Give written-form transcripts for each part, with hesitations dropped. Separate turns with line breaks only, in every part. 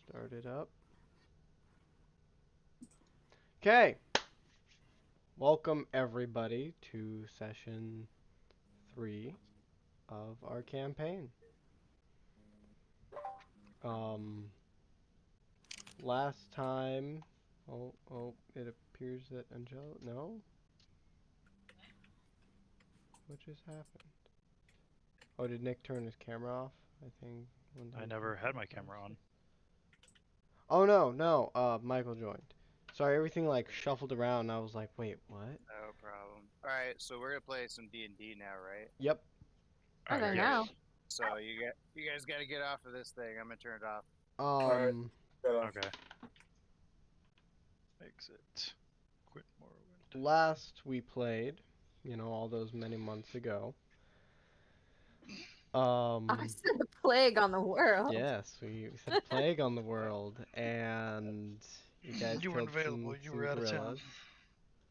start it up. Okay. Welcome everybody to session 3 of our campaign. Last time, it appears that Angela, no? What just happened? Oh, did Nick turn his camera off? I think.
I never had my camera on.
Oh no, Michael joined. Sorry, everything like shuffled around and I was like, wait, what?
No problem. Alright, so we're gonna play some D&D now, right?
Yep.
Okay,
Yes.
now.
So you guys gotta get off of this thing. I'm gonna turn it off.
Alright.
Okay. Exit. Quit Morrowind.
Last we played, all those many months ago.
I said a plague on the world.
Yes, we said plague on the world, and you guys
You weren't
killed
available. You
some
were out of town.
gorillas.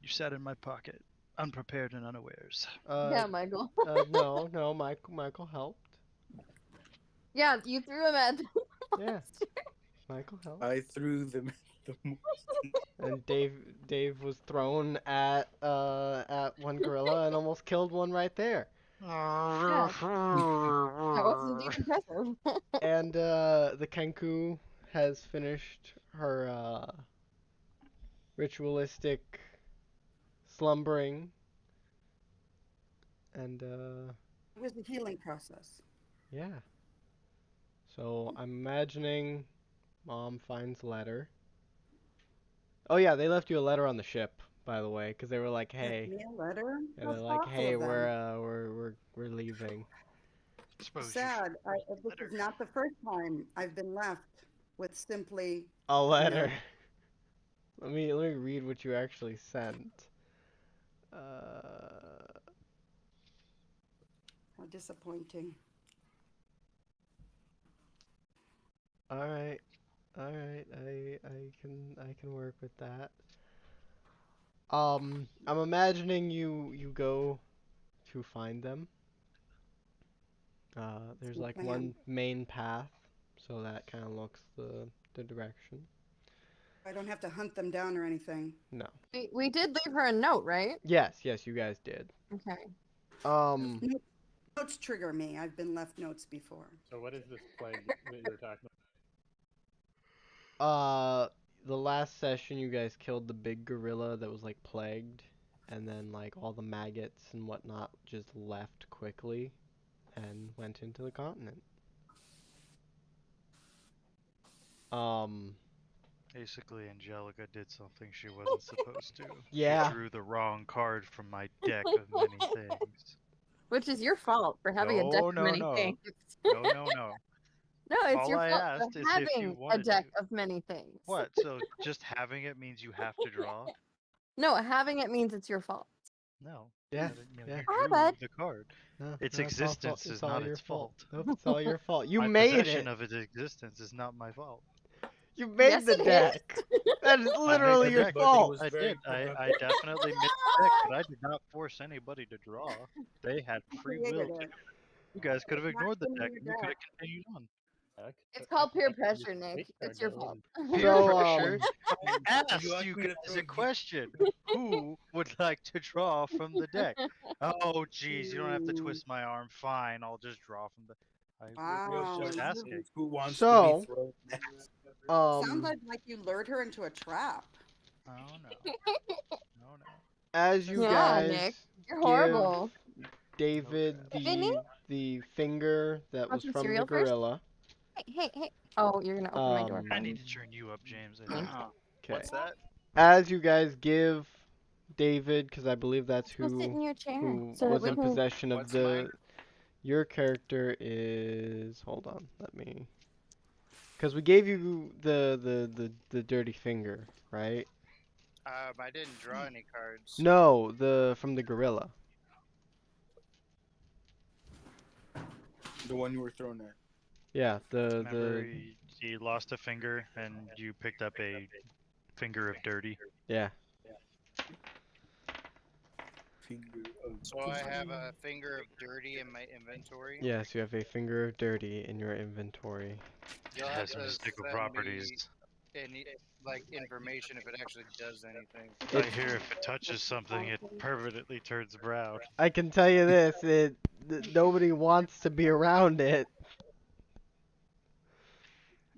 You sat in my pocket, unprepared and unawares.
Yeah, Michael.
No, Michael helped.
Yeah, you threw him at.
Yeah, Michael helped.
I threw them at the
And Dave was thrown at one gorilla and almost killed one right there.
That wasn't even impressive.
And the Kenku has finished her ritualistic slumbering. And
It was the healing process.
yeah. So I'm imagining Mom finds letter. Oh yeah, they left you a letter on the ship, by the way, because they were like, "Hey,"
Left me a letter.
and
How
they're like,
thoughtful
"Hey,
of them.
we're leaving."
Suppose
Sad. This
letter.
is not the first time I've been left with simply
A letter. Let me read what you actually sent.
how disappointing.
All right. I can work with that. I'm imagining you go to find them. There's like
plan.
one main path, so that kind of looks the direction.
I don't have to hunt them down or anything.
No.
We did leave her a note, right?
Yes, you guys did.
Okay.
Notes trigger me. I've been left notes before.
So what is this plague that you're talking about?
The last session you guys killed the big gorilla that was like plagued, and then like all the maggots and whatnot just left quickly and went into the continent.
Basically, Angelica did something she wasn't supposed to.
Yeah.
She drew the wrong card from my deck of many things.
Which is your fault for having a deck
No,
of
no,
many
no.
things.
No.
No, it's
All
your
I
fault
asked
for
is if you
having a
wanted
deck
to.
of many things.
What? So just having it means you have to draw?
No, having it means it's your fault.
No.
Yeah,
You
yeah.
drew
bud.
the card.
No,
Its
no,
existence
it's
is
all
not
your
its fault.
Nope, it's all your fault. You
My
made
possession
it.
of its existence is not my fault.
You made
Yes,
the
it is.
deck. That is literally your
deck.
fault.
I did. I definitely made the deck, but I did not force anybody to draw. They had free will to. You guys could have ignored the deck and you could have continued on.
It's called peer pressure, Nick. It's your fault.
Peer
So,
pressure? I
You
asked
asked
you
me to
guys
throw
a question. Who would like to draw from the deck? Oh, geez, you don't have to twist my arm. Fine, I'll just draw from the. I was just asking.
Who wants
So,
to be thrown
Sounds like you lured her into a trap.
Oh no.
as you
Yeah,
guys
Nick, you're
give
horrible.
David
Vinny?
the finger that
Want
was
some
from the
cereal first?
gorilla.
Hey. Oh, you're gonna open my door.
Um,
I
Fine.
need to turn you up, James. I think.
Okay.
What's that?
As you guys give David, because I believe that's
Go sit in
who
your chair
who
so that
was
we
in
can.
possession of
What's
the.
mine?
Your character is. Hold on, let me. Because we gave you the dirty finger, right?
I didn't draw any cards.
No, the from the gorilla.
The one you were thrown at.
Yeah,
Remember, he lost a finger, and you picked up a finger of dirty.
yeah.
Finger of
So I have a finger of dirty in my inventory.
Yes, you have a finger of dirty in your inventory.
You'll
It
have
has
to
mystical
send
properties.
me any like information if it actually does anything.
I
It's,
hear if it touches something, it permanently turns brown.
I can tell you this, nobody wants to be around it.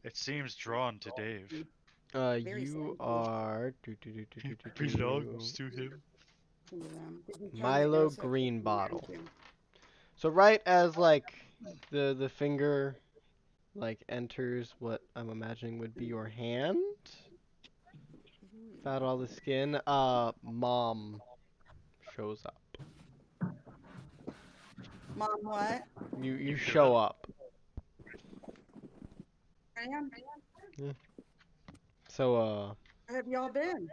It seems drawn to Dave.
Very
You
sneaky.
are
It belongs to him.
Did you count the
Milo
arrows?
Green Bottle.
Thank you.
So right as like the finger like enters what I'm imagining would be your hand, without all the skin, Mom shows up.
Mom, what?
You show up.
I am.
So
Where have y'all been?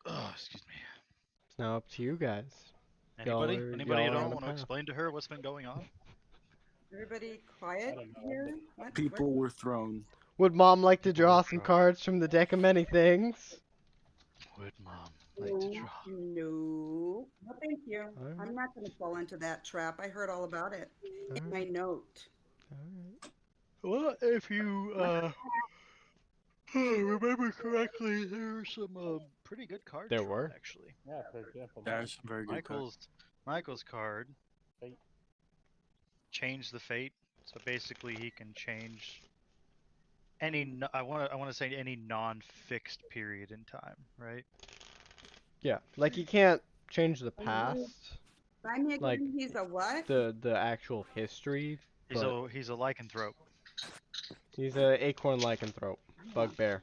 Oh, excuse me.
it's now up to you guys.
Anybody?
Y'all
Anybody
are
at all
on a
want to
path.
explain to her what's been going on?
Everybody quiet
don't know,
here? What?
people were thrown.
Would Mom like to
People
draw
were
some
thrown.
cards from the deck of many things?
Would Mom like to draw?
No. No, thank you.
Alright.
I'm not going to fall into that trap. I heard all about it in my
Alright.
note.
Alright.
Well, if you remember correctly, there were some pretty good cards
There
drawn,
were.
actually.
Yeah, for example,
There's some very good cards.
Michael's card
Fate.
change the fate. So basically, he can change any. I want to say any non-fixed period in time, right?
Yeah, like you can't change the past,
Buy me
like
again. He's a what?
the actual history, but
He's a lycanthrope.
he's a acorn lycanthrope, bugbear.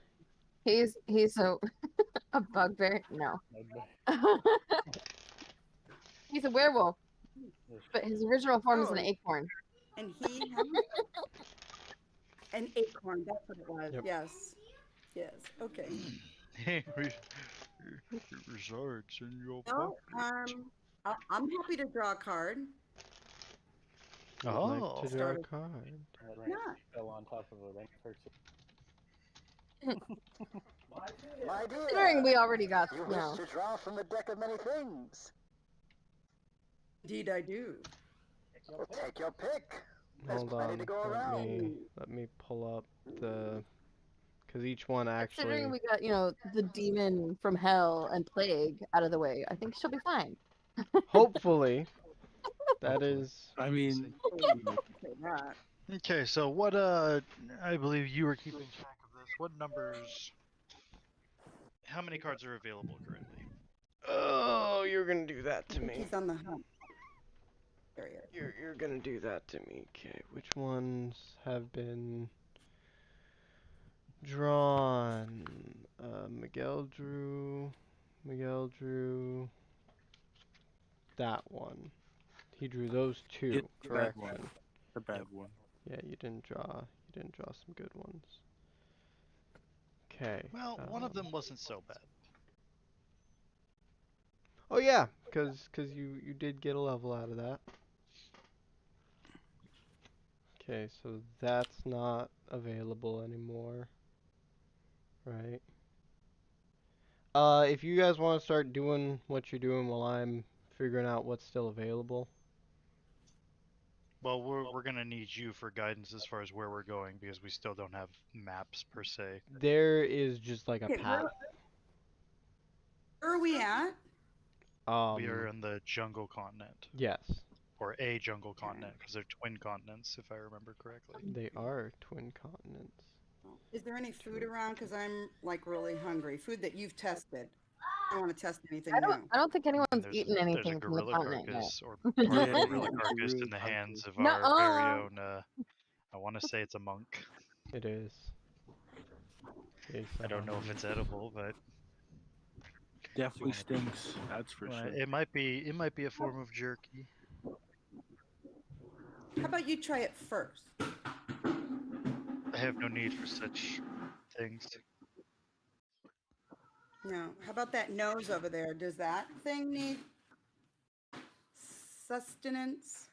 He's a bugbear. No. He's a werewolf, but his original form is an
Oh.
acorn.
And he has an acorn. That's what it was.
Yep.
Yes. Yes. Okay.
It resides in your
No,
pocket.
I'm happy to draw a card.
Would
Oh.
like to draw a
Started.
card.
That rank
Yeah.
fell on top of a rank person.
Considering we already got
You
no.
wish to draw from the deck of many things.
Indeed, I do.
Well, take your pick. There's
Hold
plenty
on,
to go around.
let me pull up because each one actually.
Considering we got, the demon from hell and plague out of the way, I think she'll be fine.
Hopefully, that is.
I mean,
Say that.
Okay, so what I believe you were keeping track of this. What numbers how many cards are available currently?
Oh, you're gonna do that
I
to
think
me.
he's on the hunt. Area.
You're gonna do that to me. Okay, which ones have been drawn? Miguel drew. That one. He drew those two.
Yeah, the bad
Correction.
one. The bad one.
Yeah, you didn't draw some good ones. Okay.
Well, one of them wasn't so bad.
Oh yeah, cause you did get a level out of that. Okay, so that's not available anymore. Right. If you guys want to start doing what you're doing while I'm figuring out what's still available.
Well, we're gonna need you for guidance as far as where we're going because we still don't have maps per se.
There is just like a
Okay,
path.
Where are we at?
We are on the jungle continent,
Yes,
or a jungle continent, because they're twin continents, if I remember correctly.
they are twin continents.
Is there any food around? Because I'm like really hungry. Food that you've tested. I don't want to test anything new.
I don't think anyone's
There's
eaten
there's a
anything from the
gorilla
continent yet.
carcass, or
Oh, yeah,
gorilla
yeah,
carcass in
gorilla
the hands of
Nuh-uh.
our very own. I want to say it's a monk.
It is.
I don't know if it's edible, but
Definitely stinks. That's for sure.
it might be a form of jerky.
How about you try it first?
I have no need for such things.
No. How about that nose over there? Does that thing need sustenance?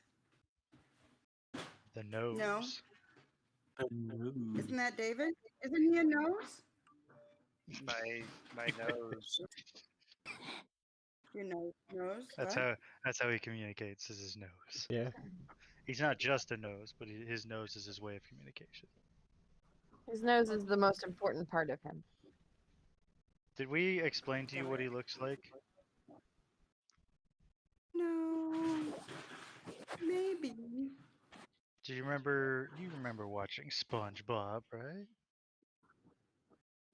The nose.
No.
The news.
Isn't that David? Isn't he a nose?
My nose.
Your nose.
That's
What?
how he communicates. Is his nose.
Yeah.
He's not just a nose, but his nose is his way of communication.
His nose is the most important part of him.
Did we explain to you what he looks like?
No. Maybe.
Do you remember? You remember watching SpongeBob, right?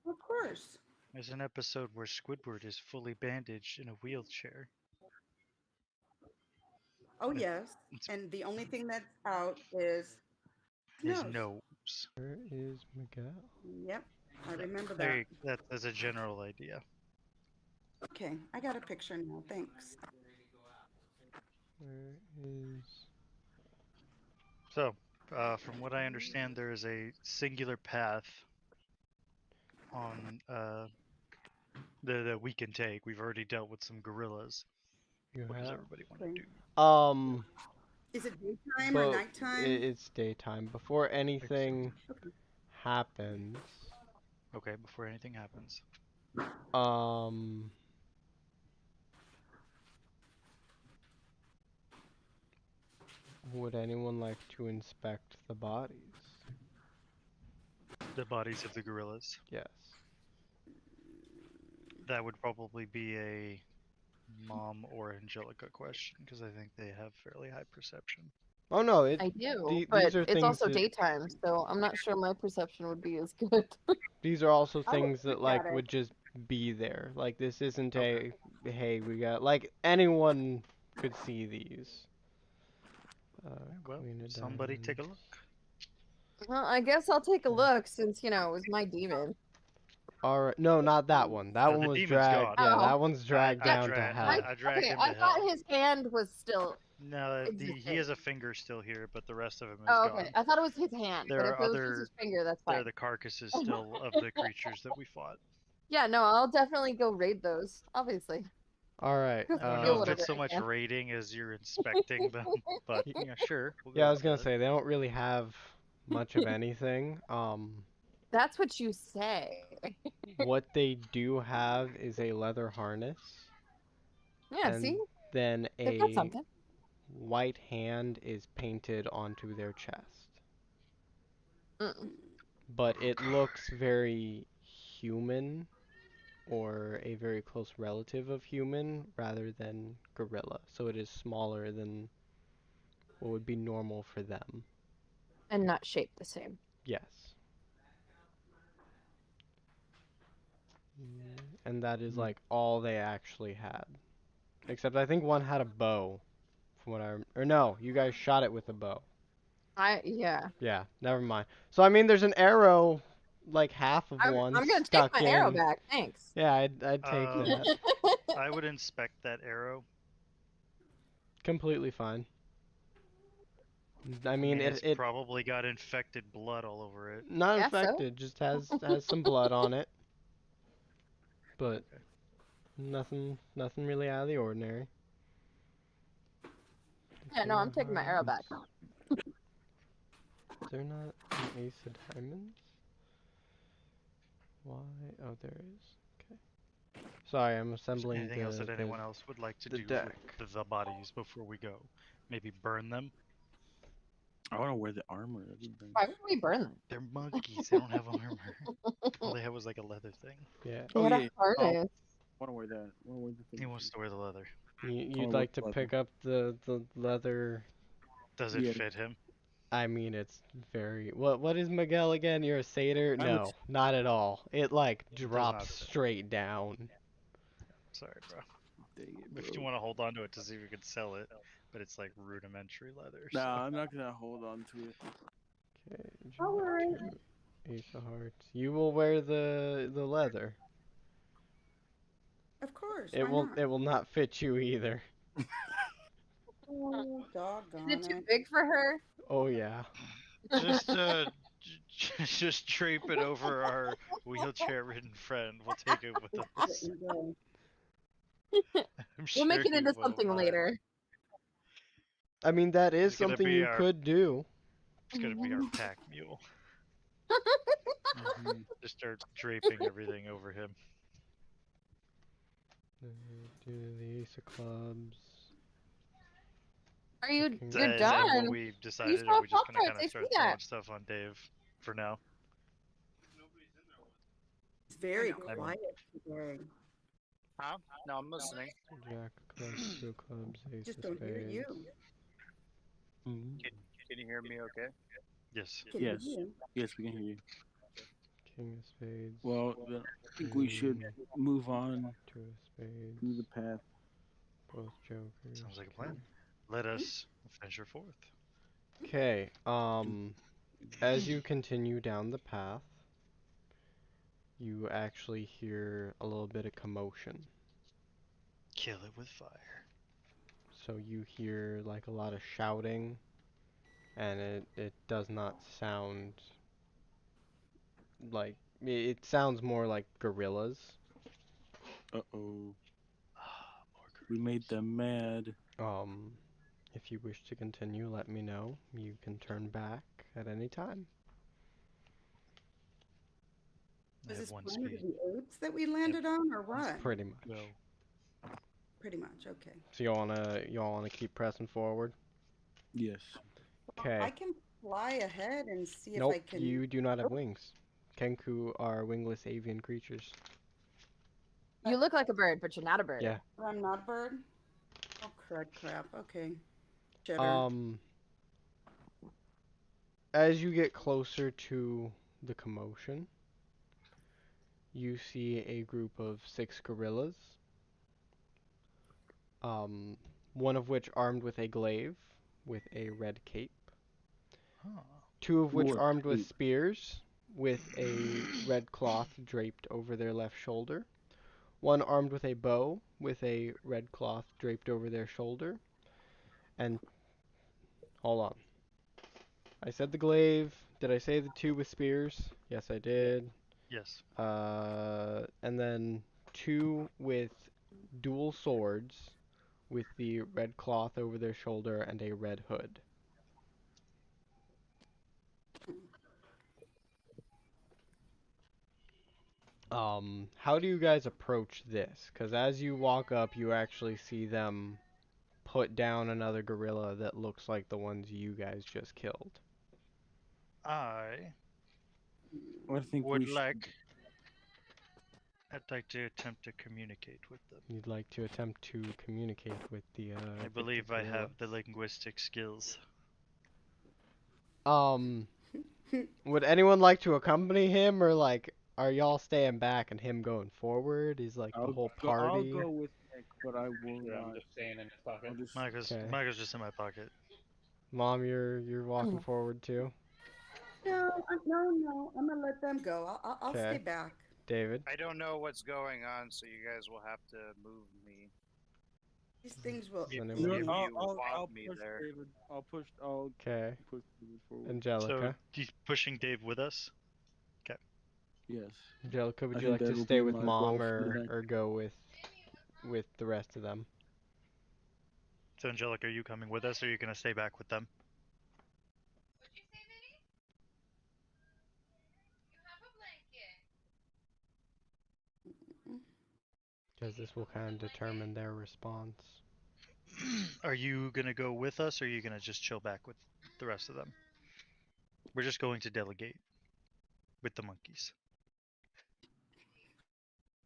Of course.
There's an episode where Squidward is fully bandaged in a wheelchair.
Oh
It-
yes.
it's
And the only thing that's out is
his
nose.
nose.
Where is Miguel?
Yep. I remember that.
There, that's a general idea.
Okay, I got a picture now. Thanks.
Where is?
So, from what I understand, there is a singular path on that we can take. We've already dealt with some gorillas.
You
What does
have?
everybody want
Okay.
to do?
Is it daytime or
But
nighttime?
it's daytime. Before anything happens,
Okay, before anything happens.
would anyone like to inspect the bodies?
The bodies of the gorillas.
Yes.
That would probably be a Mom or Angelica question, because I think they have fairly high perception.
Oh no,
I do,
these
but
are
it's
things
also
that-
daytime, so I'm not sure my perception would be as good.
These are also
I would
things that
look at
like
it.
would just be there. Like this isn't
Okay.
a hey, we got like anyone could see these.
Well,
Queen of
somebody take a
Diamonds.
Well, I guess I'll take a look since, it was my demon.
All right, no, not that one. That one
the
was
demon's
dragged.
gone.
Yeah,
Oh.
that one's dragged
I
down to
dra-
hell.
I dragged
Okay,
him
I
to
thought
hell.
his hand was still.
No, he
existing.
has a finger still here, but the rest of him is
Oh,
gone.
okay. I thought it was his hand,
There
but
are
if it was just
other-
his finger, that's
They're
fine.
the carcasses still of the creatures that we fought.
Yeah, no, I'll definitely go raid those, obviously.
All right.
Just
I don't
feel
know if
whatever
it's so
I
much
can.
raiding as you're inspecting them, but yeah, sure. We'll go
Yeah, I
with
was gonna
that.
say they don't really have much of anything.
That's what you say.
What they do have is a leather harness,
Yeah,
and
see?
then
They've got
a
something.
white hand is painted onto their chest.
Mm.
But it looks very human, or a very close relative of human, rather than gorilla. So it is smaller than what would be normal for them.
And not shaped the same.
Yes. And that is like all they actually had. Except I think one had a bow. From what or no, you guys shot it with a bow.
Yeah.
Yeah, never mind. So I mean there's an arrow like half of
I'm
one
gonna take
stuck
my
in.
arrow back, thanks.
Yeah, I'd take that.
I would inspect that arrow.
Completely fine. I
I
mean,
it's
it
probably got infected blood all over it.
not
Guess so.
infected, just has some blood on it. But nothing really out of the ordinary.
Yeah, no, I'm taking my arrow back.
Is there not an ace of diamonds? Why? Oh, there is. Okay. Sorry, I'm assembling
Anything else that anyone else would like to
the
do
deck.
with the bodies before we go? Maybe burn them?
I want to wear the armor. That'd be nice.
Why would we burn them?
They're monkeys. They don't have armor. All they have was like a leather thing.
Yeah.
They
Oh,
had
yeah,
a
yeah.
harness.
I want to wear that. I want to wear the
He
thing.
wants to wear the leather.
You'd
Oh,
like to
leather.
pick up the leather.
Does it
Yeah.
fit him?
I mean, it's very. What is Miguel again? You're a satyr?
I'm a
No, not at all. It like
It does
drops
not fit.
straight down.
Sorry, bro.
Dang it,
If you
bro.
want to hold on to it to see if we can sell it, but it's like rudimentary leather. So.
Nah, I'm not gonna hold on to it.
Okay.
Alright.
Ace of Hearts. You will wear the leather.
Of course.
It
why
will
not?
it will not fit you either.
Oh, doggone
Is it too
it.
big for her?
Oh yeah.
Just just drape it over our wheelchair-ridden friend. We'll take it with us.
Let me go.
I'm sure
We'll make it
he
into
will
something
mind.
later.
I mean that is
It's gonna
something
be
you
our-
could do.
It's gonna be our pack mule.
Mhm.
Just start draping everything over him.
Do the ace of clubs.
Are you?
King
You're
of
Is that what
done.
clubs.
we
You
decided?
still
Are
have
we just
pop
gonna
tarts.
kind
I
of
see
start
that.
throwing stuff on Dave for now?
It's very
I mean,
quiet today.
Huh? No, I'm listening.
Jack of clubs, two of clubs, ace
Just
of
don't hear you.
spades.
Mhm.
Can you hear me okay?
yes.
Can hear
Yes.
you.
Yes, we can hear you.
King of spades.
Well, then I think we should
queen,
move on
two of spades.
through the path.
Both jokers.
Sounds like a plan. Let us venture forth.
Okay. As you continue down the path, you actually hear a little bit of commotion.
Kill it with fire.
So you hear like a lot of shouting, and it does not sound like it sounds more like gorillas.
Uh-oh.
More
We made them mad.
Um, if you wish to continue, let me know. You can turn back at any time.
I
Was
have
this
one
Planet of
speed.
the Apes that we landed on, or what?
Pretty much.
Go.
Pretty much. Okay.
So you all wanna keep pressing forward?
Yes.
Okay.
I can fly ahead and see if
Nope,
I can.
you do not have
Oh.
wings. Kenku are wingless avian creatures.
You look like a bird, but you're not a bird.
Yeah.
I'm not a bird. Oh crap. Okay. Cheddar.
As you get closer to the commotion, you see a group of 6 gorillas. One of which armed with a glaive with a red cape.
Huh.
2 of which
Ooh, a
armed with
cape.
spears with a red cloth draped over their left shoulder. One armed with a bow with a red cloth draped over their shoulder. And hold on. I said the glaive. Did I say the 2 with spears? Yes, I did.
Yes.
And then 2 with dual swords with the red cloth over their shoulder and a red hood. How do you guys approach this? Because as you walk up, you actually see them put down another gorilla that looks like the ones you guys just killed.
I
I think we
would
should.
like. I'd like to attempt to communicate with them.
You'd like to attempt to communicate with the
I believe I have the
gorilla.
linguistic skills.
Would anyone like to accompany him, or like, are y'all staying back and him going forward? Is like the whole
I'll
party?
go with Nick, but I will
Sure, I'm
not.
just staying in his pocket.
I'll just.
Okay.
Michael's just in my pocket.
Mom, you're walking forward too.
No. I'm gonna let them go. I'll stay
Okay.
back.
David.
I don't know what's going on, so you guys will have to move me.
These things will.
If-
anyone
No,
If
need-
you
I'll
want me
push
there.
David. I'll push. I'll
Okay.
push David forward.
So
Angelica.
he's pushing Dave with us.
Yes.
Angelica, would
I
you
think
like to
that'll
stay
be
with
my goal
Mom
for the
or
night.
or go with the rest of them?
So Angelica, are you coming with us, or are you gonna stay back with them?
Because this will kind of determine their response.
Are you gonna go with us, or are you gonna just chill back with the rest of them? We're just going to delegate with the monkeys.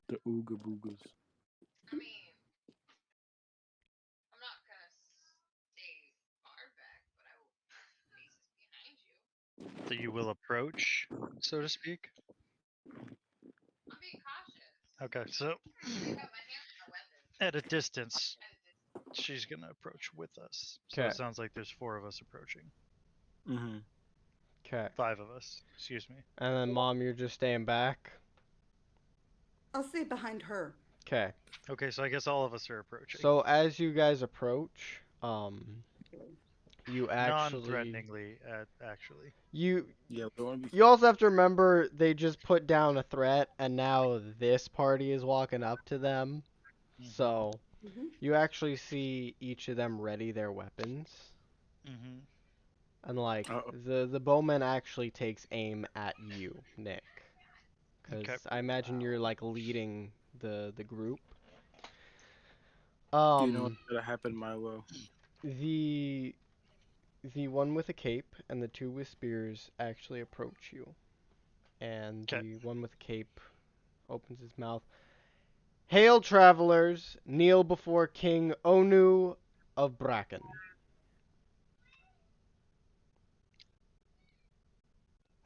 The ooga boogas.
So you will approach, so to speak. Okay, so at a distance, she's gonna approach with us. So
Okay.
it sounds like there's 4 of us approaching.
Mm-hmm.
Okay.
5 of us, excuse me.
And then Mom, you're just staying back.
I'll stay behind her.
Okay.
Okay, so I guess all of us are approaching.
So as you guys approach, you actually
Non-threateningly, actually.
you
Yeah, we don't want to be.
you also have to remember they just put down a threat, and now this party is walking up to them. So
Mhm.
you actually see each of them ready their weapons.
Mm-hmm.
And like
Uh-oh.
the bowman actually takes aim at you, Nick,
Okay.
because I imagine you're like leading the group.
You know what's
Um,
gonna happen, Milo?
the the one with a cape and the two with spears actually approach you, and
Okay.
the one with the cape opens his mouth. Hail, travelers! Kneel before King Onu of Bracken.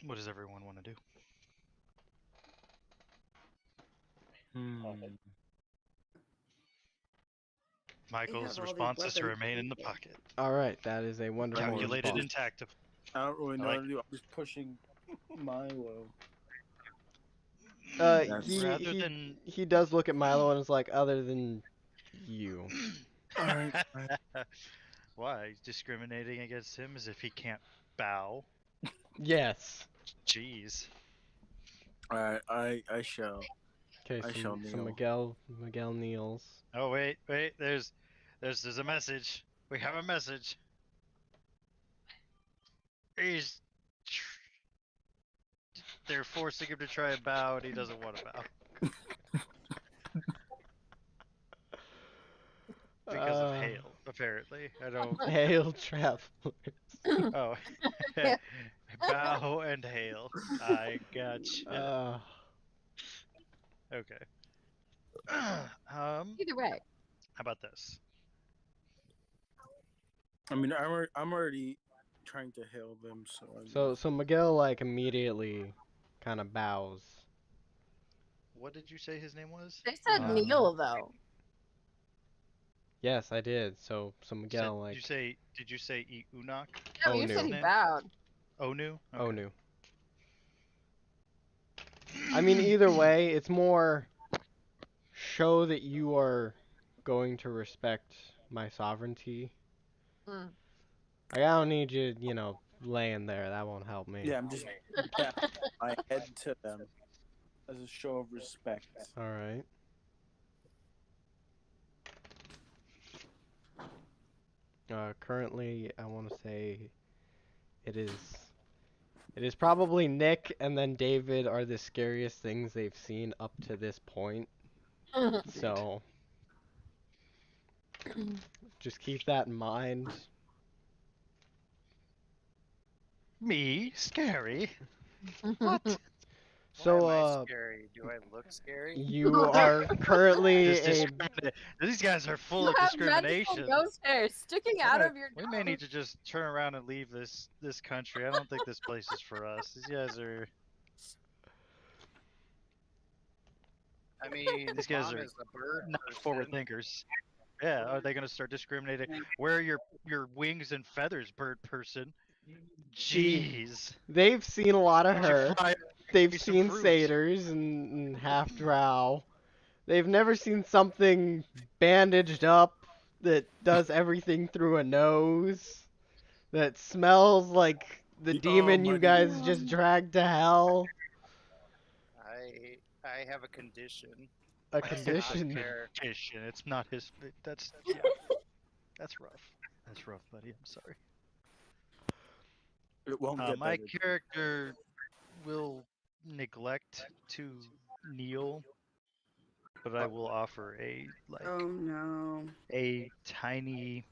What does everyone want to do?
Hmm.
They
Michael's
have all these
response is to
weapons.
remain in the pocket.
All right, that is a wonderful
Calculated and
response.
tactical.
I don't really know
I
what
like
to do. I'm just pushing Milo. That's
Rather
He
than
he does look at Milo and is like, other than you.
alright.
why he's discriminating against him as if he can't bow.
Yes.
Jeez.
Alright, I shall.
Okay,
I shall
so
kneel.
Miguel kneels.
Oh wait. There's a message. We have a message. He's. They're forcing him to try and bow, and he doesn't want to bow because of hail. Apparently, I don't.
Hail, travelers.
Oh, bow and hail. I gotcha. Okay.
Either way.
How about this?
I mean, I'm already trying to hail them, so I mean,
So Miguel like immediately kind of bows.
What did you say his name was?
They said
Um,
Neil though.
Yes, I did. So Miguel
Did you
like
say? Did you say Unok?
No, you said
Onu.
he
Name?
bowed.
Onu. Okay.
Onu. I mean, either way, it's more show that you are going to respect my sovereignty.
Mm.
Like, I don't need you, laying there. That won't help me.
yeah, I'm just bowing my head to them as a show of respect.
All right. Currently, I want to say it is probably Nick and then David are the scariest things they've seen up to this point. So just keep that in mind.
Me? Scary?
Why
So
am I scary? Do I look scary?
you are currently a
These guys are full
You
of
have magical
discrimination.
ghost hair sticking out of your
We may
nose.
need to just turn around and leave this country. I don't think this place is for us. These guys are.
I mean,
These guys
Mom
are
is a bird
not
person.
forward thinkers. Yeah, are they gonna start discriminating? Where are your wings and feathers, bird person?
See,
Jeez.
they've seen a lot of
Why don't you
her.
fly give
They've
me some
seen
fruit?
satyrs and half drow. They've never seen something bandaged up that does everything through a nose, that smells like the
The
demon you
almighty
guys just dragged to hell.
I have a condition.
A
That's not
condition.
fair.
Condition. It's not his. That's yeah. That's rough. That's rough, buddy. I'm sorry.
It won't get
My
better.
character will neglect to kneel, but I will offer
Oh no.
a tiny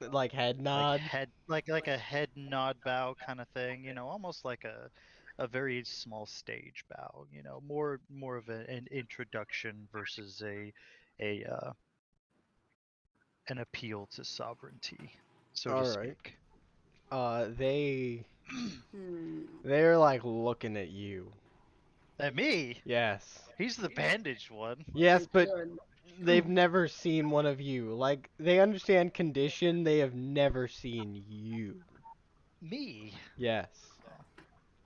Like head nod.
head like a head nod bow kind of thing. Almost like a very small stage bow. More of an introduction versus a an appeal to sovereignty, so to
All right.
speak.
They
Hmm.
they're like looking at you.
At me,
Yes.
he's the bandaged one.
Yes, but
Good.
they've never seen one of you. Like they understand condition, they have never seen you.
Me.
Yes.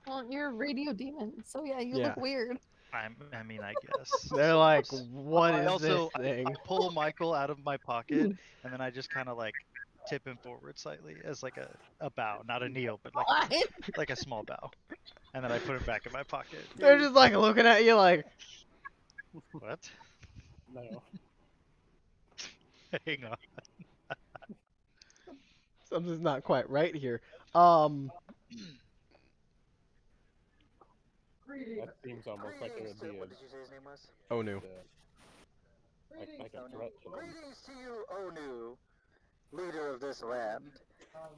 Well, you're a radio demon, so yeah, you
Yeah.
look weird.
I mean, I guess.
They're like, what is this
I
thing?
pull Michael out of my pocket, and then I just kind of like tip him forward slightly as like a bow, not a kneel, but
What?
like a small bow, and then I put him back in my pocket.
They're just like looking at you like,
What?
No.
Hang on.
something's not quite right here. Um,
That seems almost like it
Greetings
would
to,
be
what did you say his name was?
oh no.
like a
Onu.
threat to them.
Greetings to you, Onu, leader of this land.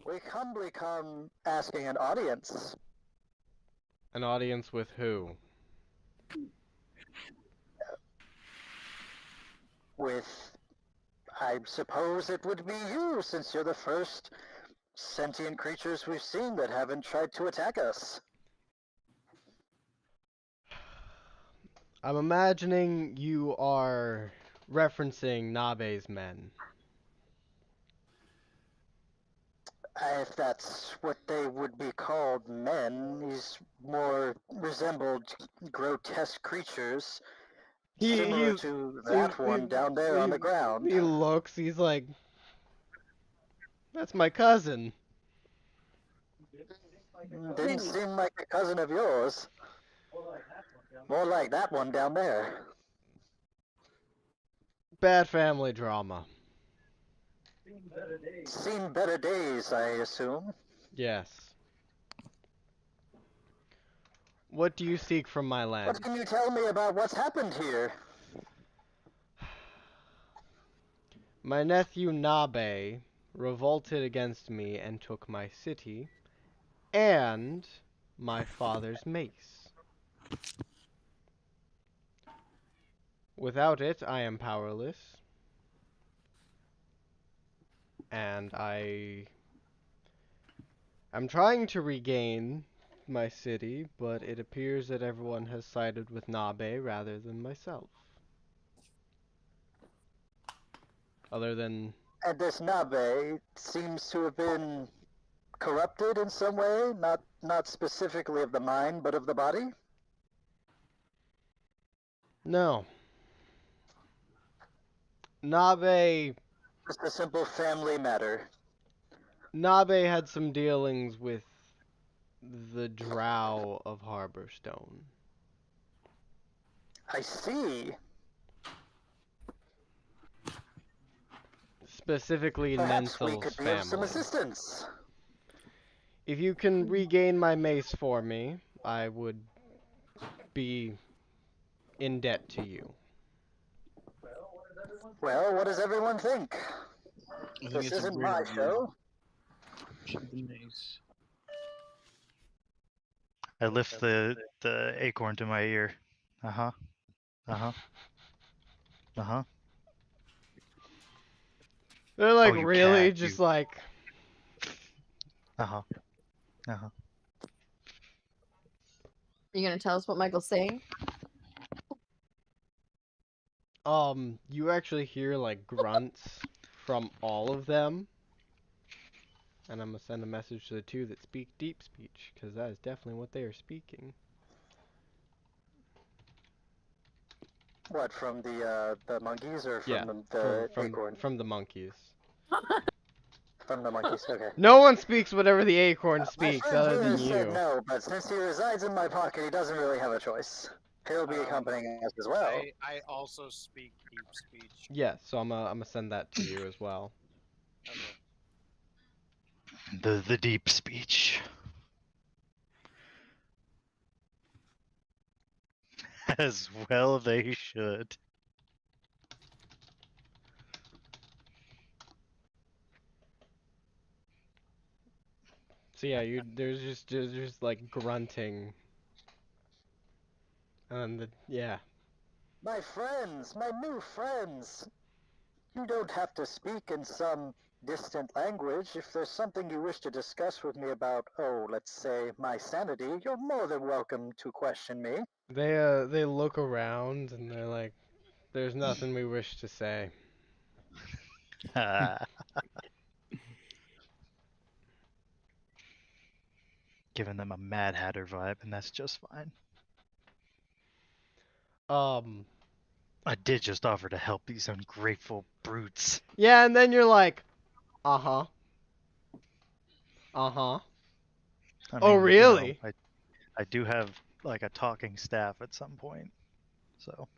We humbly come asking an audience
An audience with who?
with, I suppose it would be you, since you're the first sentient creatures we've seen that haven't tried to attack us.
I'm imagining you are referencing Nabe's men.
If that's what they would be called, men, these more resembled grotesque creatures,
He
similar
he's
to
he's,
that one down there on the ground.
he looks. He's like, that's my cousin.
Didn't seem like a cousin of yours. More like that one down there.
Bad family drama.
Seen better days, I assume.
Yes. What do you seek from my land?
What can you tell me about what's happened here?
My nephew Nabe revolted against me and took my city and my father's mace. Without it, I am powerless, and I am trying to regain my city, but it appears that everyone has sided with Nabe rather than myself. Other than
And this Nabe seems to have been corrupted in some way, not specifically of the mind, but of the body.
no, Nabe
Just a simple family matter.
Nabe had some dealings with the Drow of Harborstone.
I see.
Specifically
Perhaps we
Nensel's
could be of some
family.
assistance.
If you can regain my mace for me, I would be in debt to you.
Well, what does everyone think?
I think
This
it's a
isn't
great
my
idea.
show.
Keep the mace.
I lift the acorn to my ear. Uh huh. Uh huh. Uh huh.
They're like
Oh, you
really
cat.
just
You.
like
Uh huh. Uh huh.
Are you gonna tell us what Michael's saying?
you actually hear like grunts from all of them. And I'm gonna send a message to the two that speak deep speech, because that is definitely what they are speaking.
What, from the monkeys or
Yeah,
from
from
the acorn?
from the monkeys.
From the monkeys. Okay.
No one speaks whatever the acorn
My
speaks
friend
other than
here said
you.
no, but since he resides in my pocket, he doesn't really have a choice. He'll be accompanying us as well.
I also speak deep speech.
Yeah, so I'm gonna send that to you as well.
Okay.
The deep speech. As well they should.
So yeah, there's just like grunting, and yeah.
My friends, my new friends. You don't have to speak in some distant language. If there's something you wish to discuss with me about, oh, let's say, my sanity, you're more than welcome to question me.
They look around and they're like, "There's nothing we wish to say."
Giving them a Mad Hatter vibe, and that's just fine.
Um,
I did just offer to help these ungrateful brutes.
yeah, and then you're like, "Uh-huh. Uh-huh."
I
Oh,
mean,
really?
I do have like a talking staff at some point, so.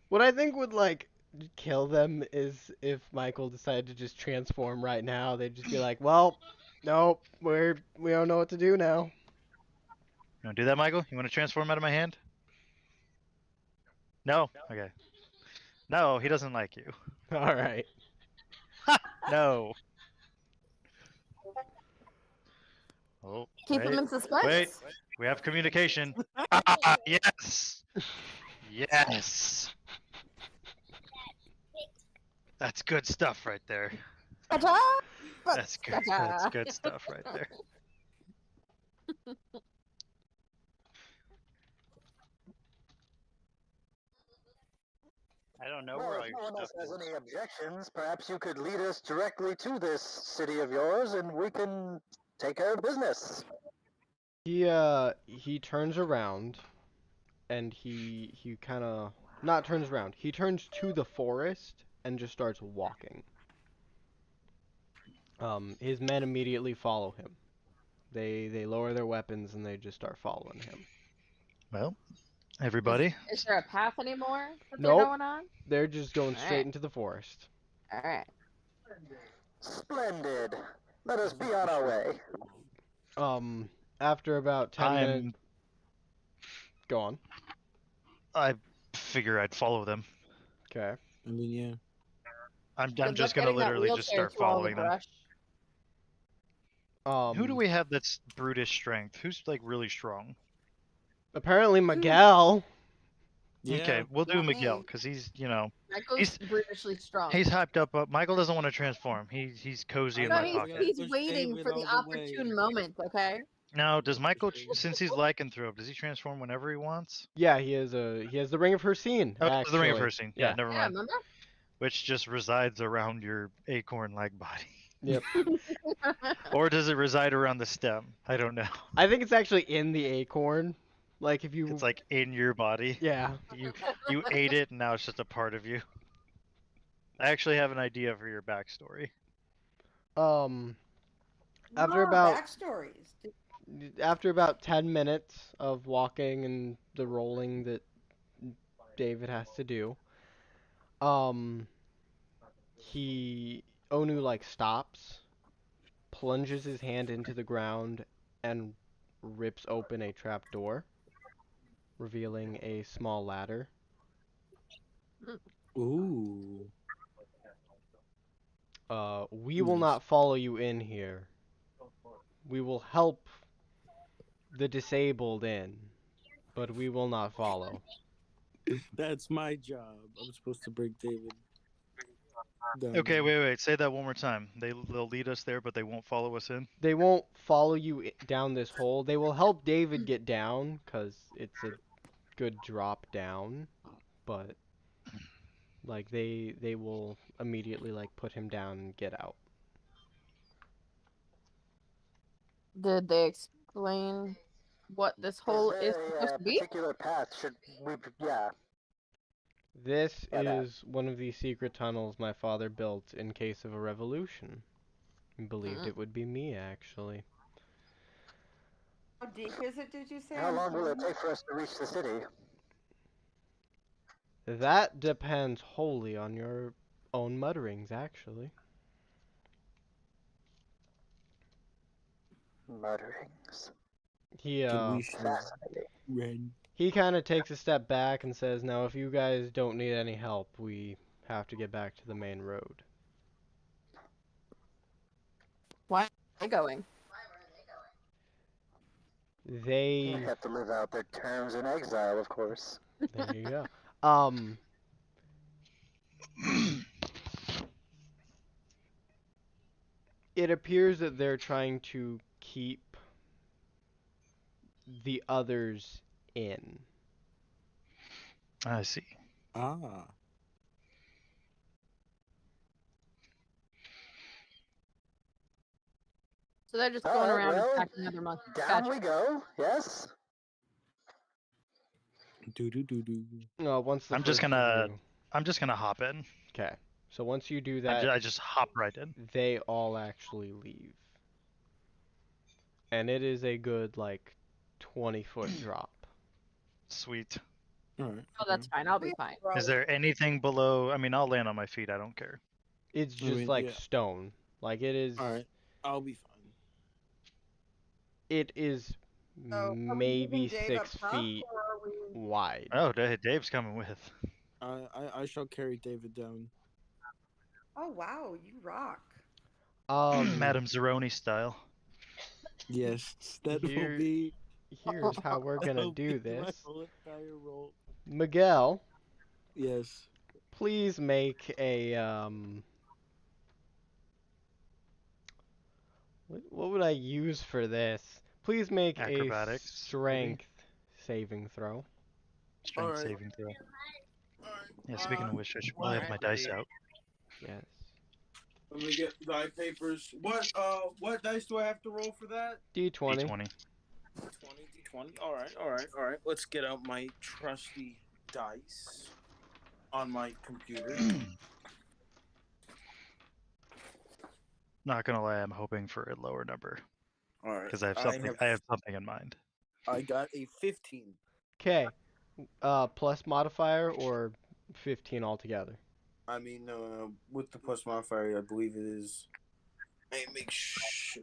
What I think would like kill them is if Michael decided to just transform right now. They'd just be like, "Well, Nope, we don't know what to do now.
You want to do that, Michael? You want to transform out of my hand? No? Okay. No, he doesn't like you.
All right.
No. Oh,
Keep him
wait.
in suspense.
Wait. We have communication. Ah, yes. Yes. That's good stuff right there.
Ta-ta!
That's good. That's
Ta-ta!
good stuff right there.
I don't know
Well,
where all
if
your
no one else
stuff
has
is.
any objections, perhaps you could lead us directly to this city of yours, and we can take care of business.
He turns around and he kind of not turns around. He turns to the forest and just starts walking. His men immediately follow him. They lower their weapons and they just start following him.
Well, everybody.
Is there a path anymore that they're
Nope.
going on?
They're just going
All
straight
right.
into the forest.
All right.
Splendid. Let us be on our way.
After about 10 minutes,
I'm.
go on.
I figure I'd follow them.
Okay.
I mean, yeah.
I'm
Good
just
luck
gonna
getting that
literally just
wheelchair
start
through all the
following them.
brush.
Who do we have that's brutish strength? Who's like really strong?
Apparently Miguel.
Yeah.
Okay, we'll do
Not
Miguel
me.
because he's, you know,
Michael's brutishly strong.
he's hyped up. Michael doesn't want to transform. He's cozy in
No,
my
he's,
pocket.
he's
Push
waiting
David
for the
all the way.
opportune moment, okay?
Now, does Michael, since he's lycanthrope, does he transform whenever he wants?
Yeah, he has the Ring of Hercene.
Oh, it's
Actually.
the ring of Hercene. Yeah, never
Yeah,
mind.
remember?
Which just resides around your acorn-like body.
Yep.
Or does it reside around the stem? I don't know.
I think it's actually in the acorn. Like if you.
It's like in your body.
Yeah.
You ate it, and now it's just a part of you. I actually have an idea for your backstory.
After
Ah,
about
backstories.
after about 10 minutes of walking and the rolling that David has to do, Onu like stops, plunges his hand into the ground, and rips open a trap door, revealing a small ladder.
Ooh.
We will not follow you in here. We will help the disabled in, but we will not follow.
That's my job. I'm supposed to bring David down.
Okay, wait. Say that one more time. They'll lead us there, but they won't follow us in.
They won't follow you down this hole. They will help David get down, because it's a good drop down, but like they will immediately like put him down and get out.
Did they explain what this hole is supposed to be?
Particular path should we? Yeah.
This is one of the secret tunnels my father built in case of a revolution. He believed it would be me, actually.
How deep is it, did you say?
How long will it take for us to reach the city?
That depends wholly on your own mutterings, actually.
Mutterings.
He
We should run.
he kind of takes a step back and says, "Now, if you guys don't need any help, we have to get back to the main road."
Why are they going?
They
have to live out their terms in exile, of course.
There you go. It appears that they're trying to keep the others in.
I see.
Ah.
So they're just
All
going
right,
around
well,
attacking other monkeys.
Down
Gotcha.
we go. Yes.
Once the
I'm just
first
gonna
of you...
I'm just gonna hop in.
Okay. So once you do that,
I just hop right in.
they all actually leave. And it is a good, like, 20-foot drop.
Sweet.
All right.
Oh, that's fine. I'll be fine.
Is there anything below? I mean, I'll land on my feet. I don't care.
It's
I
just
mean,
like
yeah.
stone. Like, it is...
All right. I'll be fine.
It is
So, are we
maybe
leaving Dave up
6
top,
feet
or are we?
wide.
Oh, Dave's coming with.
I shall carry David down.
Oh wow, you rock.
Madame Zeroni style.
Yes, that will
Here,
be.
here's how we're gonna
That'll
do
be my
this.
whole entire role.
Miguel,
Yes.
please make a what would I use for this? Please make a
Acrobatics, maybe?
strength saving throw.
Strength
Alright.
saving throw.
Alright.
Yeah, speaking of which, I should probably have my dice out.
Yes.
Let me get die papers. What dice do I have to roll for that?
D20.
D20.
D20. Alright. Let's get out my trusty dice on my computer.
Not gonna lie, I'm hoping for a lower number
Alright.
because I have something in mind.
I got a 15.
Okay. Plus modifier or 15 altogether.
I mean, with the plus modifier, I believe it is. I make sure.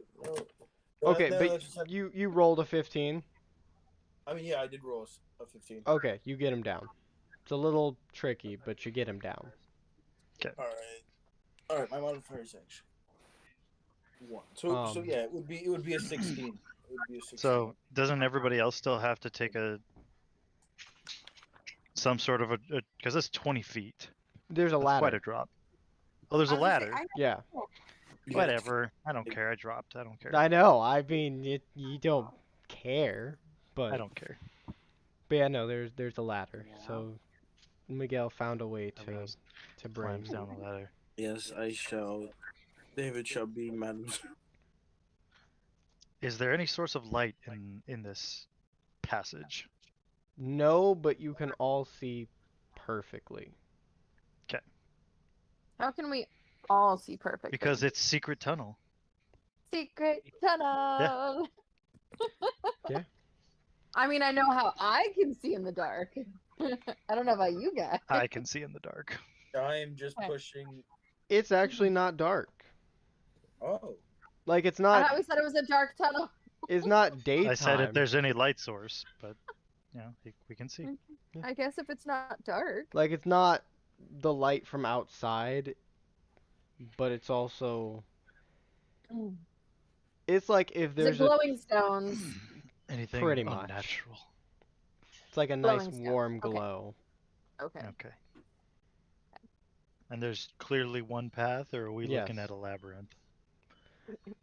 Okay,
No,
but
that's just-
you rolled a 15.
I mean, yeah, I did roll a 15.
Okay, you get him down. It's a little tricky, but you get him down.
All right. My modifier is actually 1. So yeah, it would be a 16. It would be a 16.
So doesn't everybody else still have to take some sort of a because it's 20 feet.
There's a
That's
ladder.
quite a drop. Oh, there's a
I was gonna say,
ladder.
Yeah.
Whatever. I don't care. I dropped. I don't care.
I know. I mean, you don't care, but
I don't care.
But yeah, no, there's a ladder. So Miguel found a way to bring
Climbs down the ladder.
Yes, I shall. David shall be Madam.
Is there any source of light in this passage?
No, but you can all see perfectly.
How can we all see perfectly?
Because it's secret tunnel.
Secret tunnel.
Yeah.
I mean, I know how I can see in the dark. I don't know about you guys.
I can see in the dark.
I am just pushing.
It's actually not dark.
Oh.
Like it's
I
not.
thought we said it was a dark tunnel.
It's not daytime.
I said if there's any light source, but we can see.
I guess if it's not dark.
Like it's not the light from outside, but it's also. It's like if
The
there's
glowing stones.
Anything
Pretty much.
unnatural.
It's like a nice
Glowing stones.
warm
Okay.
glow.
Okay.
Okay. And there's clearly one path, or are we looking
Yes.
at a labyrinth?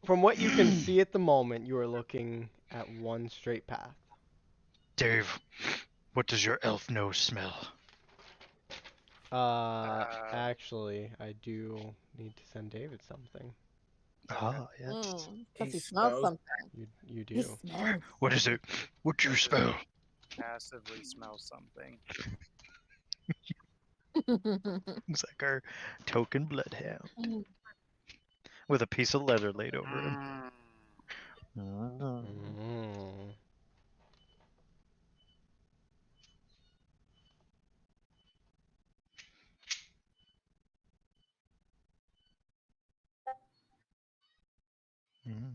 From what you can see at the moment, you are looking at one straight path.
Dave, what does your elf nose smell?
Actually, I do need to send David something.
Ah, yes.
Because he
He
smells
smells-
something.
You
He
do.
smells.
What is it? What do you smell?
Passively smell something.
Looks like our token bloodhound. With a piece of leather laid over him.
Mm.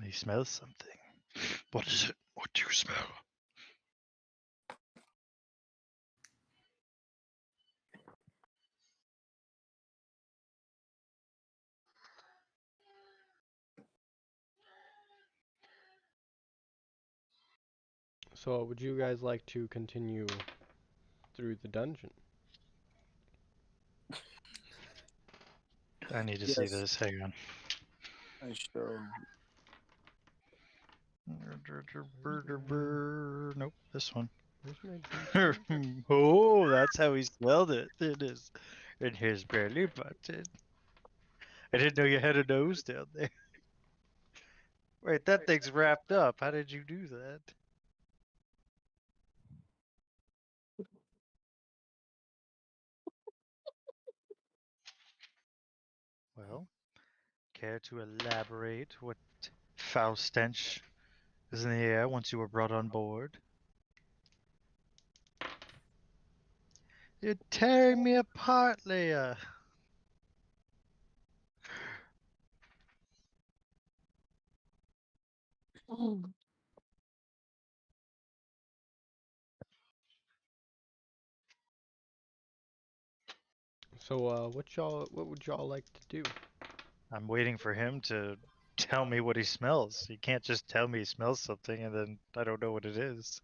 He smells something. What is it? What do you smell?
So, would you guys like to continue through the dungeon?
I need to see
Yes.
this. Hang on.
I shall.
Nope, this one.
Where's my D20?
Oh, that's how he spelled it. It is in his belly button. I didn't know you had a nose down there. Wait, that thing's wrapped up. How did you do that? Well, care to elaborate what foul stench is in the air once you were brought on board? You're tearing me apart, Leia.
So, what would y'all like to do?
I'm waiting for him to tell me what he smells. He can't just tell me he smells something and then I don't know what it is.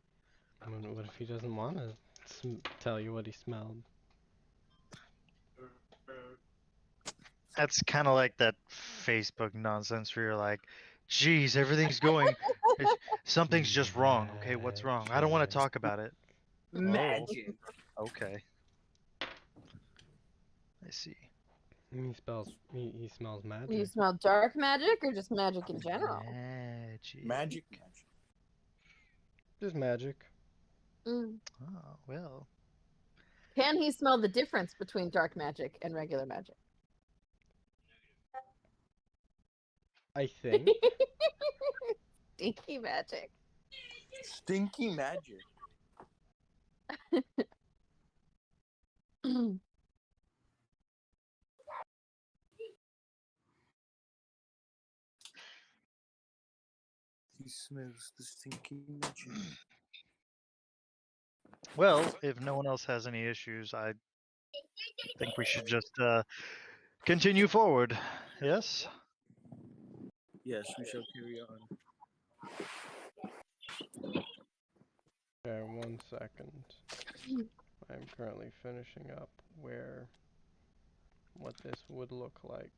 What if he doesn't want to tell you what he smelled?
That's kind of like that Facebook nonsense where you're like, geez, everything's going, something's just wrong. Okay, what's wrong? I don't want to talk about it.
Magic.
Oh, okay. I see.
He smells
You
magic.
smell dark magic or just magic in general?
Magic.
Magic.
Just magic.
Mm.
Oh, well.
Can he smell the difference between dark magic and regular magic?
I think.
Stinky magic.
Stinky magic. He smells the stinky magic.
Well, if no one else has any issues, I think we should just continue forward. Yes?
Yes, we shall carry on.
Okay, 1 second. I'm currently finishing up what this would look like.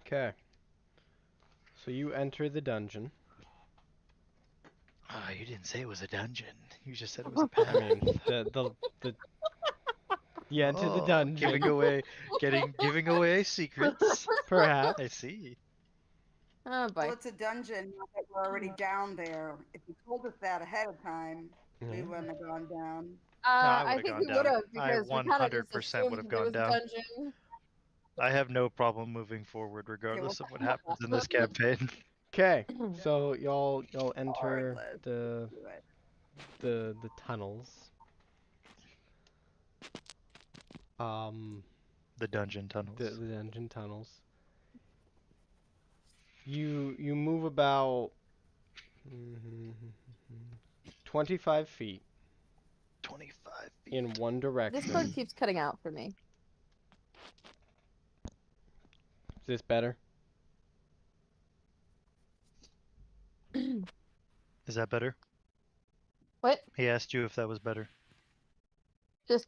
Okay. So you enter the dungeon.
Oh, you didn't say it was a dungeon. You just said it was a path.
I mean, the you enter the dungeon.
Giving away secrets.
Perhaps.
I see.
Oh boy.
Well, it's a dungeon. Not that we're already down there. If you told us that ahead of time, we wouldn't have gone down.
I
I
would've
think
gone
we
down.
would have
I
because we kind of just
100%
assumed
would've
there
gone
was a
down.
dungeon.
I have no problem moving forward regardless of what happens in this
well,
campaign.
Okay. So y'all enter
let's
the
do it.
the tunnels.
The dungeon tunnels.
The dungeon tunnels. You move about 25 feet
25 feet.
in one direction.
This code keeps cutting out for me.
Is this better?
Is that better?
What?
He asked you if that was better.
Just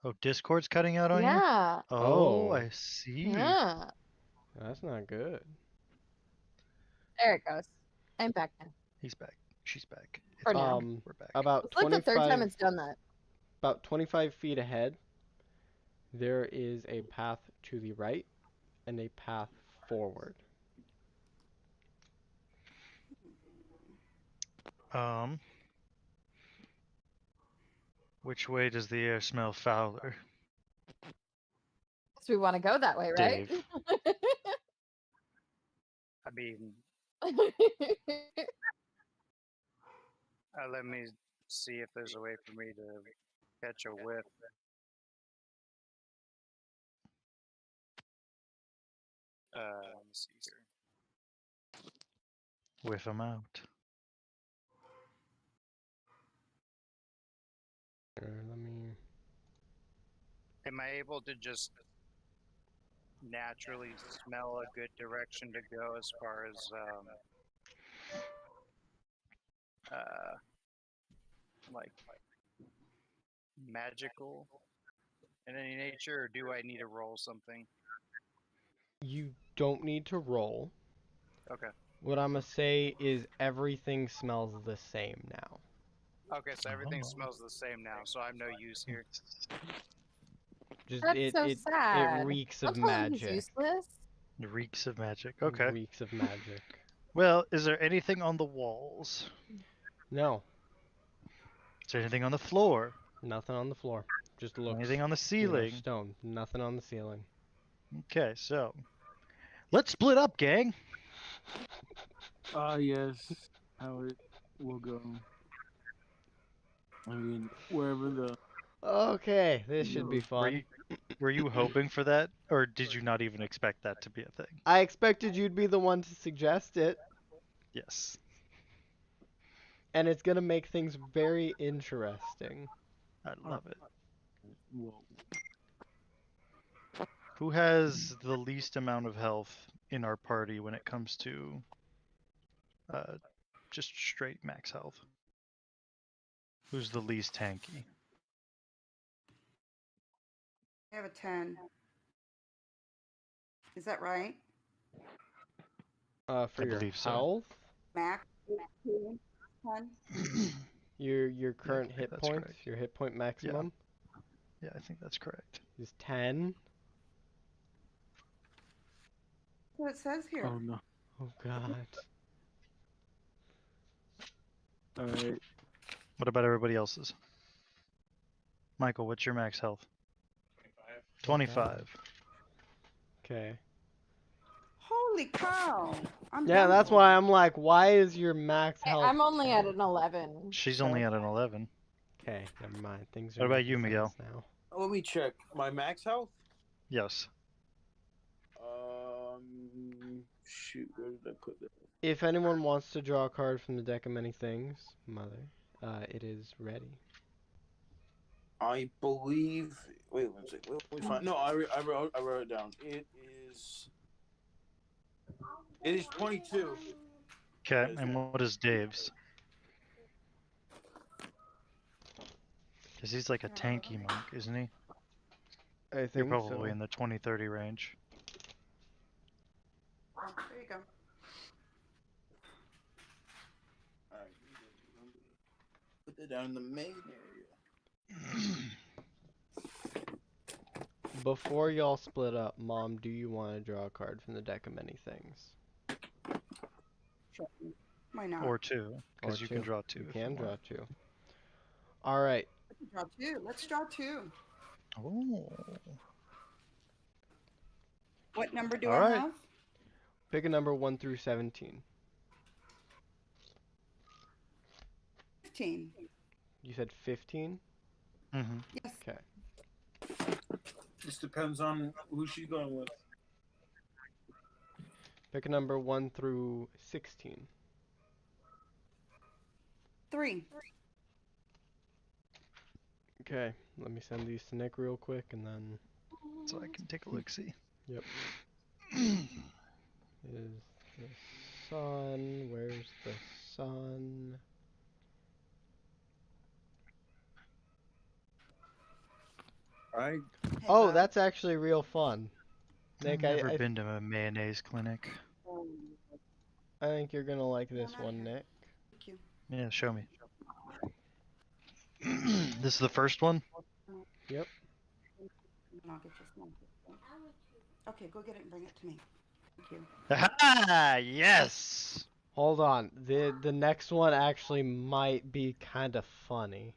Oh, Discord's cutting out on you?
yeah.
Oh,
Oh.
I see.
Yeah.
That's not good.
There it goes. I'm back now.
He's back. She's back.
For now.
We're back.
About
It's like the
25
third time it's done that.
about 25 feet ahead, there is a path to the right and a path forward.
Which way does the air smell fouler?
So we want to go that way, right?
Dave.
I mean, let me see if there's a way for me to catch a whiff. Let me see here.
Whiff 'em out.
Let me.
Am I able to just naturally smell a good direction to go as far as like magical in any nature, or do I need to roll something?
You don't need to roll.
Okay.
What I'm gonna say is everything smells the same now.
Okay, so everything
Oh.
smells the same now, so I'm no use here.
Just
That's so sad.
it reeks
Don't
of
tell him he's
magic.
useless.
The reeks of magic. Okay.
Reeks of magic.
Well, is there anything on the walls?
No,
Is there anything on the floor?
nothing on the floor. Just looks.
Anything on the
you know,
ceiling?
stone. Nothing on the ceiling.
Okay, so let's split up, gang.
Ah, yes. How it will go. I mean, wherever the
Okay, this should be fun.
Were you hoping for that, or did you not even expect that to be a thing?
I expected you'd be the one to suggest it.
Yes.
and it's gonna make things very interesting.
I love it.
Whoa.
Who has the least amount of health in our party when it comes to just straight max health? Who's the least tanky?
I have a 10. Is that right?
For
I
your
believe so.
health,
Max 10?
your current
think
hit
that's
points,
correct.
your hit point maximum
Yeah, I think that's correct.
is 10.
That's what it says here.
Oh no.
Oh God.
All right.
What about everybody else's? Michael, what's your max health? 25.
Okay.
Holy cow! I'm
Yeah,
done
that's
for.
why I'm like, why is your max health?
I'm only at
10?
an 11.
She's
so-
only at an 11.
Okay, never mind. Things are
What about
making
you, Miguel?
sense now.
Let me check my max health.
Yes.
Shoot, where did I put that?
If anyone wants to draw a card from the deck of many things, Mother, it is ready.
I believe. Wait one second. Let me find. No, I wrote it down. It is 22.
Okay,
That is
and
now.
what is Dave's? Because he's like a tanky monk, isn't he?
I
You're
think
probably
so.
in the 20-30 range.
There you go.
All right, put that down in the main area.
Before y'all split up, Mom, do you want to draw a card from the deck of many things?
Sure. Why not?
Or two, because
Or
you
two.
can draw two.
You
if
can
you
draw
want.
two. All right.
Let's draw two. Let's draw two.
Oh.
What number do
All
I
right.
have?
Pick a number 1 through 17.
15.
You said 15?
Mm-hmm.
Yes.
Okay.
This depends on who she's going with.
Pick a number 1 through 16.
3.
Okay. Let me send these to Nick real quick and then.
So I can take a look. See.
Yep. Is the sun? Where's the sun?
All right.
Hey,
Oh,
Bob.
that's actually real fun. Nick,
I've never
I
been to a mayonnaise clinic.
think you're gonna like this one, Nick.
Thank you.
Yeah, show me. This is the first one?
Yep.
And I'll get you some. Okay, go get it and bring it to me. Thank you.
Ah, yes!
Hold on. The next one actually might be kind of funny.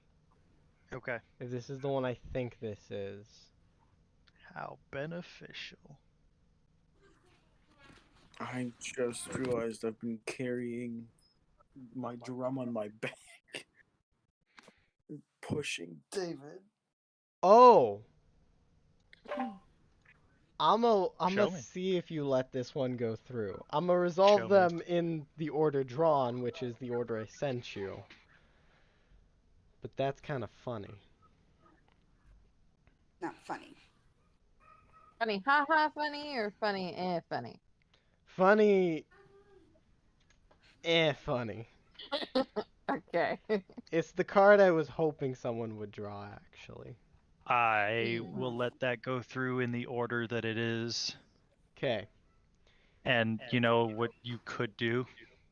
Okay.
If this is the one I think this is.
How beneficial.
I just realized I've been carrying my drum on my back, pushing David.
Oh. I'm
Show
gonna
me.
see if you let this one go through. I'm gonna resolve
Show me.
them in the order drawn, which is the order I sent you. But that's kind of funny.
Not funny.
Funny, haha, funny, or funny, funny?
Funny. Funny.
Okay.
It's the card I was hoping someone would draw, actually.
I will let that go through in the order that it is.
Okay.
And you know what you could do,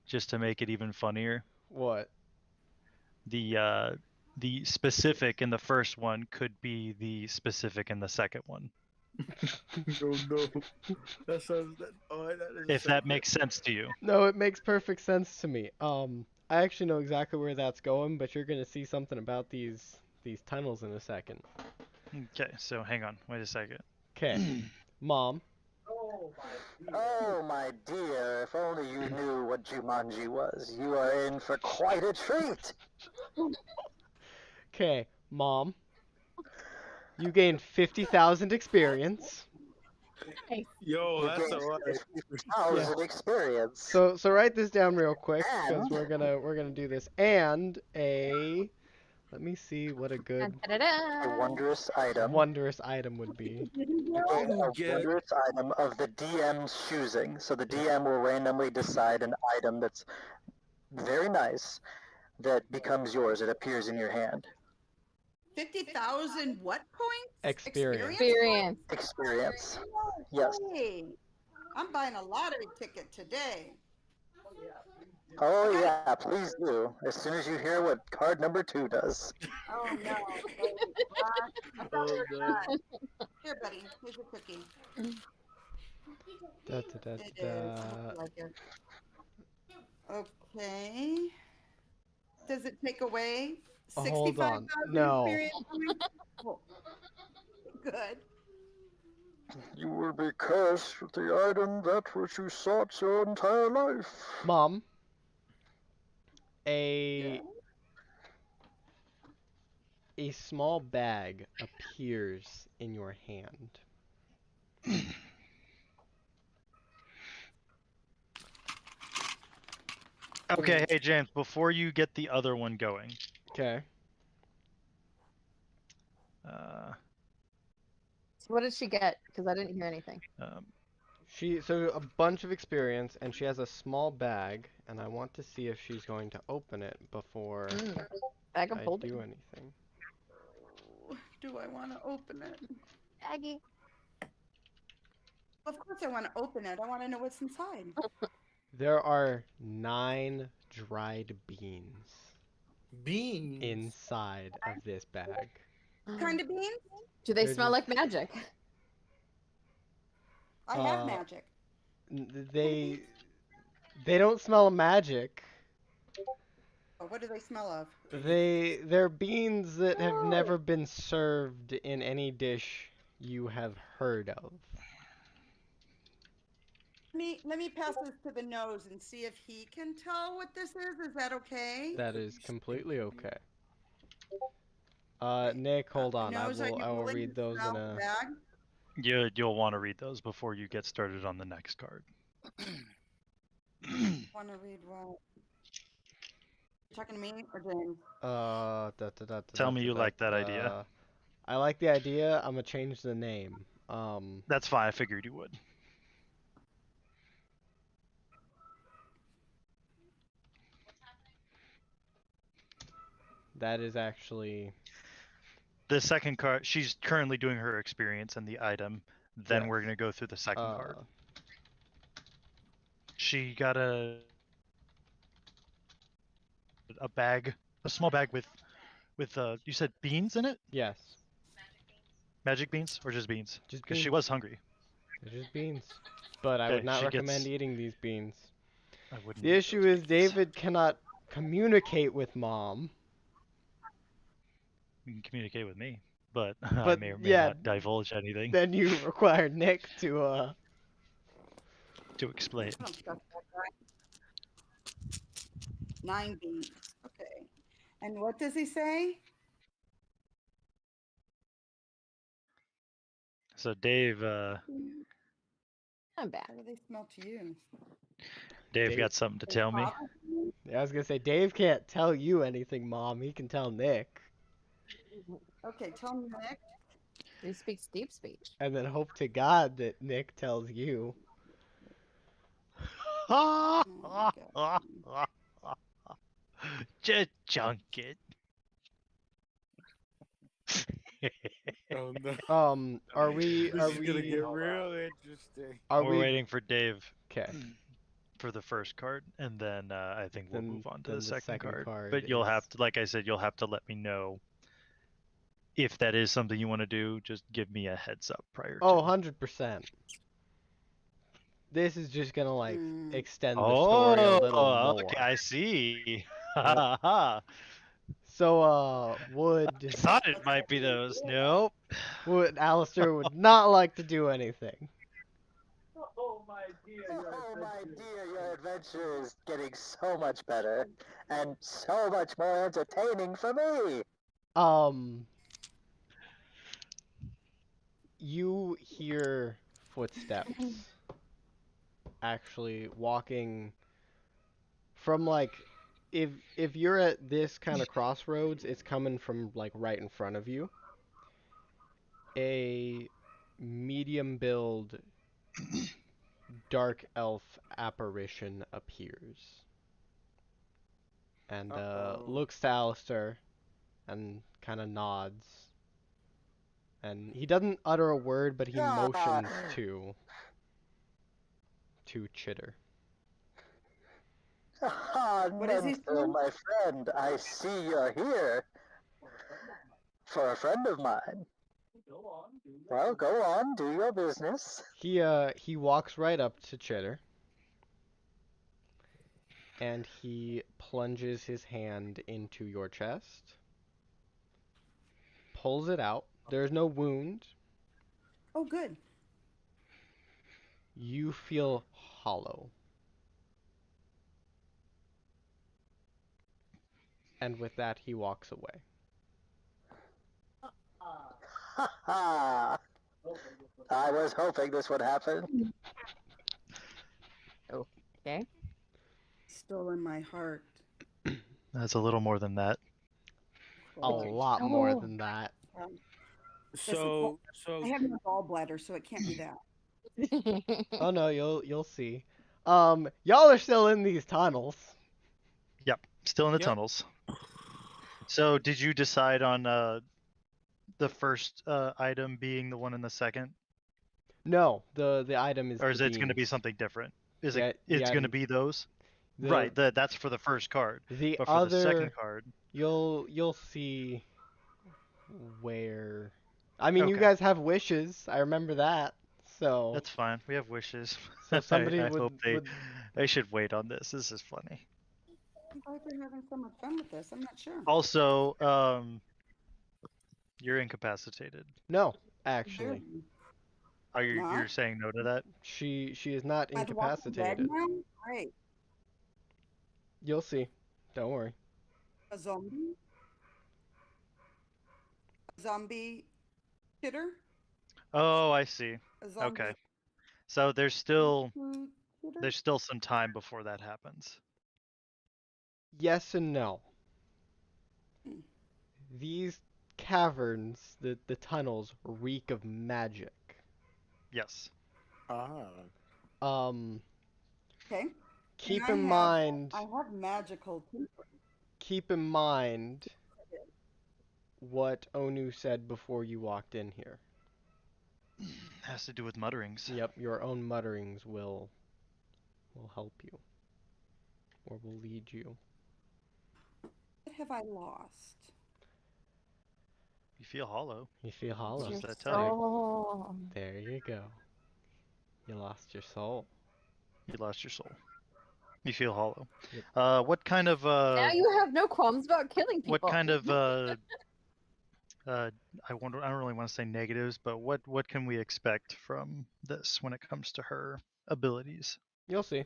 just to make it even funnier?
What?
The specific in the first one could be the specific in the second one.
Oh no, that sounds that. Oh, that is.
If that makes sense to you.
No, it makes perfect sense to me. I actually know exactly where that's going, but you're gonna see something about these tunnels in a second.
Okay, so hang on, wait a second.
Okay. Mom.
Oh, my dear, if only you knew what Jumanji was. You are in for quite a treat.
Okay, Mom. You gained 50,000 experience.
Nice.
Yo,
You
that's
gain
a lot of experience.
50,000 experience.
So write this down real quick because
And
we're gonna do this. And a let me see what a good
a
Da-da-da.
wondrous item.
wondrous item would be.
You gain
You
a
get
wondrous item of the DM's choosing. So the DM will randomly decide an item that's very nice that becomes yours. It appears in your hand.
50,000 what points?
Experience.
Experience.
Experience.
No
Yes.
way. I'm buying a lottery ticket today.
Oh
Okay.
yeah, please do. As soon as you hear what card number 2 does.
Oh no. Wait, what? I thought we
oh
were
no.
done. Here, buddy. Here's your cookie.
Da, da, da,
It
da,
is. I hope
da.
you like it. Okay. Does it take away
Hold on.
65,000
No.
experience points? Oh, good.
You will be cursed with the item that which you sought your entire life.
Mom, a a small bag appears in your hand.
Okay, hey James, before you get the other one going,
Okay.
So what did she get? Because I didn't hear anything.
So a bunch of experience, and she has a small bag, and I want to see if she's going to open it before
Bag of
I
holding.
do anything.
Do I want to open it?
Baggy.
Of course I want to open it. I want to know what's inside.
There are 9 dried beans
Beans.
inside of this bag.
What kind of beans?
Do they
They're
smell
just-
like magic?
I have magic.
They don't smell of magic.
Oh, what do they smell of?
They're beans that have never been served in any dish you have heard of.
Let me pass this to the nose and see if he can tell what this is. Is that okay?
That is completely okay. Nick, hold on.
Nose, are you
I will
willing
read
to
those
smell
in
the
a.
bag?
you'll want to read those before you get started on the next card.
Want to read what? You talking to me or James?
Tell me you like that idea.
I like the idea. I'm gonna change the name.
That's fine. I figured you would.
That is actually.
The second card, she's currently doing her experience and the item. Then
Yes.
we're gonna go through the second card. She got a bag, a small bag with you said beans in it?
Yes.
Magic beans or just beans?
Just
Because she
beans.
was hungry.
They're just beans. But I
Okay,
would not
she
recommend
gets-
eating these beans.
I wouldn't.
The
eat
issue
those
is
beans.
David cannot communicate with Mom.
You can communicate with me, but I
But,
may or may
yeah,
not divulge anything
Then you require Nick to
to explain.
I don't trust that guy. 9 beans. Okay. And what does he say?
So Dave,
I'm back.
How do they smell to you?
Dave got something to tell me.
I was gonna say Dave can't tell you anything, Mom. He can tell Nick,
Okay, tell me, Nick.
He speaks deep speech.
and then hope to God that Nick tells you.
Just chunk it.
Oh no.
Are we?
This
Are
is gonna
we?
get real interesting.
Are
We're
we?
waiting for Dave
Okay.
for the first card, and then I think we'll
Then-
move on to
then
the
the
second
second
card.
card
But you'll
is-
have to, like I said, you'll have to let me know if that is something you want to do. Just give me a heads up prior
Oh,
to.
100%. This is just gonna like
Mm.
extend the story a little
Oh,
more.
okay, I see.
So, would
Thought it might be those. Nope.
Alistair would not like to do anything.
Oh my dear, your adventure is getting so much better and so much more entertaining for me.
You hear footsteps actually walking from like if you're at this kind of crossroads, it's coming from like right in front of you. A medium build dark elf apparition appears and looks to Alistair and kind of nods. And he doesn't utter a word, but he motions to Chitter.
What is he
Nento,
saying?
my friend, I see you're here. For a friend of mine. Well, go on, do your business.
He walks right up to Chitter and he plunges his hand into your chest, pulls it out. There's no wound.
Oh, good.
You feel hollow. And with that, he walks away.
Ha ha! I was hoping this would happen.
Okay.
Still in my heart.
That's a little more than that.
A lot more than that.
So
I have no gallbladder, so it can't be that.
Oh no, you'll see. Y'all are still in these tunnels.
Yep, still in the
Yep.
tunnels. So, did you decide on the first item being the one in the second,
No, the item is
or is
the
it going to be
beans.
something different? Is
The,
it?
the
It's going to
item,
be those.
the,
Right. That's for the first card.
The
But for the second
other,
card,
you'll see where. I mean, you
Okay.
guys have wishes. I remember that. So
that's fine. We have wishes.
so somebody
I hope
would.
they should wait on this. This is funny.
I'm glad you're having so much fun with this. I'm not sure.
Also, you're incapacitated.
No, actually,
Are you?
Not?
You're saying no to that?
she is not
Am I the Walking Dead
incapacitated.
now? Great.
You'll see. Don't worry.
A zombie? A zombie hitter?
Oh, I see.
A zombie
Okay. So there's still
hitter?
some time before that happens.
Yes and no.
Hmm.
These caverns, the tunnels, reek of magic.
Yes.
Um,
Okay.
keep
And
in mind.
I have magical tinkering.
Keep in mind what Onu said before you walked in here.
Has to do with mutterings.
Yep, your own mutterings will help you. Or will lead you.
What have I lost?
You feel hollow.
You feel hollow.
What does
Your
that tell you?
soul.
There you go. You lost your soul.
You lost your soul. You feel hollow.
Yep.
What kind of
Now you have no qualms about killing people.
what kind of I don't really want to say negatives, but what can we expect from this when it comes to her abilities?
You'll see.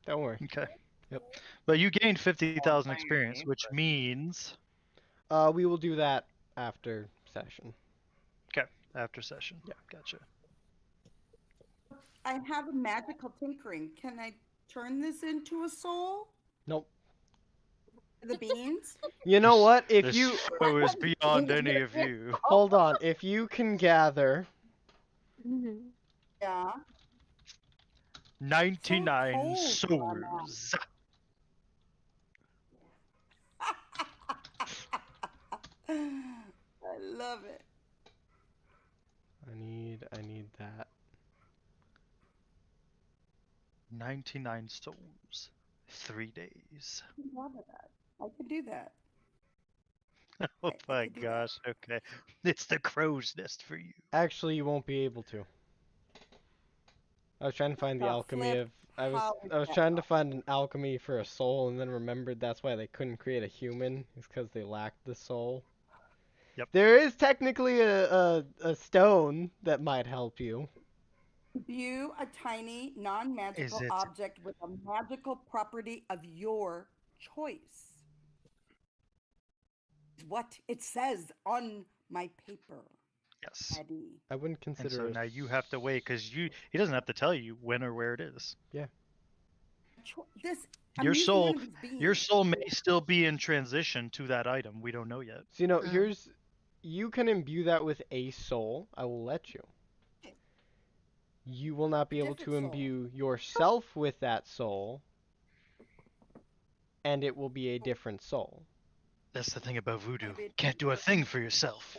Don't worry.
Okay.
Yep.
But you gained 50,000 experience, which means
We will do that after session.
okay, after session.
Yeah.
Gotcha.
I have a magical tinkering. Can I turn this into a soul?
Nope.
The beans?
You know what? If
This
you
show is beyond any of you.
hold on, if you can gather
Yeah.
99
cold
souls.
I love it.
I need that.
99 souls. 3 days.
I love that. I could do that.
Oh
I
my
could do that.
gosh, okay. It's the crow's nest for you.
Actually, you won't be able to. I was trying to find the alchemy of I was trying to find an alchemy for a soul and then remembered that's why they couldn't create a human. It's because they lacked the soul.
Yep.
There is technically a stone that might help you.
View a tiny, non-magical
Is it-
object with a magical property of your choice. What it says on my paper.
Yes.
Eddie.
I wouldn't
And
consider
so
it.
now you have to wait because he doesn't have to tell you when or where it is.
This. I'm
Your
using one
soul,
of these beans.
your soul may still be in transition to that item. We don't know yet.
So, you know,
Mm.
you can imbue that with a soul. I will let you. You will not be able to
Different soul.
imbue yourself with that soul, and it will be a different soul.
That's the thing about voodoo.
Gonna be a
Can't do a thing for yourself.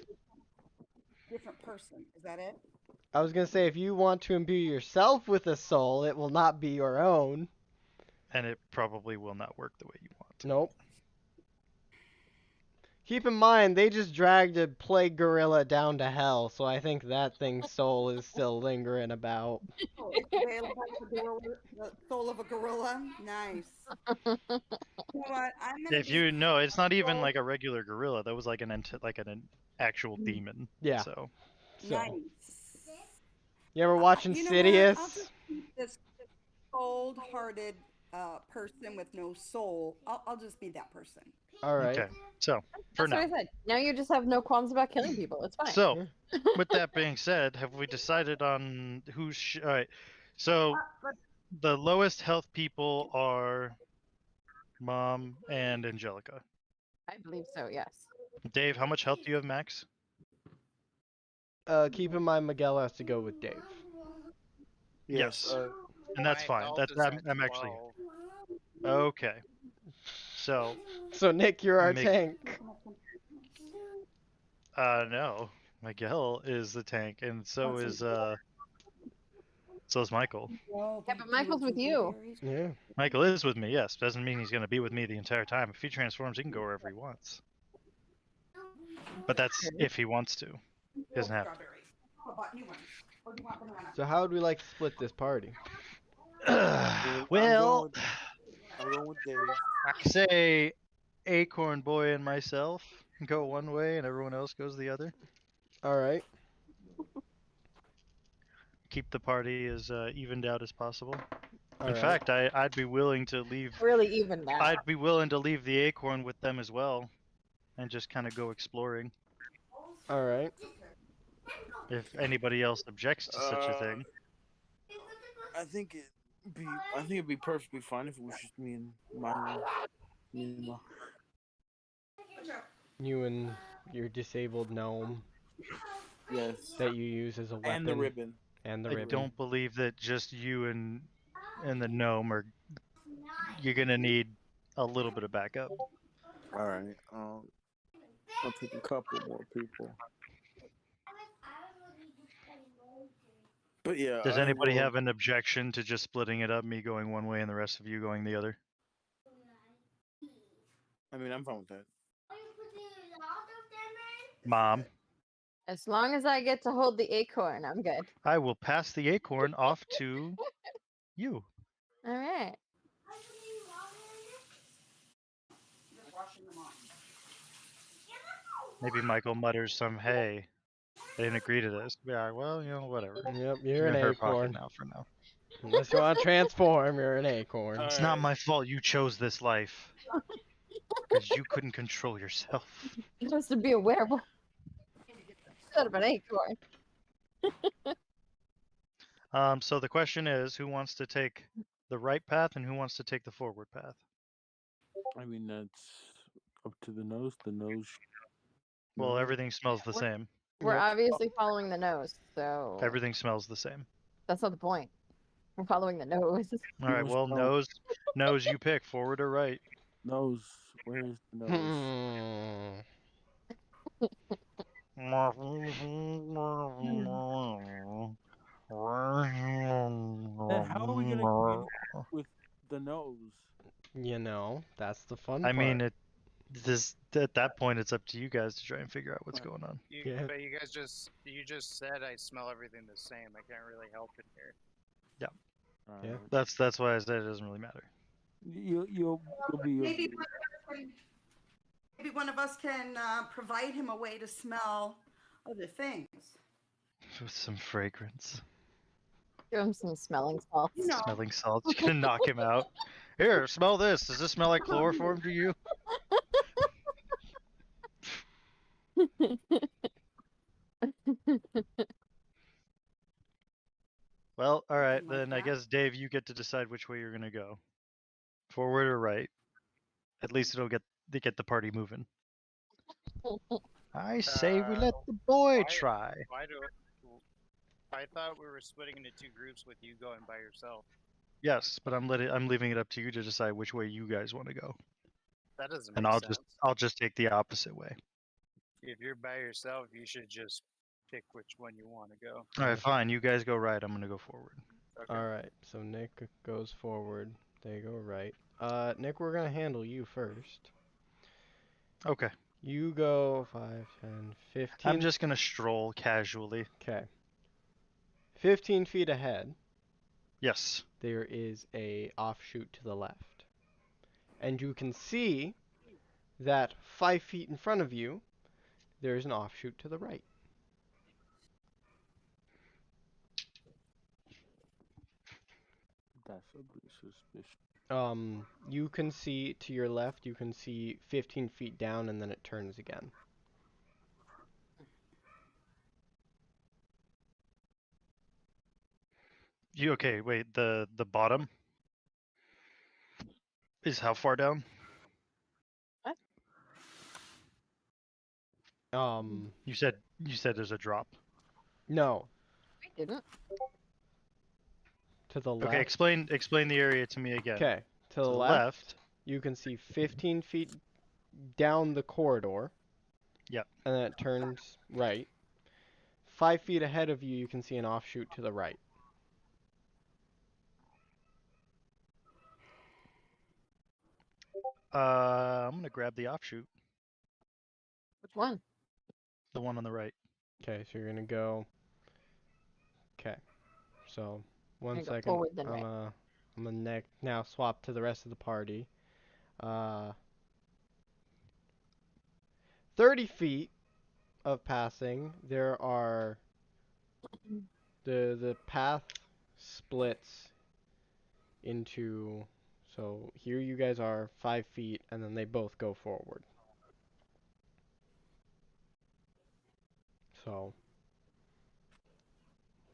different person. Is that it?
I was going to say, if you want to imbue yourself with a soul, it will not be your own.
And it probably will not work the way you want to.
Nope. Keep in mind, they just dragged a plague gorilla down to hell, so I think that thing's soul is still lingering about.
Oh, it's available. The soul of a gorilla. Nice. You know what? I'm gonna
If
be.
you know, it's not even like a regular gorilla. That was like an actual demon.
Yeah.
So
So,
Nice.
you ever watch
You know what? I'll
Insidious?
just keep this cold-hearted person with no soul. I'll just be that person.
All right.
okay. So for
That's
now.
what I said. Now you just have no qualms about killing people. It's fine.
So with that being said, have we decided on all right. So the lowest health people are Mom and Angelica.
I believe so. Yes.
Dave, how much health do you have, max?
Keep in mind, Miguel has to go with Dave.
Yes. And that's
My
fine.
health
That's
is at
I'm actually
12.
okay. So
So, Nick, you're our
Mig-
tank.
no. Miguel is the tank, and so is Michael.
Yeah,
but Michael's with you.
Yeah.
Michael is with me, yes. Doesn't mean he's gonna be with me the entire time. If he transforms, he can go wherever he wants. But that's if he wants to. He doesn't have to.
So, how would we like to split this party?
Well,
I'm going with Dave.
I say Acorn Boy and myself go one way, and everyone else goes the other.
All right.
Keep the party as evened out as possible.
All
In
right.
fact, I'd be willing to leave.
Really even now.
I'd be willing to leave the acorn with them as well, and just kind of go exploring.
All right.
If anybody else objects to such a thing.
I think it'd be perfectly fine if it was just me and my.
You and your disabled gnome
Yes.
that you use as a weapon.
And the ribbon.
And the
I
ribbon.
don't believe that just you and the gnome are. You're gonna need a little bit of backup.
All right. I'll take a couple more people. But yeah.
Does anybody have an objection to just splitting it up, me going one way and the rest of you going the other?
I mean, I'm fine with that.
Mom,
As long as I get to hold the acorn, I'm good.
I will pass the acorn off to you.
All right.
Maybe Michael mutters some, "Hey, I didn't agree to this." Yeah, well, whatever.
Yep, you're an
in her pocket
acorn.
now for now.
Unless you want to transform, you're an acorn.
It's not my fault you chose this life. Because you couldn't control yourself.
You're supposed to be a werewolf instead of an acorn.
So the question is, who wants to take the right path and who wants to take the forward path?
I mean, that's up to the nose. The nose.
Well, everything smells the same.
We're
Yep.
obviously following the nose, so
Everything smells the same.
that's not the point. We're following the nose.
All right, well, nose, you pick, forward or right.
Nose. Where's the nose? How are we gonna communicate with the nose?
You know, that's the fun
I
part.
mean, at that point, it's up to you guys to try and figure out what's going on.
Yeah.
But you just said I smell everything the same. I can't really help in here.
Yeah.
That's why I said it doesn't really matter.
You'll be.
Maybe one of us can provide him a way to smell other things.
With some fragrance.
Give him some smelling salts.
You know.
Smelling salts. You're gonna knock him out. Here, smell this. Does this smell like chloroform to you? Well, all right,
Something like
then I
that.
guess Dave, you get to decide which way you're gonna go, forward or right. At least it'll get the party moving. I say we let the boy
Why?
try.
Why do? I thought we were splitting into two groups with you going by yourself.
Yes, but I'm leaving it up to you to decide which way you guys want to go,
That doesn't
and
make sense.
I'll just take the opposite way.
If you're by yourself, you should just pick which one you want to go.
All right, fine. You guys go right. I'm gonna go forward.
Okay.
Alright, so Nick goes forward. They go right. Nick, we're gonna handle you first.
Okay.
You go 5, 10, 15.
I'm just gonna stroll casually.
Okay. 15 feet ahead,
Yes.
there is a offshoot to the left. And you can see that 5 feet in front of you, there is an offshoot to the right.
Definitely suspicious.
You can see to your left, you can see 15 feet down, and then it turns again.
You okay? Wait. The bottom is how far down? You said there's a drop.
No,
I didn't.
to the
Okay.
left.
Explain the area to me again.
Okay, to the left, you can see 15 feet down the corridor.
Yep.
And then it turns right. 5 feet ahead of you, you can see an offshoot to the right.
I'm gonna grab the offshoot,
Which one?
the one on the right.
Okay, so you're gonna go. Okay, so one
Gonna go
second.
forward then right.
I'm gonna now swap to the rest of the party. 30 feet of passing. There are the path splits into. So here you guys are 5 feet, and then they both go forward. So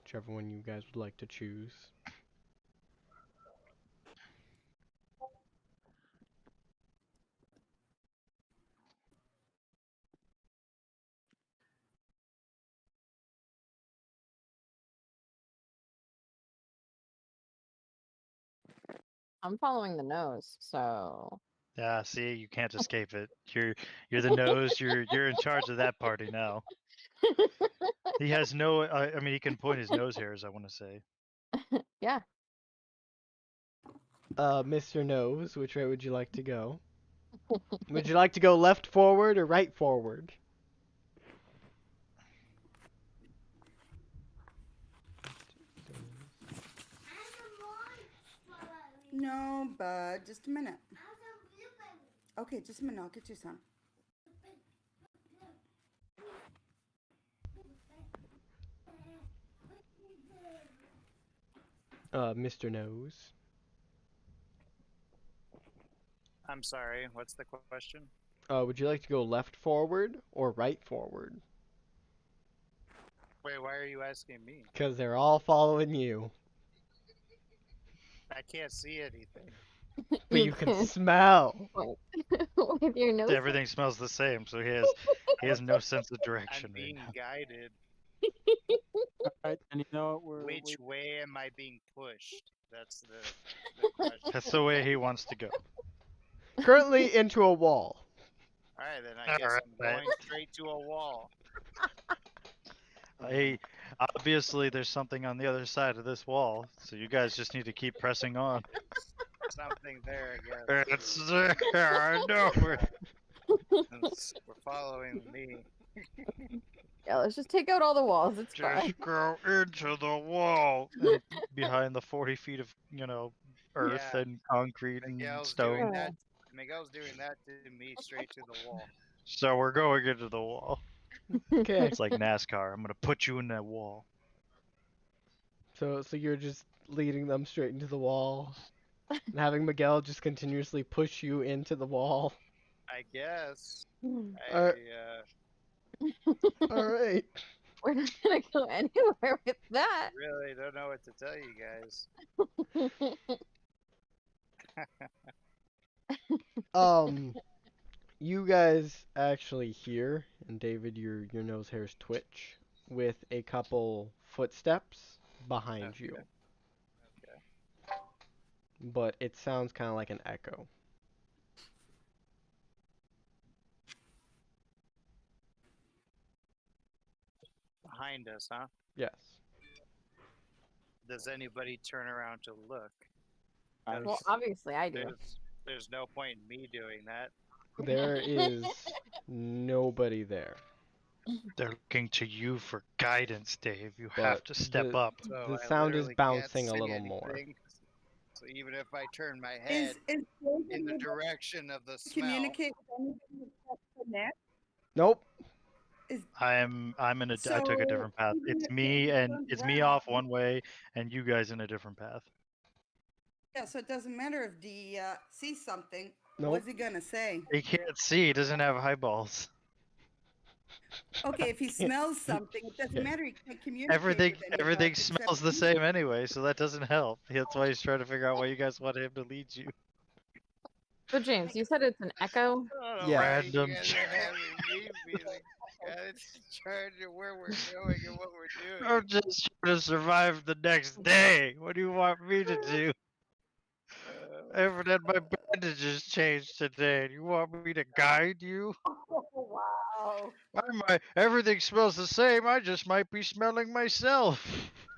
whichever one you guys would like to choose.
I'm following the nose, so
Yeah. See, you can't escape it. You're the nose. You're in charge of that party now. He has no. I mean, he can point his nose hairs. I want to say.
yeah.
Mr. Nose, which way would you like to go? Would you like to go left forward or right forward?
No, bud. Just a minute. Okay, just a minute. I'll get you some.
Mr. Nose.
I'm sorry. What's the question?
Would you like to go left forward or right forward?
Wait, why are you asking me?
Because they're all following you.
I can't see anything.
But you can smell.
With your nose.
Everything smells the same, so he has no sense of direction
I'm
right
being
now.
guided.
Alright, and you know what? We're
Which way am I being pushed? That's the question.
That's the way he wants to go.
Currently into a wall.
Alright, then I guess I'm
Alright.
going straight to a wall.
Hey, obviously there's something on the other side of this wall, so you guys just need to keep pressing on.
Something there, I guess.
It's there. I know.
We're following me.
Yeah, let's just take out all the walls. It's
Just
fine.
go into the wall. And behind the 40 feet of, earth
Yeah.
and concrete and
Miguel's
stone.
doing that. Miguel's doing that to me straight to the wall.
So we're going into the wall.
Okay.
It's like NASCAR. I'm gonna put you in that wall.
So you're just leading them straight into the wall. And having Miguel just continuously push you into the wall.
I guess.
Uh,
I,
Alright.
We're not gonna go anywhere with that.
Really don't know what to tell you guys.
You guys actually hear, and David, your nose hairs twitch with a couple footsteps behind you,
Okay.
but it sounds kind of like an echo.
Behind us, huh?
Yes.
Does anybody turn around to look?
Well, obviously I do.
There's no point in me doing that.
There is nobody there.
They're looking to you for guidance, Dave. You
But
have to step up.
So
The
I
sound is
literally
bouncing
can't
a
see
little more.
anything. So even if I turn my head
Is
in the direction of the smell,
communicate with anybody except for Nick?
Nope.
I took a different path.
even
It's
if
me
David
and
turns
it's me off
around-
one way and you guys in a different path.
Yeah, so it doesn't matter if D sees something.
Nope.
What's he gonna say?
He can't see, he doesn't have eyeballs.
Okay, if he smells something, it doesn't matter. He can't communicate
Everything
with anybody
everything
except
smells the
you.
same anyway, so that doesn't help. That's why he's trying to figure out why you guys want him to lead you.
So James, you said it's an echo.
I don't know
Yeah.
why
Random.
you guys are having me be the guy that's in charge of where we're going and what we're doing.
I'm just trying to survive the next day. What do you want me to do? I haven't had my bandages changed today. Do you want me to guide you?
Wow.
Everything smells the same. I just might be smelling myself.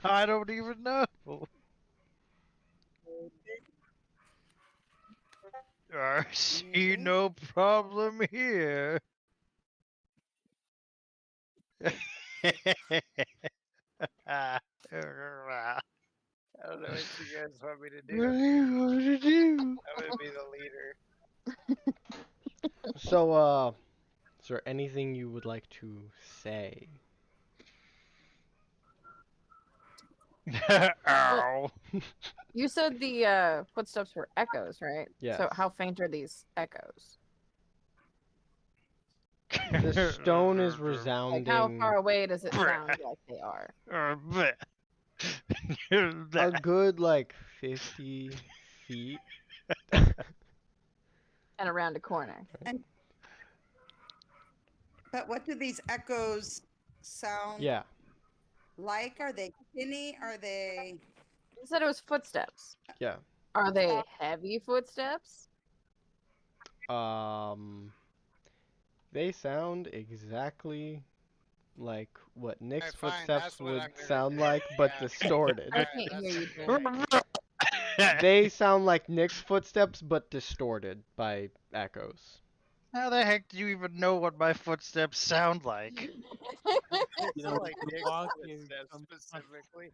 I don't even know. I see no problem here.
I don't know what you guys want me to
What
do.
do you want to do?
I'm gonna be the leader.
So, is there anything you would like to say?
Ow.
You said the footsteps were echoes, right?
Yes.
So how faint are these echoes?
The stone is
Like
resounding.
how far away does it sound like they are?
A good like 50 feet.
And around a corner.
But what do these echoes sound
Yeah.
like? Are they skinny? Are they?
You said it was footsteps.
Yeah.
Are they heavy footsteps?
They sound exactly like what Nick's
fine,
footsteps
that's what
would
I'm gonna
sound
do.
like, but
Yeah.
distorted.
I
Alright,
can't hear you,
that's-
James.
They sound like Nick's footsteps, but distorted by echoes.
How the heck do you even know what my footsteps sound like?
It's
know,
like
the
Nick's
walk
footsteps
is-
specifically.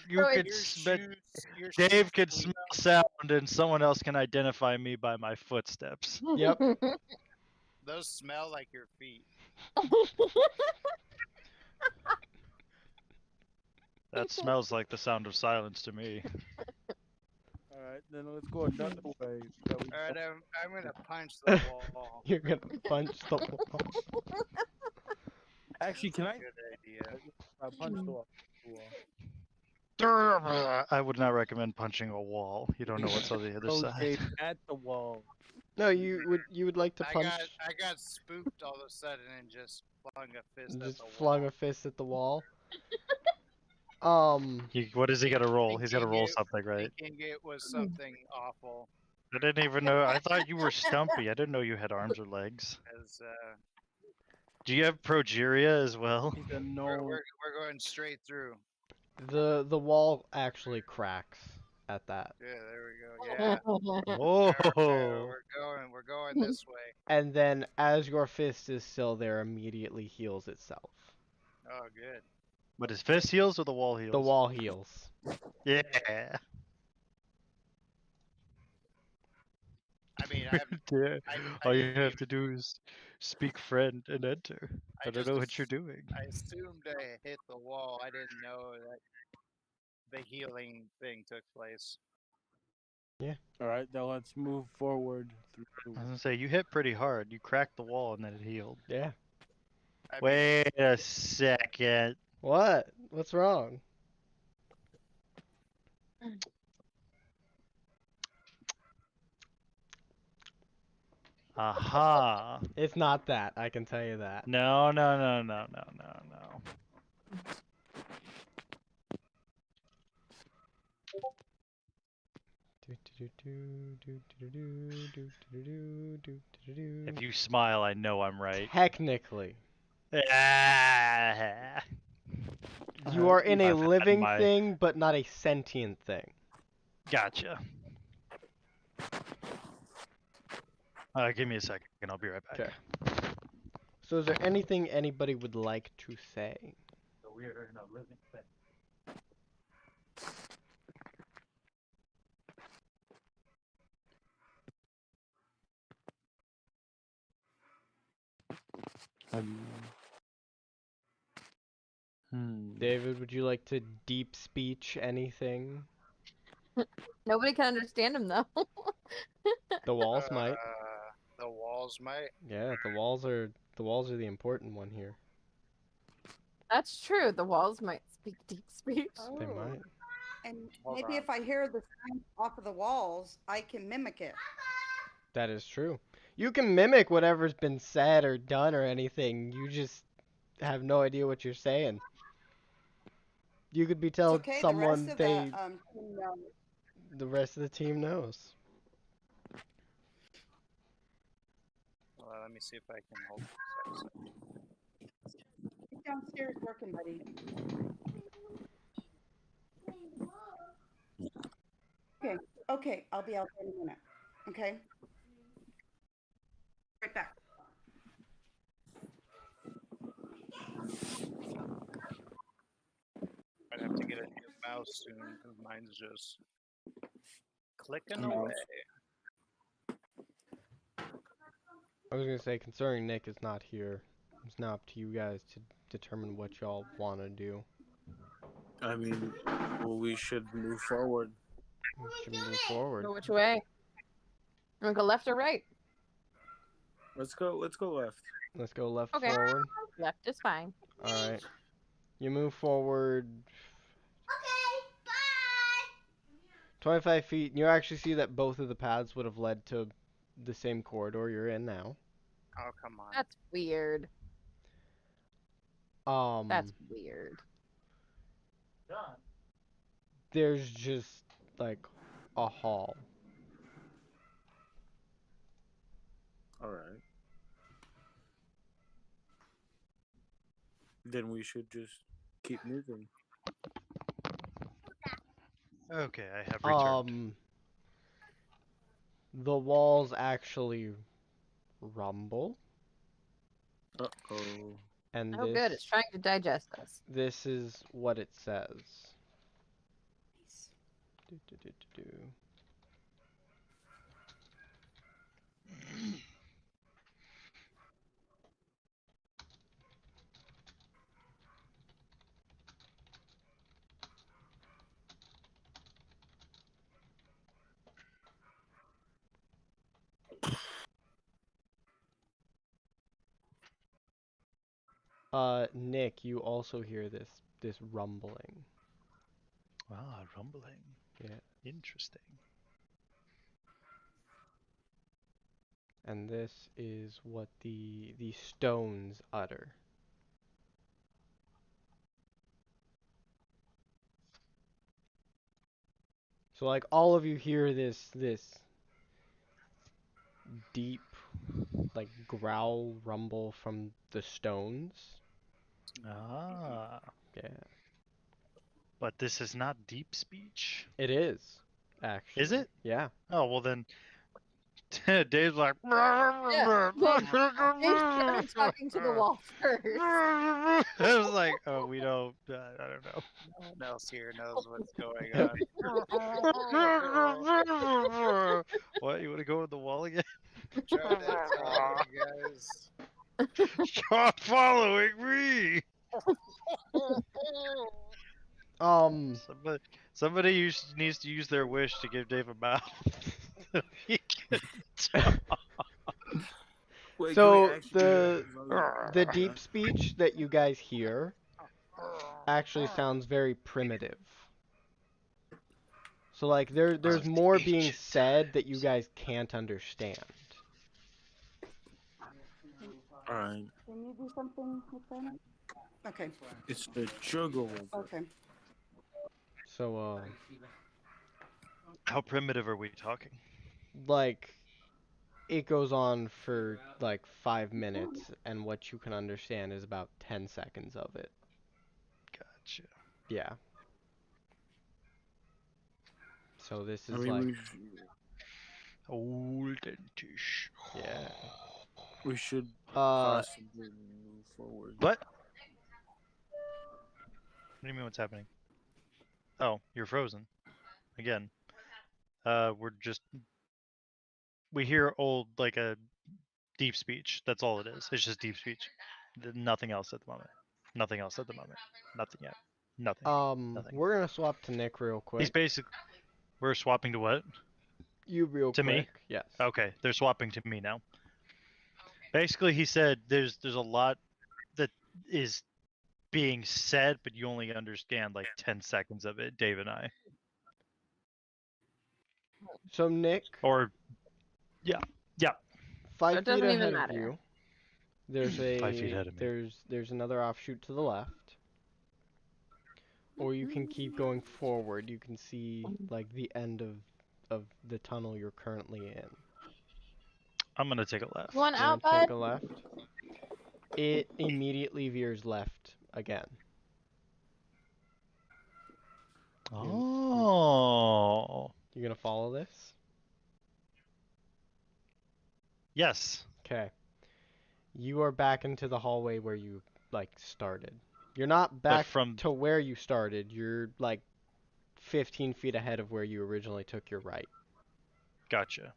You
So
could
Your
smell.
shoes, your
Dave
shoes
could
squeak.
smell sound, and someone else can identify me by my footsteps.
Yep.
Those smell like your feet.
That smells like the sound of silence to me.
All right, then let's go another way. That we
Alright, I'm gonna punch the wall.
You're gonna punch the wall.
Actually, can I?
Good idea.
I punch the wall.
I would not recommend punching a wall. You don't know what's on the other
Oh,
side.
Dave, at the wall.
No, you would like to punch.
I got spooked all of a sudden and just flung a fist
And
at
just
the
flung
wall.
a fist at the wall.
What is he gonna roll? He's gonna roll
Thinking
something, right?
Thinking it was something awful.
I didn't even know. I thought you were stumpy. I didn't know you had arms or legs.
As
Do you have progeria as well?
He's a
we're,
gnome.
we're going straight through.
the wall actually cracks at that.
Yeah, there we go. Yeah.
Oh.
We're going this way.
And then as your fist is still there, immediately heals itself.
Oh, good.
But his fist heals or the wall heals?
The wall heals.
Yeah.
I mean, I have.
Yeah.
I
All you
didn't
have to do is speak friend and enter. I don't
just
know what you're doing.
I assumed I hit the wall. I didn't know that the healing thing took place.
All right, now let's move forward through.
I was gonna say you hit pretty hard. You cracked the wall and then it healed.
Yeah.
I mean,
Wait a second.
What? What's wrong?
Aha.
It's not that, I can tell you that.
No, no, no, no, no, no, no. If you smile, I know I'm right.
Technically,
Ah.
you are in a
I've had
living
my-
thing, but not a sentient thing.
Gotcha. Give me a second. I'll be right back.
Okay. So is there anything anybody would like to say?
So we are in a living thing.
David, would you like to deep speech anything?
Nobody can understand him though.
The walls might.
the walls might.
Yeah, the walls are the important one here.
That's true. The walls might speak deep speech.
They
Oh.
might.
And
Hold
maybe
on.
if I hear the sound off of the walls, I can mimic it.
That is true. You can mimic whatever's been said or done or anything. You just have no idea what you're saying. You could be
It's
telling
okay.
someone
The
they
team knows.
the rest of the team knows.
Well, let me see if I can hold this.
He's downstairs working, buddy. Okay. Okay. I'll be out there in a minute. Okay. Right back.
I'd have to get a new mouse soon because mine's just clicking
Mouse.
away.
I was gonna say, concerning Nick is not here, it's now up to you guys to determine what y'all want to do.
I mean, well, we should move forward.
We should move forward.
Go which way? Want to go left or right?
Let's go left.
Let's go left
Okay.
forward.
Left is fine.
All right. You move forward. Okay, bye. 25 feet, and you actually see that both of the paths would have led to the same corridor you're in now.
Oh, come on.
That's weird. That's weird.
There's just like a hall.
All right. Then we should just keep moving.
Okay, I have returned.
The walls actually rumble,
Uh-oh.
and
Oh, good. It's trying to digest us.
this is what it says. Do. Nick, you also hear this rumbling.
Ah, rumbling.
Yeah.
Interesting.
And this is what the stones utter. So like all of you hear this deep like growl rumble from the stones.
Ah.
Yeah.
But this is not deep speech.
It is, actually.
Is it?
Yeah.
Oh, well then Dave's like
Yeah. Dave started talking to the wall first.
I was like, oh, we don't I don't know.
No one else here knows what's going on.
What? You want to go with the wall again?
Trying to tell you guys.
Stop following me! Somebody needs to use their wish to give Dave a mouth. He can talk.
Wait, can we
So
actually hear it?
the deep speech that you guys hear actually sounds very primitive. So like there's more being said that you guys can't understand.
All right.
Can you do something with that?
Okay.
It's the juggle.
Okay.
So
How primitive are we talking?
like it goes on for like 5 minutes, and what you can understand is about 10 seconds of it.
Gotcha.
Yeah. So this
I
is
mean,
like,
Old dentish.
yeah.
we should
Uh,
possibly move forward.
What? What do you mean? What's happening? Oh, you're frozen again. We hear old like a deep speech. That's all it is. It's just deep speech. Nothing else at the moment. Nothing else at the moment. Nothing yet. Nothing. Nothing.
we're gonna swap to Nick real
He's
quick.
basically. We're swapping to what?
You real
To me?
quick. Yes.
Okay, they're swapping to me now. Basically, he said there's a lot that is being said, but you only understand like 10 seconds of it, Dave and I.
So Nick,
Or yeah,
5
It
feet
doesn't even
ahead of
matter.
you, there's
5 feet ahead of me.
there's another offshoot to the left. Or you can keep going forward. You can see like the end of the tunnel you're currently in.
I'm gonna take a left.
One
You're gonna
out, bud.
take a left. It immediately veers left again.
Oh.
You gonna follow this?
Yes.
Okay. You are back into the hallway where you like started. You're not back
from
to where you started. You're like 15 feet ahead of where you originally took your right.
Gotcha.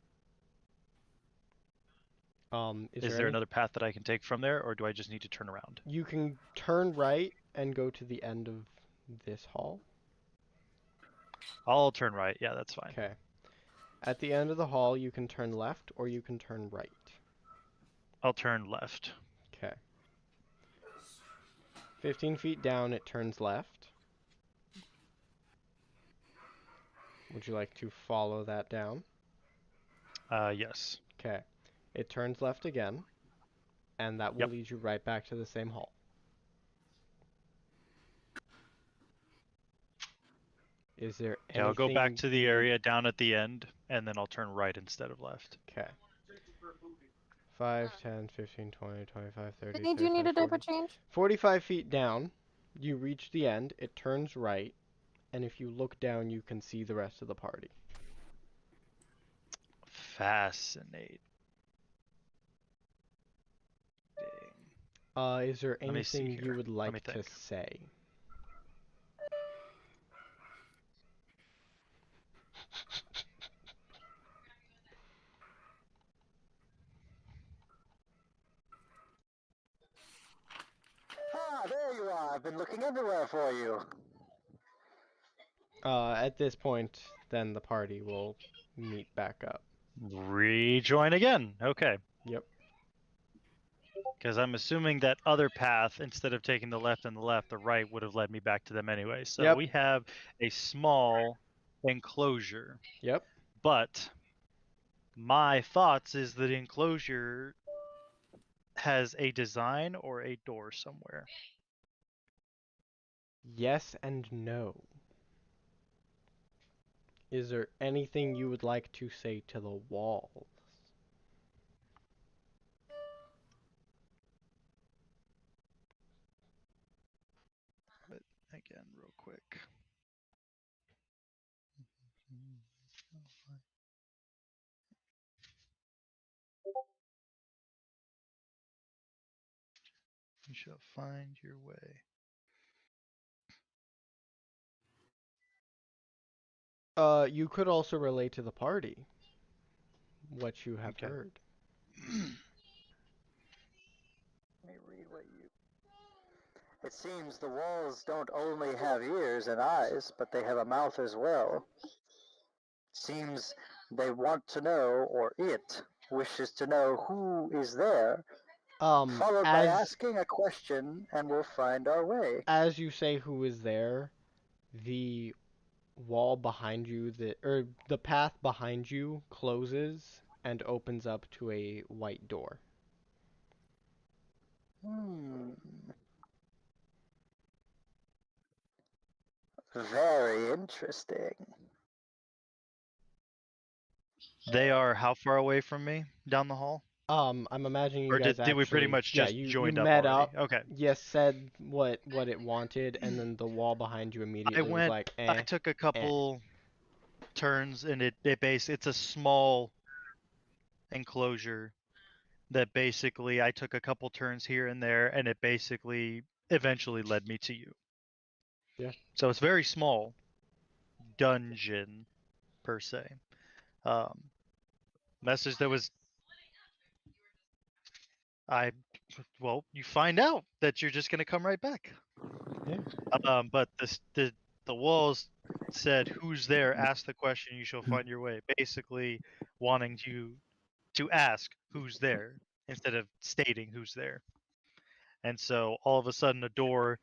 Is
there another path that I can take from there, or do I just need to turn around?
You can turn right and go to the end of this hall.
I'll turn right. Yeah, that's fine.
Okay. At the end of the hall, you can turn left or you can turn right.
I'll turn left.
Okay. 15 feet down, it turns left. Would you like to follow that down?
Yes.
Okay. It turns left again, and that will lead you right back to the same hall. Is there anything...
Yeah, I'll go back to the area down at the end, and then I'll turn right instead of left.
Okay. 5, 10, 15, 20, 25, 30,
Sydney, do you need a
40.
diaper change?
45 feet down, you reach the end, it turns right, and if you look down, you can see the rest of the party.
Fascinating.
Is there anything you would like to say?
Ah, there you are. I've been looking everywhere for you.
At this point, then the party will meet back up.
Rejoin again. Okay.
Yep.
Because I'm assuming that other path, instead of taking the left and the left, the right would have led me back to them anyway. So we have a small enclosure.
Yep.
But my thoughts is that enclosure has a design or a door somewhere.
Yes and no. Is there anything you would like to say to the walls?
But again, real quick. You shall find your way.
You could also relate to the party what you have heard.
Let me read what you... It seems the walls don't only have ears and eyes, but they have a mouth as well. Seems they want to know, or it wishes to know who is there,
Um,
followed by
as
asking a question, and we'll find our way.
as you say who is there, the wall behind you, the path behind you closes and opens up to a white door.
Hmm. Very interesting.
They are how far away from me down the hall?
I'm imagining you
Or
guys
did we pretty
actually,
much
yeah,
just
you
joined up
met
already?
up.
Okay.
You said what it wanted, and then the wall behind you immediately was like,
I took a couple turns, and it's a small enclosure that basically I took a couple turns here and there, and it basically eventually led me to you.
Yeah.
So it's very small dungeon per se. Message that was I well, you find out that you're just gonna come right back.
Yeah.
But the walls said, "Who's there? Ask the question, you shall find your way." Basically, wanting you to ask who's there instead of stating who's there. And so all of a sudden, a door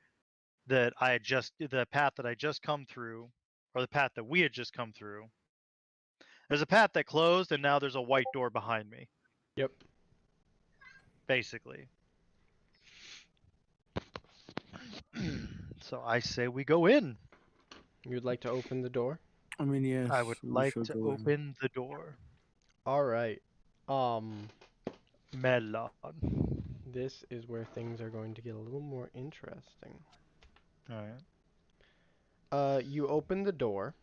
that the path that I just come through, or the path that we had just come through, there's a path that closed, and now there's a white door behind me.
Yep.
Basically. So I say we go in.
You'd like to open the door?
I mean, yes,
I would
we
like
shall
to
go in.
open the door.
All right.
Melon.
This is where things are going to get a little more interesting.
All right.
You open the door,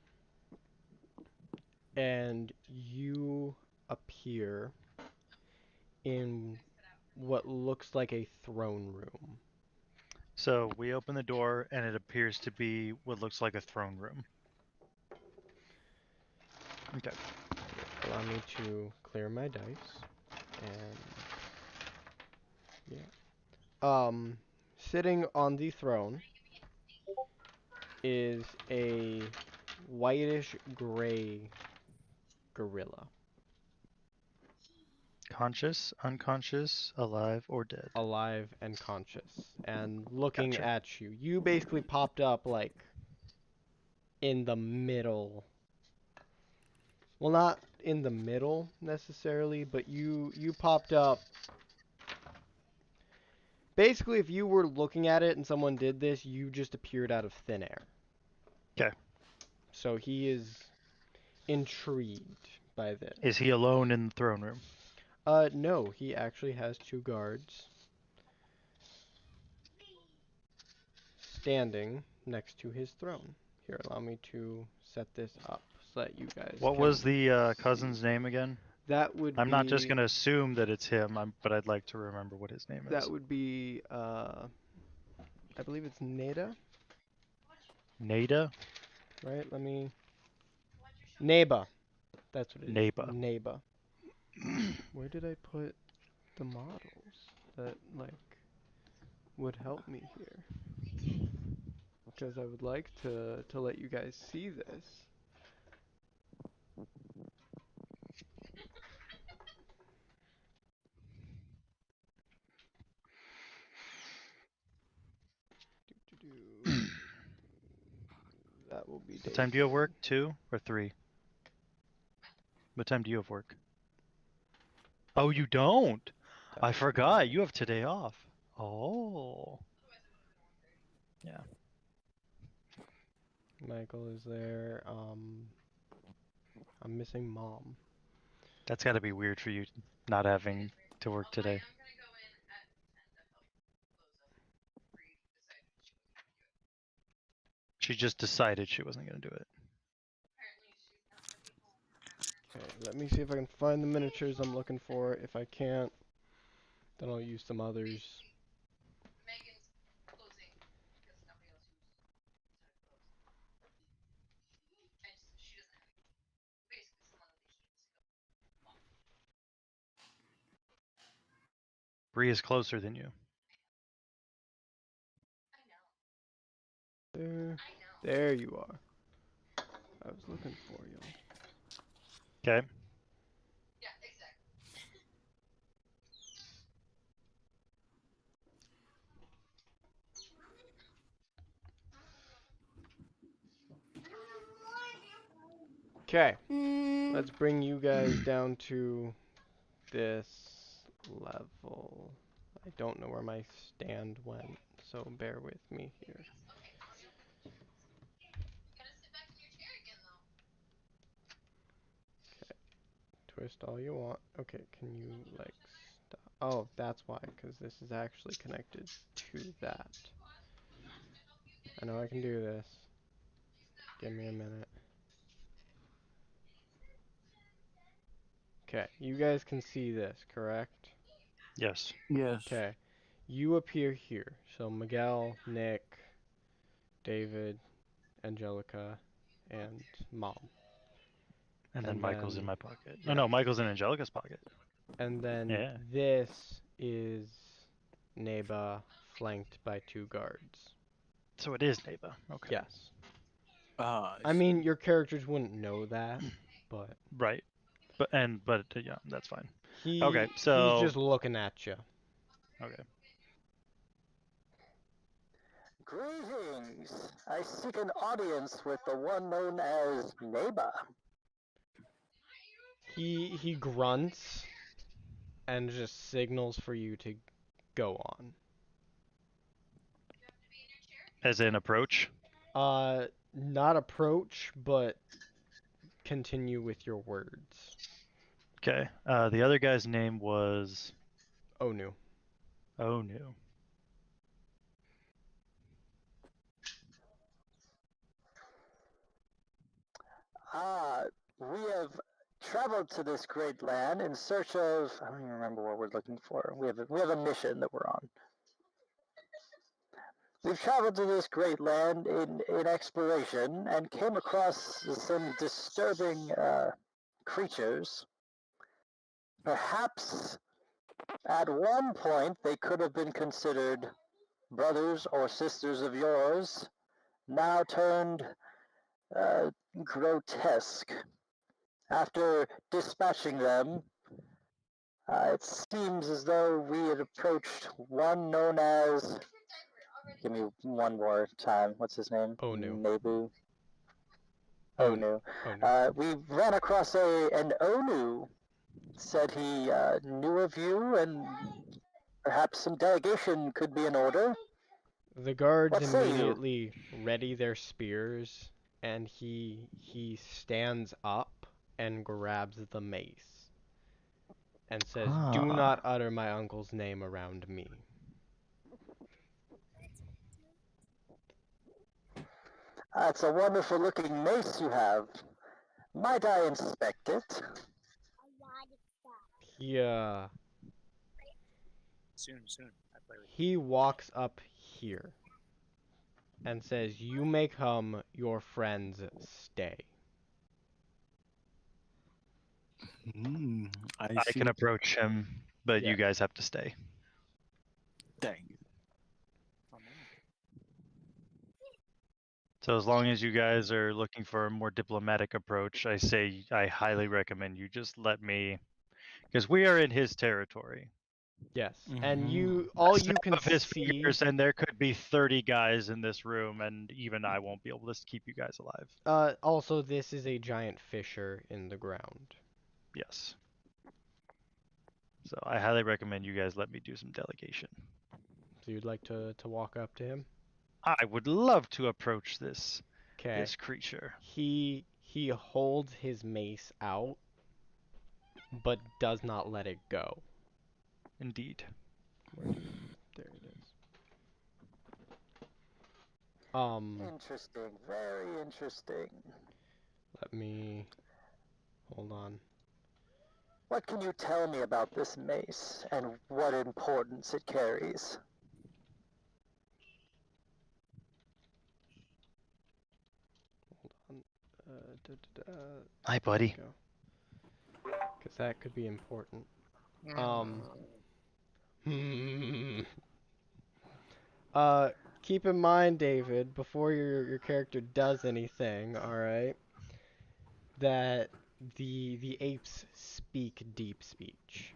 and you appear in what looks like a throne room.
So we open the door, and it appears to be what looks like a throne room. Okay.
Allow me to clear my dice, and yeah. Sitting on the throne is a whitish gray gorilla,
Conscious, unconscious, alive, or dead.
alive and conscious, and looking
Gotcha.
at you. You basically popped up like in the middle. Well, not in the middle necessarily, but you popped up. Basically, if you were looking at it and someone did this, you just appeared out of thin air.
Okay.
So he is intrigued by this.
Is he alone in the throne room?
No, he actually has two guards standing next to his throne. Here, allow me to set this up so that you guys
What
can
was the
see.
cousin's name again?
That would
I'm not just
be
gonna assume that it's him, but I'd like to remember what his name is.
that would be I believe it's Neda,
Nada?
right? Let me Neba. That's what it is.
Naba.
Neba. Where did I put the models that like would help me here? Because I would like to let you guys see this. Doo-doo-doo. That will be
What time do you have
David.
work? 2 or 3? What time do you have work? Oh, you don't? I
That's
forgot.
correct.
You have today off. Oh. Yeah.
Michael is there. I'm missing mom.
That's got to be weird for you not having to work today. She just decided she wasn't going to do it.
Okay, let me see if I can find the miniatures I'm looking for. If I can't, then I'll use some others.
Bree is closer than you.
There you are. I was looking for you.
Okay.
Okay,
Mm,
let's bring you guys down to this level. I don't know where my stand went, so bear with me here. Twist all you want. Okay, can you, like, stop? Oh, that's why, because this is actually connected to that. I know I can do this. Give me a minute. Okay, you guys can see this, correct?
Yes.
Yes.
Okay, you appear here. So Miguel, Nick, David, Angelica, and Mom.
And then Michael's in my pocket.
yeah.
No, Michael's in Angelica's pocket.
And then
Yeah.
this is Neba flanked by 2 guards.
So it is Neba. Okay.
Yes.
Ah,
I mean, your characters wouldn't know that, but
Right. But yeah, that's fine.
he
Okay,
he's
so
just looking at you.
okay.
Greetings. I seek an audience with the one known as Neba.
He grunts and just signals for you to go on.
As in approach.
Not approach, but continue with your words.
Okay. The other guy's name was
Onu.
Onu.
We have traveled to this great land in search of, I don't even remember what we're looking for. We have a mission that we're on. We've traveled to this great land in exploration and came across some disturbing creatures. Perhaps at one point they could have been considered brothers or sisters of yours, now turned grotesque. After dispatching them, it seems as though we had approached one known as. Give me one more time. What's his name?
Onu.
Nebu.
Onu.
Onu. We ran across an Onu. Said he knew of you and perhaps some delegation could be in order.
The guards
What say you?
immediately ready their spears, and he stands up and grabs the mace and says, "Do not utter my uncle's name around me."
It's a wonderful looking mace you have. Might I inspect it?
He
Soon. I play with
he walks up here and says, "You may come, your friends stay."
I
I
see.
can approach him, but
Yeah.
you guys have to stay.
Dang it.
So as long as you guys are looking for a more diplomatic approach, I highly recommend you just let me, because we are in his territory.
Yes.
Mhm.
And you
A
all you
snap
can
of his
see
fingers, and there could be 30 guys in this room, and even I won't be able to keep you guys alive.
also this is a giant fissure in the ground.
Yes. So I highly recommend you guys let me do some delegation.
So you'd like to walk up to him?
I would love to approach this
Okay.
creature.
He holds his mace out, but does not let it go.
Indeed.
There it is.
Interesting. Very interesting.
Let me hold on.
What can you tell me about this mace and what importance it carries?
Hold on.
Hi, buddy.
Because that could be important. Keep in mind, David, before your character does anything, all right, that the apes speak deep speech.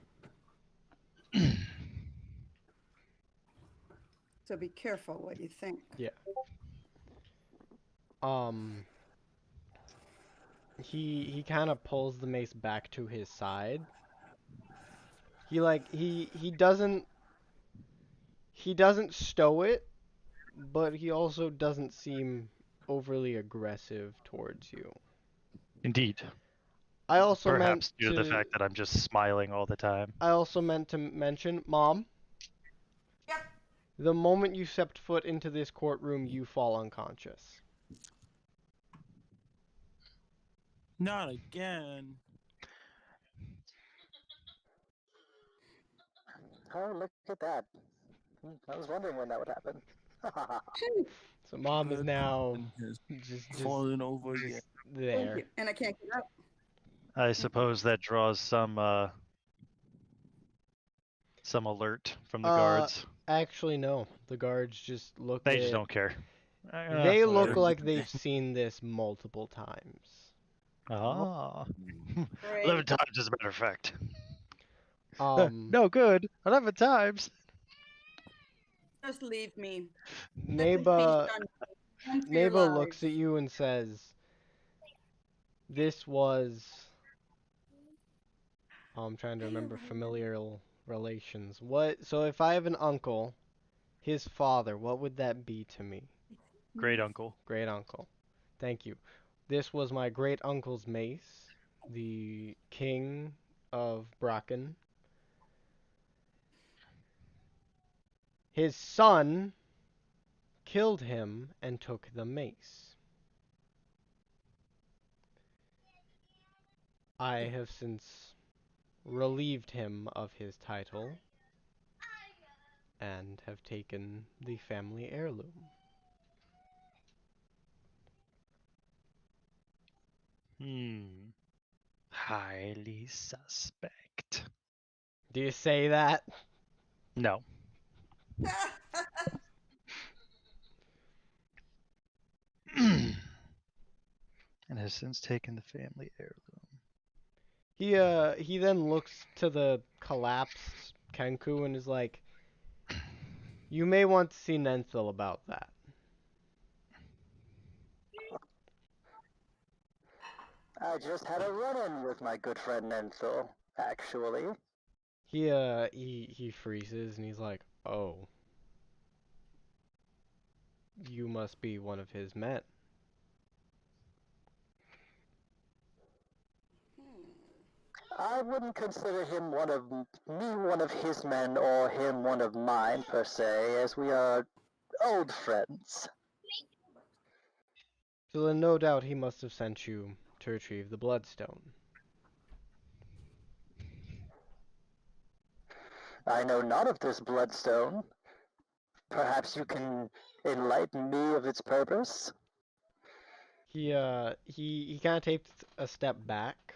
so be careful what you think.
Yeah. he kind of pulls the mace back to his side. He doesn't stow it, but he also doesn't seem overly aggressive towards you.
Indeed.
I also meant
Perhaps due to the
to
fact that I'm just smiling all the time.
mention, Mom,
Yep.
the moment you stepped foot into this courtroom, you fall unconscious.
Not again.
Oh, look at that. I was wondering when that would happen.
So Mom is
Good
now
one has
just
fallen over again.
just
Thank
there.
you. And I can't get up.
I suppose that draws some alert from the guards.
Actually no. The guards just look
They just
at
don't care.
they look
Whatever.
like they've seen this multiple times.
Ah.
Great.
11 times, as a matter of fact.
Um,
No good. 11 times.
Just leave me. Let me be
Neba
done. Run for your
Neba looks
lives.
at you and says, "This was." Oh, I'm trying to remember familial relations. What? So if I have an uncle, his father, what would that be to me?
Great uncle.
Great uncle. Thank you. This was my great uncle's mace, the king of Bracken. His son killed him and took the mace. I have since relieved him of his title and have taken the family heirloom.
Highly suspect.
Do you say that?
No. And has since taken the family heirloom.
He then looks to the collapsed Kenku and is like, "You may want to see Nenthil about that."
I just had a run-in with my good friend Nenthil, actually.
He freezes and he's like, "Oh, you must be one of his men."
I wouldn't consider him one of his men or him one of mine per se, as we are old friends.
So then no doubt he must have sent you to retrieve the bloodstone.
I know not of this bloodstone. Perhaps you can enlighten me of its purpose?
He kind of takes a step back.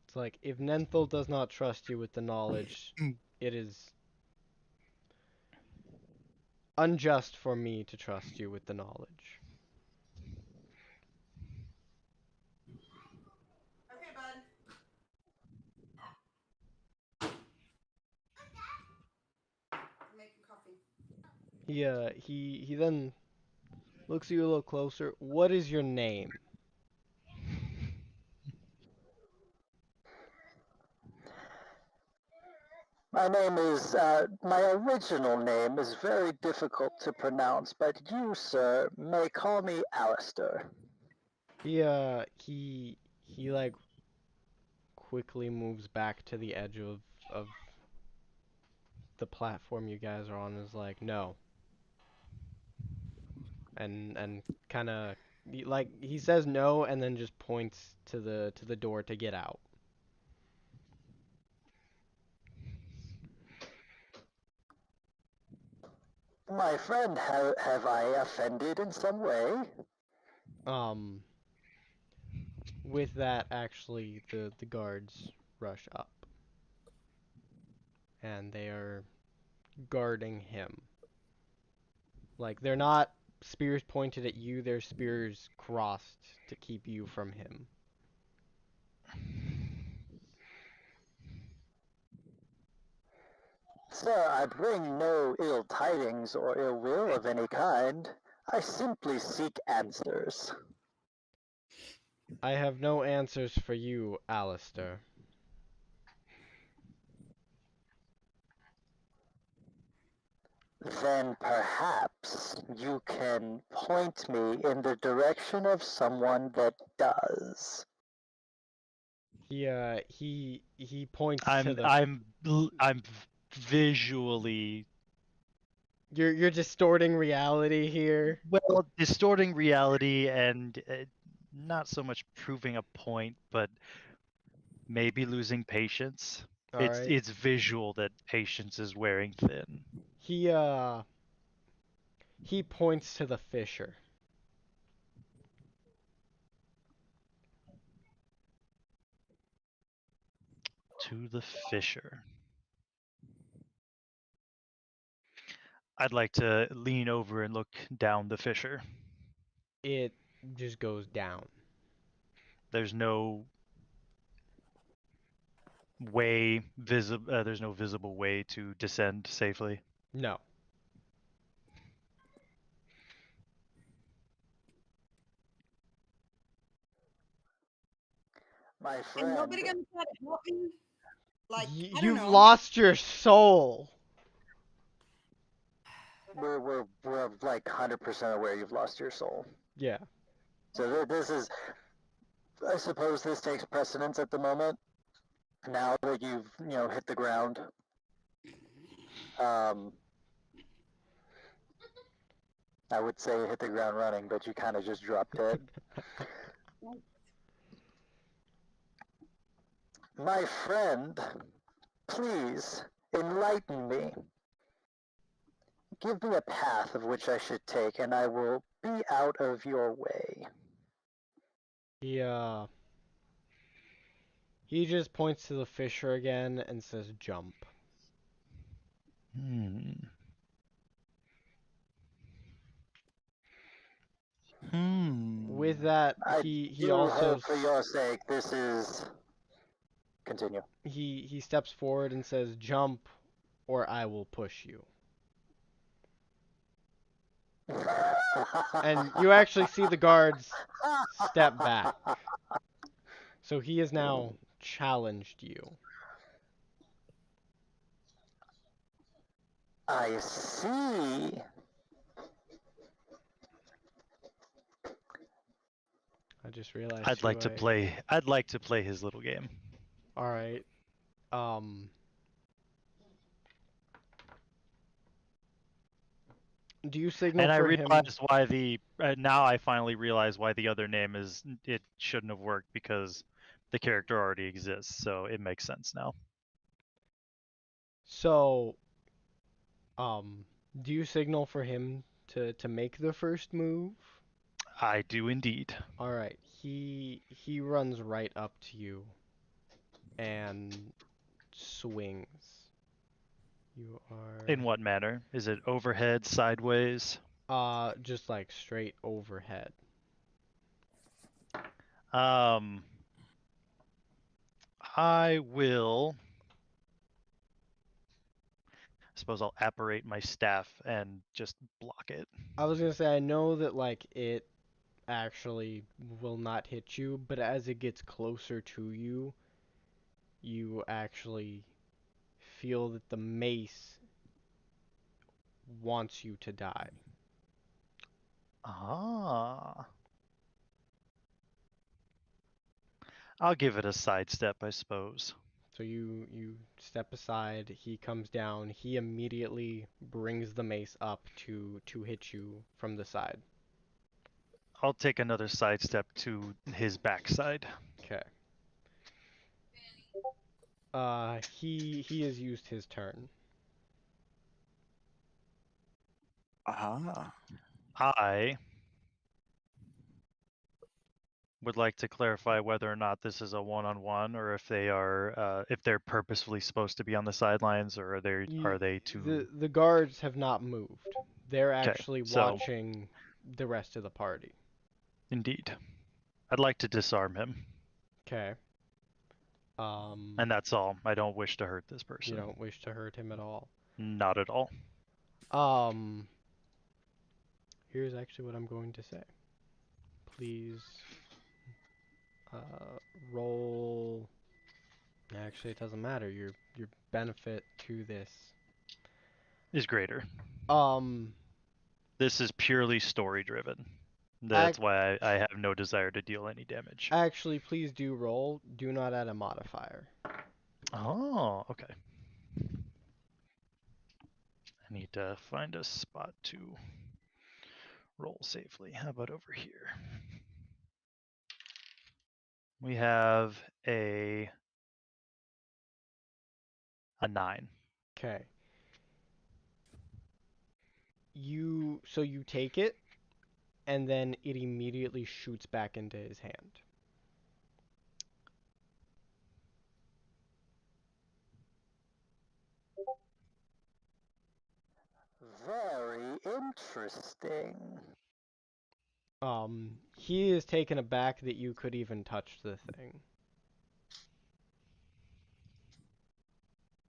It's like, if Nenthil does not trust you with the knowledge, it is unjust for me to trust you with the knowledge.
Okay, bud. I'm making coffee.
He then looks at you a little closer. What is your name?
My original name is very difficult to pronounce, but you, sir, may call me Alistair.
He like quickly moves back to the edge of the platform you guys are on and is like, "No." And kind of like he says no and then just points to the door to get out.
My friend, have I offended in some way?
Um with that, actually, the guards rush up and they are guarding him. Like, they're not spears pointed at you, they're spears crossed to keep you from him.
Sir, I bring no ill tidings or ill will of any kind. I simply seek answers.
I have no answers for you, Alistair.
Then perhaps you can point me in the direction of someone that does.
He points to
I'm
the.
I'm I'm visually
You're distorting reality here.
well distorting reality and not so much proving a point, but maybe losing patience.
All
It's
right.
it's visual that patience is wearing thin.
He he points to the fissure.
To the fissure. I'd like to lean over and look down the fissure.
It just goes down.
There's no way visible. There's no visible way to descend safely.
No.
My
And
friend,
nobody gonna try to help me? Like, I don't
You've
know.
lost your soul.
we're like 100% aware you've lost your soul.
Yeah.
So this is, I suppose this takes precedence at the moment. Now that you've, hit the ground. I would say hit the ground running, but you kind of just dropped dead. My friend, please enlighten me. Give me a path of which I should take, and I will be out of your way.
He just points to the fissure again and says jump.
Hmm.
With that,
I
he
do
also
hope for your sake this is... Continue.
he steps forward and says jump or I will push you. And you actually see the guards step back. So he has now challenged you.
I see.
I just realized
I'd like to play. I'd like to play his little game.
All right. Do you signal
And I
for him?
realized why the now I finally realize why the other name is it shouldn't have worked because the character already exists, so it makes sense now.
So, do you signal for him to make the first move?
I do indeed.
All right. He runs right up to you and swings. You
In
are
what manner? Is it overhead, sideways?
just like straight overhead.
Um, I will. I suppose I'll apparate my staff and just block it.
I was gonna say I know that like it actually will not hit you, but as it gets closer to you, you actually feel that the mace wants you to die.
Ah. I'll give it a sidestep, I suppose.
So you step aside, he comes down, he immediately brings the mace up to hit you from the side.
I'll take another sidestep to his backside.
Okay. He has used his turn.
Aha.
I would like to clarify whether or not this is a one-on-one or if they are if they're purposefully supposed to be on the sidelines or are they too
The guards have not moved. They're
okay.
actually
So
watching the rest of the party.
indeed, I'd like to disarm him,
Okay.
and that's all. I don't wish to hurt this
You
person.
don't wish to hurt him at all.
Not at all.
Um, Here's actually what I'm going to say. Please Roll. Actually, it doesn't matter. Your benefit to this.
Is greater.
Um,
This is purely story driven. That's why I have no desire to deal any damage.
actually, please do roll. Do not add a modifier.
Oh, okay. I need to find a spot to roll safely. How about over here? We have a 9.
Okay. So you take it, and then it immediately shoots back into his hand.
Very interesting.
He is taken aback that you could even touch the thing.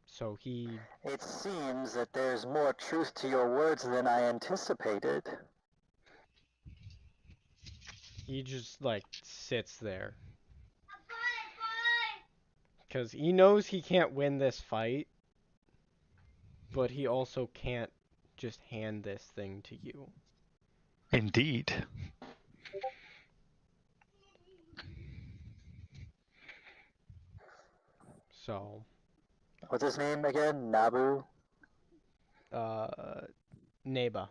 So
It seems that there's more truth to your words than I anticipated.
he just like sits there. Because he knows he can't win this fight, but he also can't just hand this thing to you.
Indeed.
So,
What's his name again? Nabu?
Neba.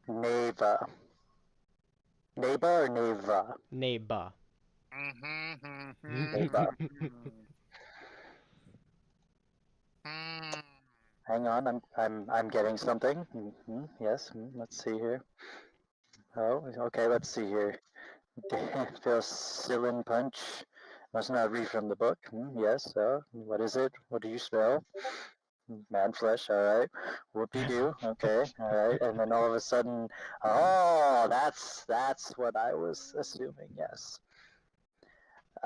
Neva. Neba or Neva?
Neba.
Neba. Hang on, I'm getting something. Yes, let's see here. Oh, okay, let's see here. Philcillin punch. Must not read from the book. Yes, what is it? What do you smell? Man flesh, alright. Whoopie-doo, okay, alright. And then all of a sudden, oh, that's what I was assuming, yes.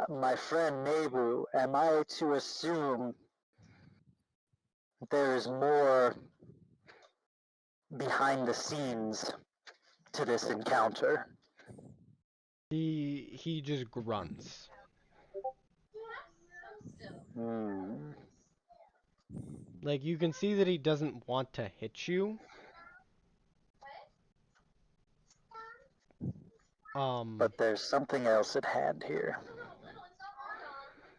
My friend Nebu, am I to assume there is more behind the scenes to this encounter?
He just grunts. Like, you can see that he doesn't want to hit you.
But there's something else at hand here.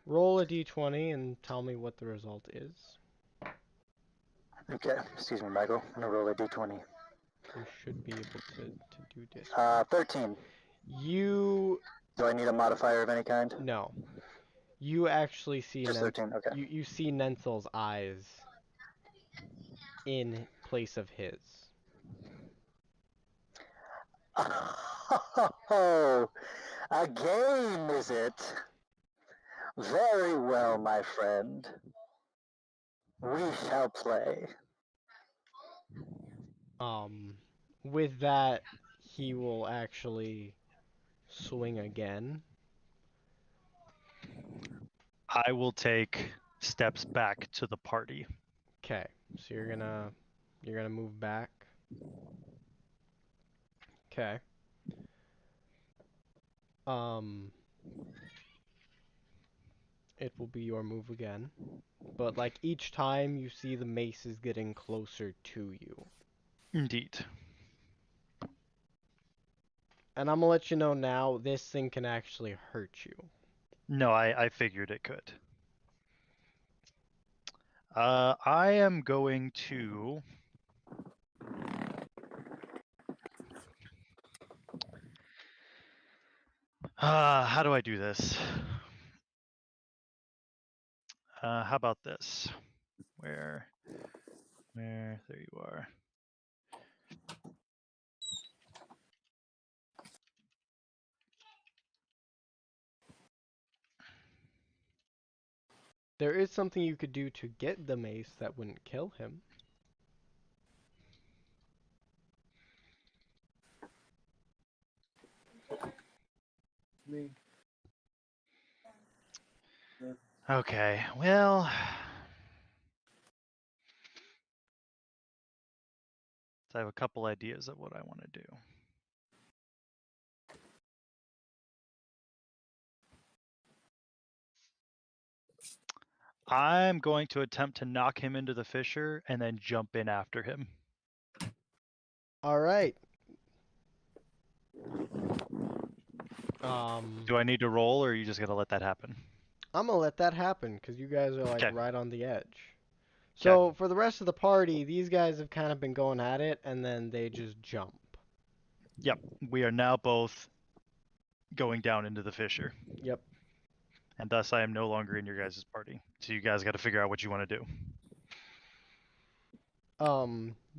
Roll a d20 and tell me what the result is.
Okay, excuse me, Michael. I'm gonna roll a d20.
You should be able to do this.
13.
You...
Do I need a modifier of any kind?
No. You actually see
Just 13, okay.
You see Nensel's eyes in place of his.
Oh, a game, is it? Very well, my friend. We shall play.
With that, he will actually swing again.
I will take steps back to the party.
Okay, so you're gonna move back. Okay. It will be your move again. But like each time you see the mace is getting closer to you.
Indeed.
And I'm gonna let you know now, this thing can actually hurt you.
No, I figured it could. I am going to... how do I do this? How about this? Where, there you are.
There is something you could do to get the mace that wouldn't kill him.
Okay, well... I have a couple ideas of what I want to do. I'm going to attempt to knock him into the fissure and then jump in after him.
All right.
Do I need to roll, or are you just gonna let that happen?
I'm gonna let that happen because you guys are like
Okay.
right on the edge. So for the rest of the party, these guys have kind of been going at it, and then they just jump.
Yep. We are now both going down into the fissure.
Yep.
And thus I am no longer in your guys' party. So you guys got to figure out what you want to do.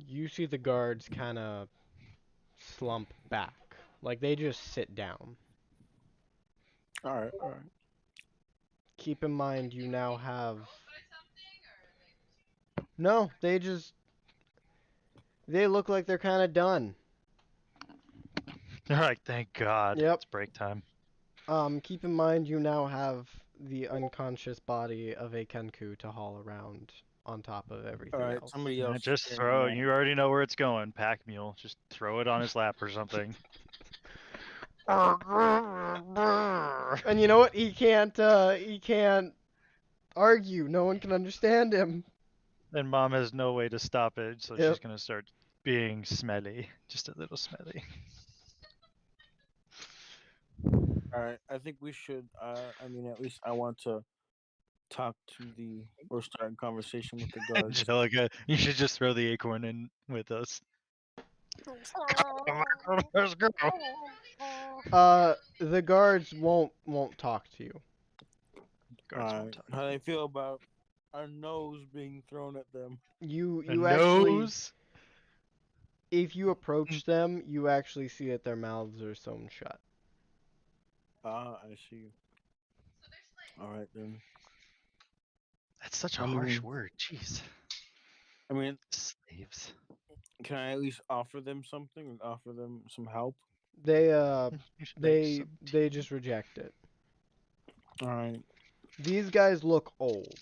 You see the guards kind of slump back, like they just sit down.
All right.
Keep in mind, you now have. No, they look like they're kind of done.
All right, thank God.
Yep.
It's break time.
Keep in mind, you now have the unconscious body of a Kenku to haul around on top of everything
All right.
else.
Somebody
Yeah,
else.
just
carry
throw.
me out.
You already know where it's going. Pack mule. Just throw it on his lap or something.
And you know what? He can't argue. No one can understand him.
And mom has no way to stop it, so
Yep.
she's gonna start being smelly, just a little smelly.
All right. I think we should. I mean, at least I want to talk to or start a conversation with the guards.
Angelica, you should just throw the acorn in with us. Let's go.
The guards won't talk to you.
Guards
All
won't
right.
talk.
How they feel about our nose being thrown at them?
You
A
actually,
nose?
if you approach them, you actually see that their mouths are sewn shut.
Ah, I see. All right then.
That's such a
I
harsh
mean-
word. Jeez.
I mean,
Slaves.
can I at least offer them something and offer them some help?
They
You should make some
they
tea.
just reject it.
All right.
These guys look old.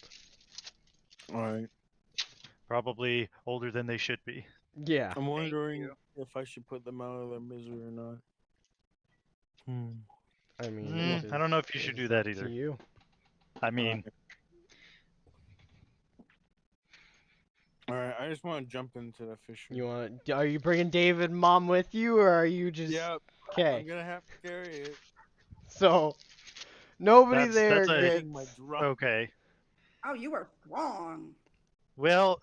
All right.
Probably older than they should be.
Yeah.
I'm wondering
you.
if I should put them out of their misery or not.
I mean, it is,
I don't know if you
it
should
is
do that
up to
either.
you.
I mean,
All right. I just want to jump into the fissure.
You want? Are you bringing David and Mom with you, or are you just?
Yep.
Okay.
I'm gonna have to carry it.
So nobody
That's
there
a-
gets.
Taking my drum.
okay.
Oh, you are strong.
Well,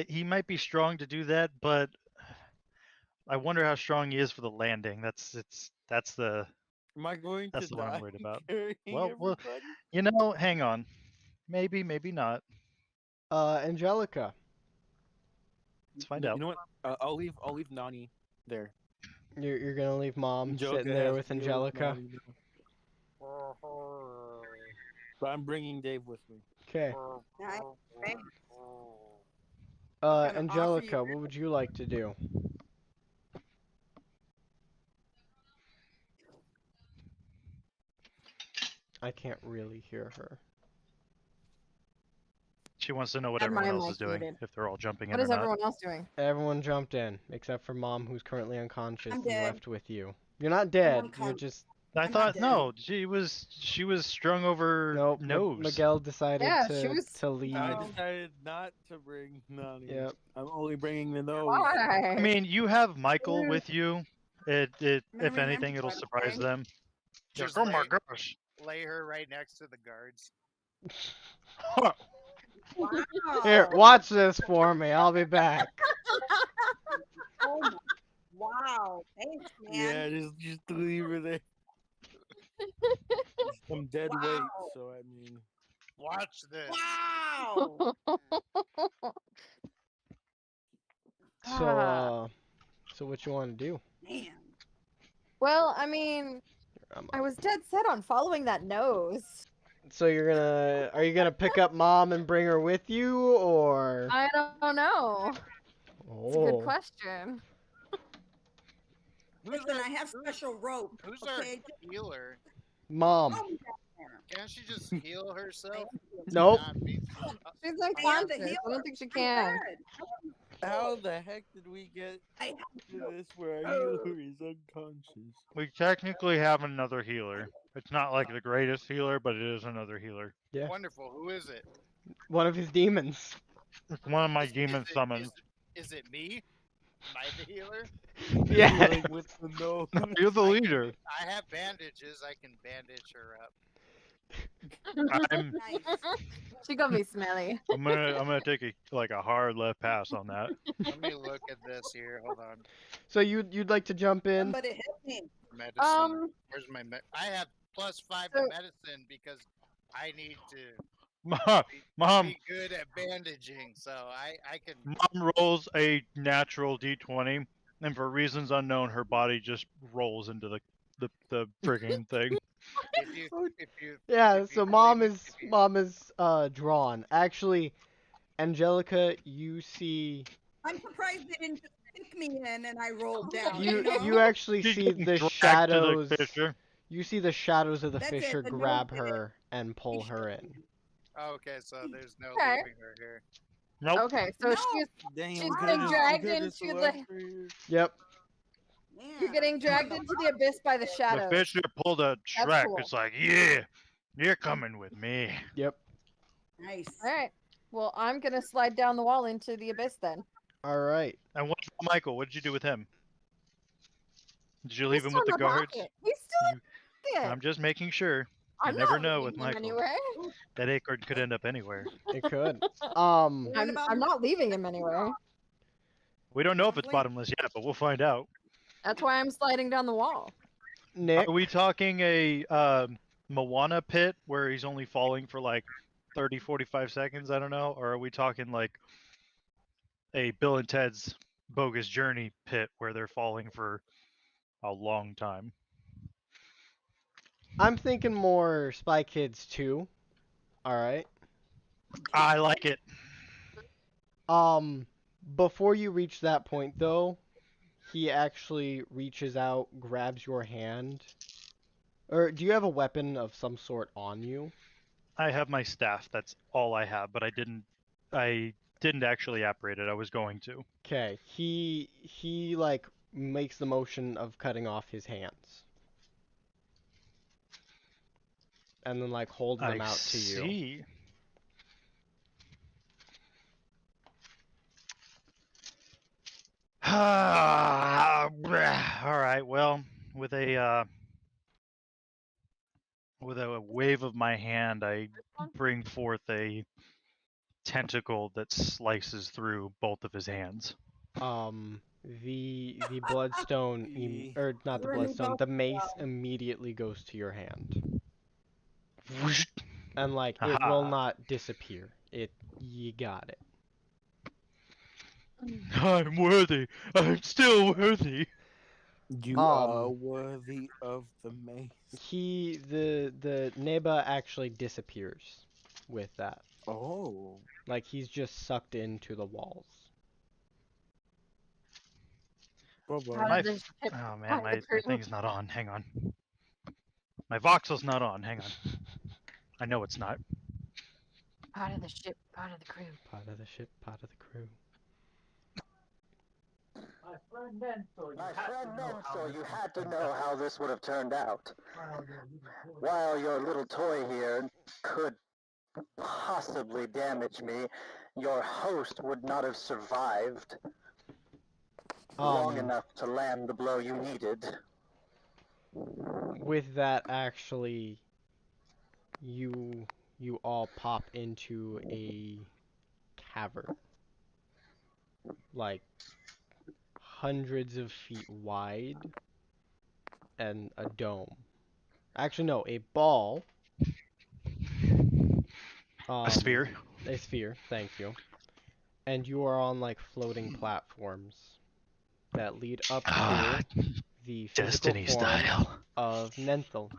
he might be strong to do that, but I wonder how strong he is for the landing. That's the
Am I going
that's
to
the one I'm
die
worried about.
carrying
Well,
everybody?
hang on. Maybe not.
Angelica.
Let's find
You
out.
know what? I'll leave Nani there.
You're gonna leave Mom
Angelica
sitting there
has
with
to deal
Angelica.
Nani now. But I'm bringing Dave with me.
Okay.
Nice. Great. gonna offer
Angelica,
you-
what would you like to do? I can't really hear her.
She wants to know what
Had my
everyone else
mic
is doing,
muted.
if they're all jumping in
What
or
is
not.
everyone else doing?
Everyone jumped in, except for Mom, who's currently unconscious
I'm
and
dead.
left with you. You're not dead. You're
unconscious.
just.
I
I'm not
thought
dead.
no, she was strung over
Nope.
nose.
Miguel decided
Yeah, she was-
to leave.
I
Oh.
decided not to bring Nani.
Yep.
I'm only bringing the nose.
Why?
I mean, you have Michael with you. It
I'm gonna
if anything,
remember
it'll
that,
surprise
okay?
them. You're
Just
like, oh my
lay,
gosh.
lay her right next to the guards.
Wow.
Here, watch this for me. I'll be back.
Oh my. Wow. Thanks, man.
Yeah, just leave her there. Some dead weight,
Wow.
so I mean.
Watch this.
Wow.
So what you want to do?
Man.
Well, I mean, I was dead set on following that nose.
So are you gonna pick up Mom and bring her with you, or?
I don't know. It's a good
Oh.
question.
Who's
Listen,
our,
I have special rope.
who's
Okay.
our healer?
Mom.
Throw me down there.
Can't she just heal herself?
Nope.
Not be-
She's
I am the
unconscious. I
healer.
don't think she
I'm
can.
dead.
How the heck did we get
I
to this where our healer is unconscious?
We technically have another healer. It's not like the greatest healer, but it is another healer.
Yeah.
Wonderful. Who is it?
One of his demons.
It's one of my
Is
demon
it
summons.
is it me? Am I the healer?
Yeah.
Like with the nose.
You're the
I
leader.
I have bandages. I can bandage her up.
I'm
Nice.
She gonna be smelly.
I'm gonna take a hard left pass on that.
Let me look at this here. Hold on.
So you'd like to jump in?
Somebody help me.
Medicine. Where's my I have +5
So-
to medicine because I need to
Mom,
be good at bandaging. So I can.
Mom rolls a natural d20, and for reasons unknown, her body just rolls into the frigging thing.
If you if you
Yeah.
if you
So
believe
mom
it,
is
if you,
mom is drawn. Actually, Angelica, you see
I'm surprised they didn't just pick me in and I rolled down.
you actually
She's
see
getting
the
dragged to the
shadows.
fissure.
You see the shadows of the
That's it,
fisher
the nose
grab
did it.
her and pull her in.
okay, so there's no
Okay.
leaving her here.
Nope.
Okay, so
No.
Dang,
she's
we could
being
have
dragged
just
into
left
the.
her here.
Yep.
You're
Yeah.
getting dragged into the abyss by the
The
shadows.
fisher pulled a
That's
Shrek.
cool.
It's like, yeah, you're coming with me.
Yep.
Nice.
All right. Well, I'm gonna slide down the wall into the abyss then.
All right.
And what about Michael? What did you do with him? Did you
He's
leave him
still
with
in
the
my
guards?
pocket. He's still
You,
in it.
I'm just making sure.
I'm
You never
not
know
leaving
with
him
Michael.
anywhere.
That acorn could end up anywhere.
It could.
What
I'm
about
not leaving him anywhere.
We don't know if it's
Lovely.
bottomless yet, but we'll find out.
That's why I'm sliding down the wall.
Nick.
Are we talking a Moana pit where he's only falling for like 30, 45 seconds? I don't know. Or are we talking like a Bill and Ted's Bogus Journey pit where they're falling for a long time?
I'm thinking more Spy Kids 2. All right.
I like it.
Before you reach that point though, he actually reaches out, grabs your hand. Or do you have a weapon of some sort on you?
I have my staff. That's all I have, but I didn't actually operate it. I was going to.
Okay. He like makes the motion of cutting off his hands. And then like holds them
I
out to you.
see. All right. Well, with a wave of my hand, I bring forth a tentacle that slices through both of his hands.
The bloodstone or not the
Really
bloodstone,
don't
the mace immediately goes to your hand.
Whoosh.
And like it will not disappear. You got it.
I'm worthy. I'm still worthy.
You are worthy of the mace.
The Neba actually disappears with that.
Oh.
Like he's just sucked into the walls.
Bye-bye.
My oh man, my thing's not on. Hang on. My voxel's not on. Hang on. I know it's not.
Part of the ship, part of the crew.
Part of the ship, part of the crew.
My friend Mentor, you had to know how this would have turned out. While your little toy here could possibly damage me, your host would not have survived long enough to land the blow you needed.
With that, actually, you all pop into a cavern, like hundreds of feet wide, and a dome. Actually, no, a ball.
A sphere.
A sphere. Thank you. And you are on like floating platforms that lead up to the physical
Destiny
form
style.
of Nenthal.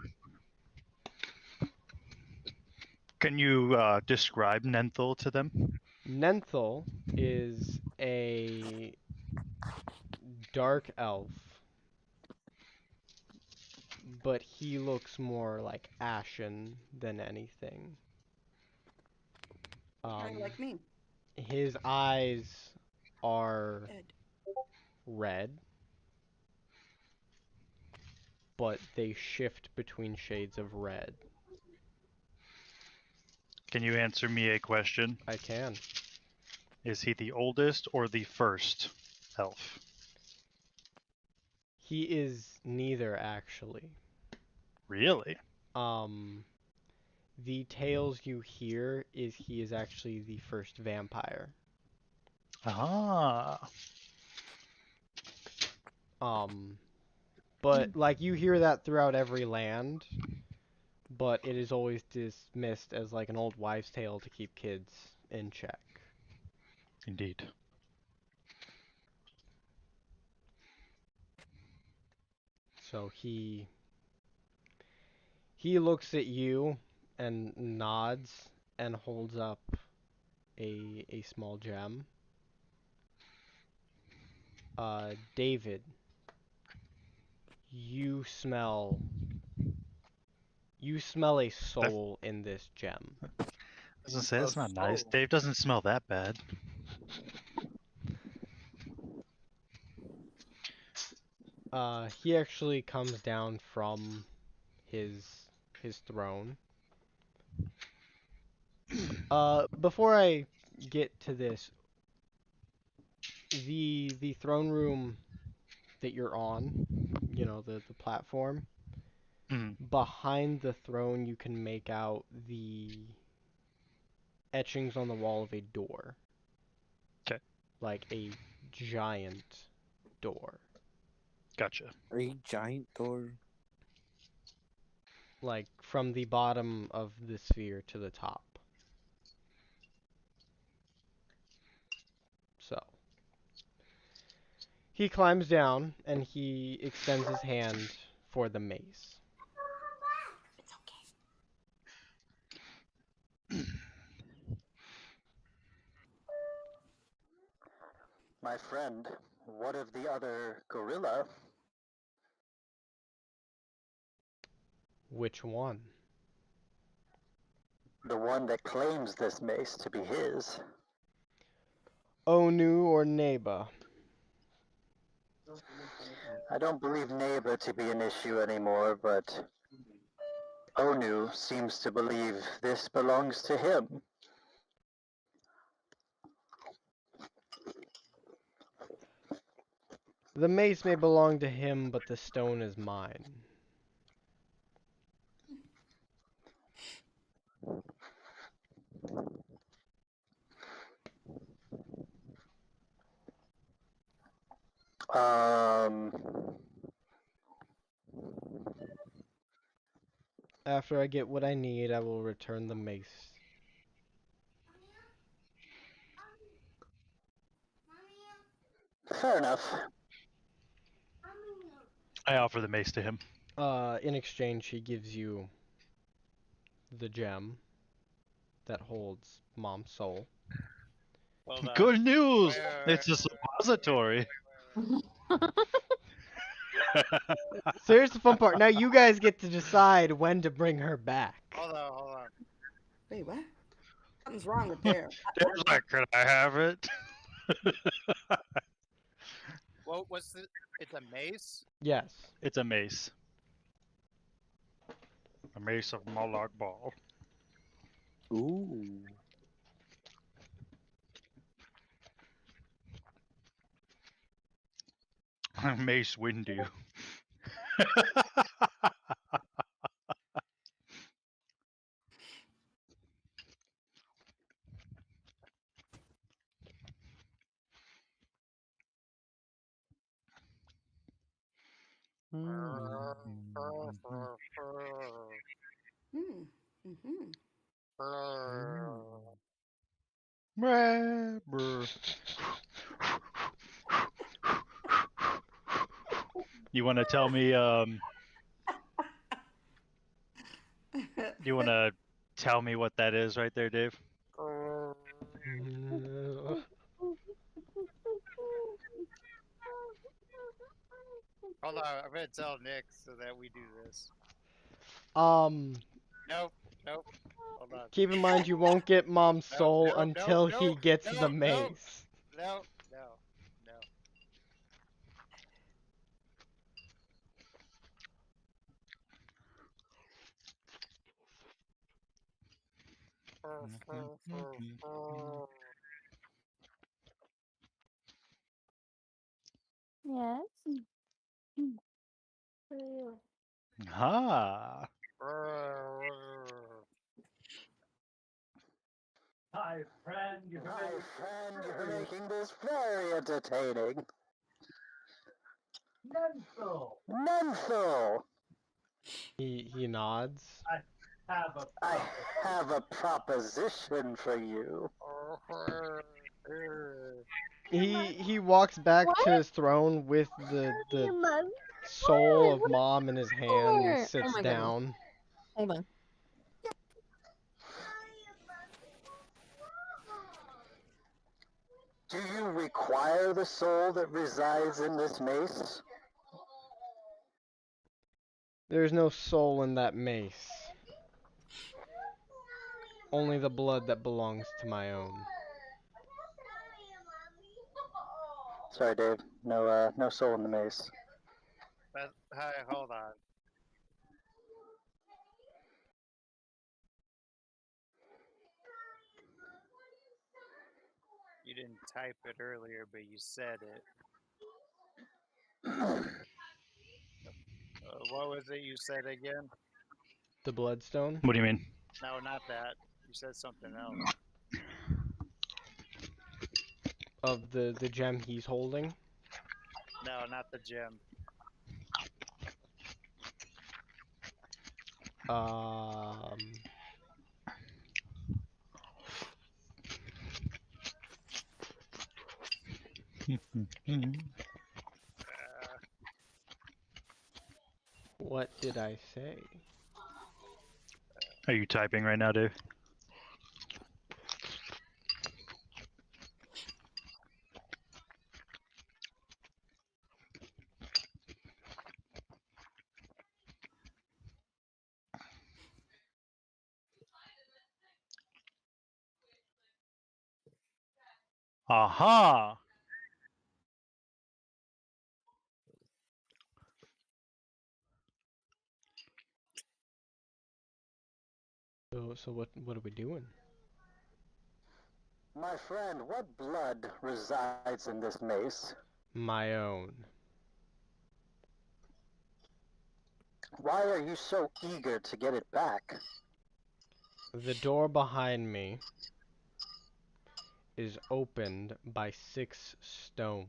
Can you describe Nenthal to them?
Nenthal is a dark elf, but he looks more like ashen than anything.
Kind of like me.
His eyes are
Ed.
red, but they shift between shades of red.
Can you answer me a question?
I can.
Is he the oldest or the first elf?
He is neither, actually.
Really?
The tales you hear is he is actually the first vampire.
Ah.
But like you hear that throughout every land, but it is always dismissed as like an old wives' tale to keep kids in check.
Indeed.
So he looks at you and nods and holds up a small gem. David, you smell a soul in this gem.
I was gonna say, that's not nice.
soul.
Dave doesn't smell that bad.
He actually comes down from his throne. Before I get to this, the throne room that you're on, you know, the platform,
Mm.
behind the throne you can make out the etchings on the wall of a door.
Okay.
Like a giant door.
Gotcha.
A giant door.
Like from the bottom of the sphere to the top. So he climbs down and he extends his hand for the mace.
My friend, what of the other gorilla?
Which one?
The one that claims this mace to be his.
Onu or Neba?
I don't believe neighbor to be an issue anymore, but Onu seems to believe this belongs to him.
The mace may belong to him, but the stone is mine.
Um,
After I get what I need, I will return the mace.
Fair enough.
I offer the mace to him.
In exchange, he gives you the gem that holds Mom's soul.
Hold on.
Good news!
Wait,
It's a suppository.
So here's the fun part. Now you guys get to decide when to bring her back.
hold on.
Wait, what? Something's wrong with there.
Dave's like, can I have it?
What was the? It's a mace.
Yes.
It's a mace. A mace of Moloch Ball.
Ooh.
Mace Windu.
Hmm. Mm-hmm.
Brr, brr. You want to tell me, you want to tell me what that is right there, Dave?
Hold on, I'm gonna tell Nick so that we do this.
Um,
Nope. Hold on.
keep in mind you won't get Mom's
No,
soul
no,
until
no,
he gets
no,
the
no.
mace.
No.
Yes.
Ah.
My friend, you're making this very entertaining. Menthol!
He nods.
I have a proposition for you.
He walks back
What?
to his throne with the soul of
What
mom in his
is
hand and
for? Oh
sits
my goodness.
down.
Hold on.
Do you require the soul that resides in this mace?
There's no soul in that mace. Only the blood that belongs to my own.
Sorry, Dave. No soul in the mace.
Hey, hold on. You didn't type it earlier, but you said it. What was it you said again?
The bloodstone
What do you mean?
No, not that. You said something else.
of the gem he's holding.
No, not the gem.
Um, what did I say?
Are you typing right now, Dave? Aha!
So what are we doing?
My friend, what blood resides in this mace?
My own.
Why are you so eager to get it back?
The door behind me is opened by 6 stones.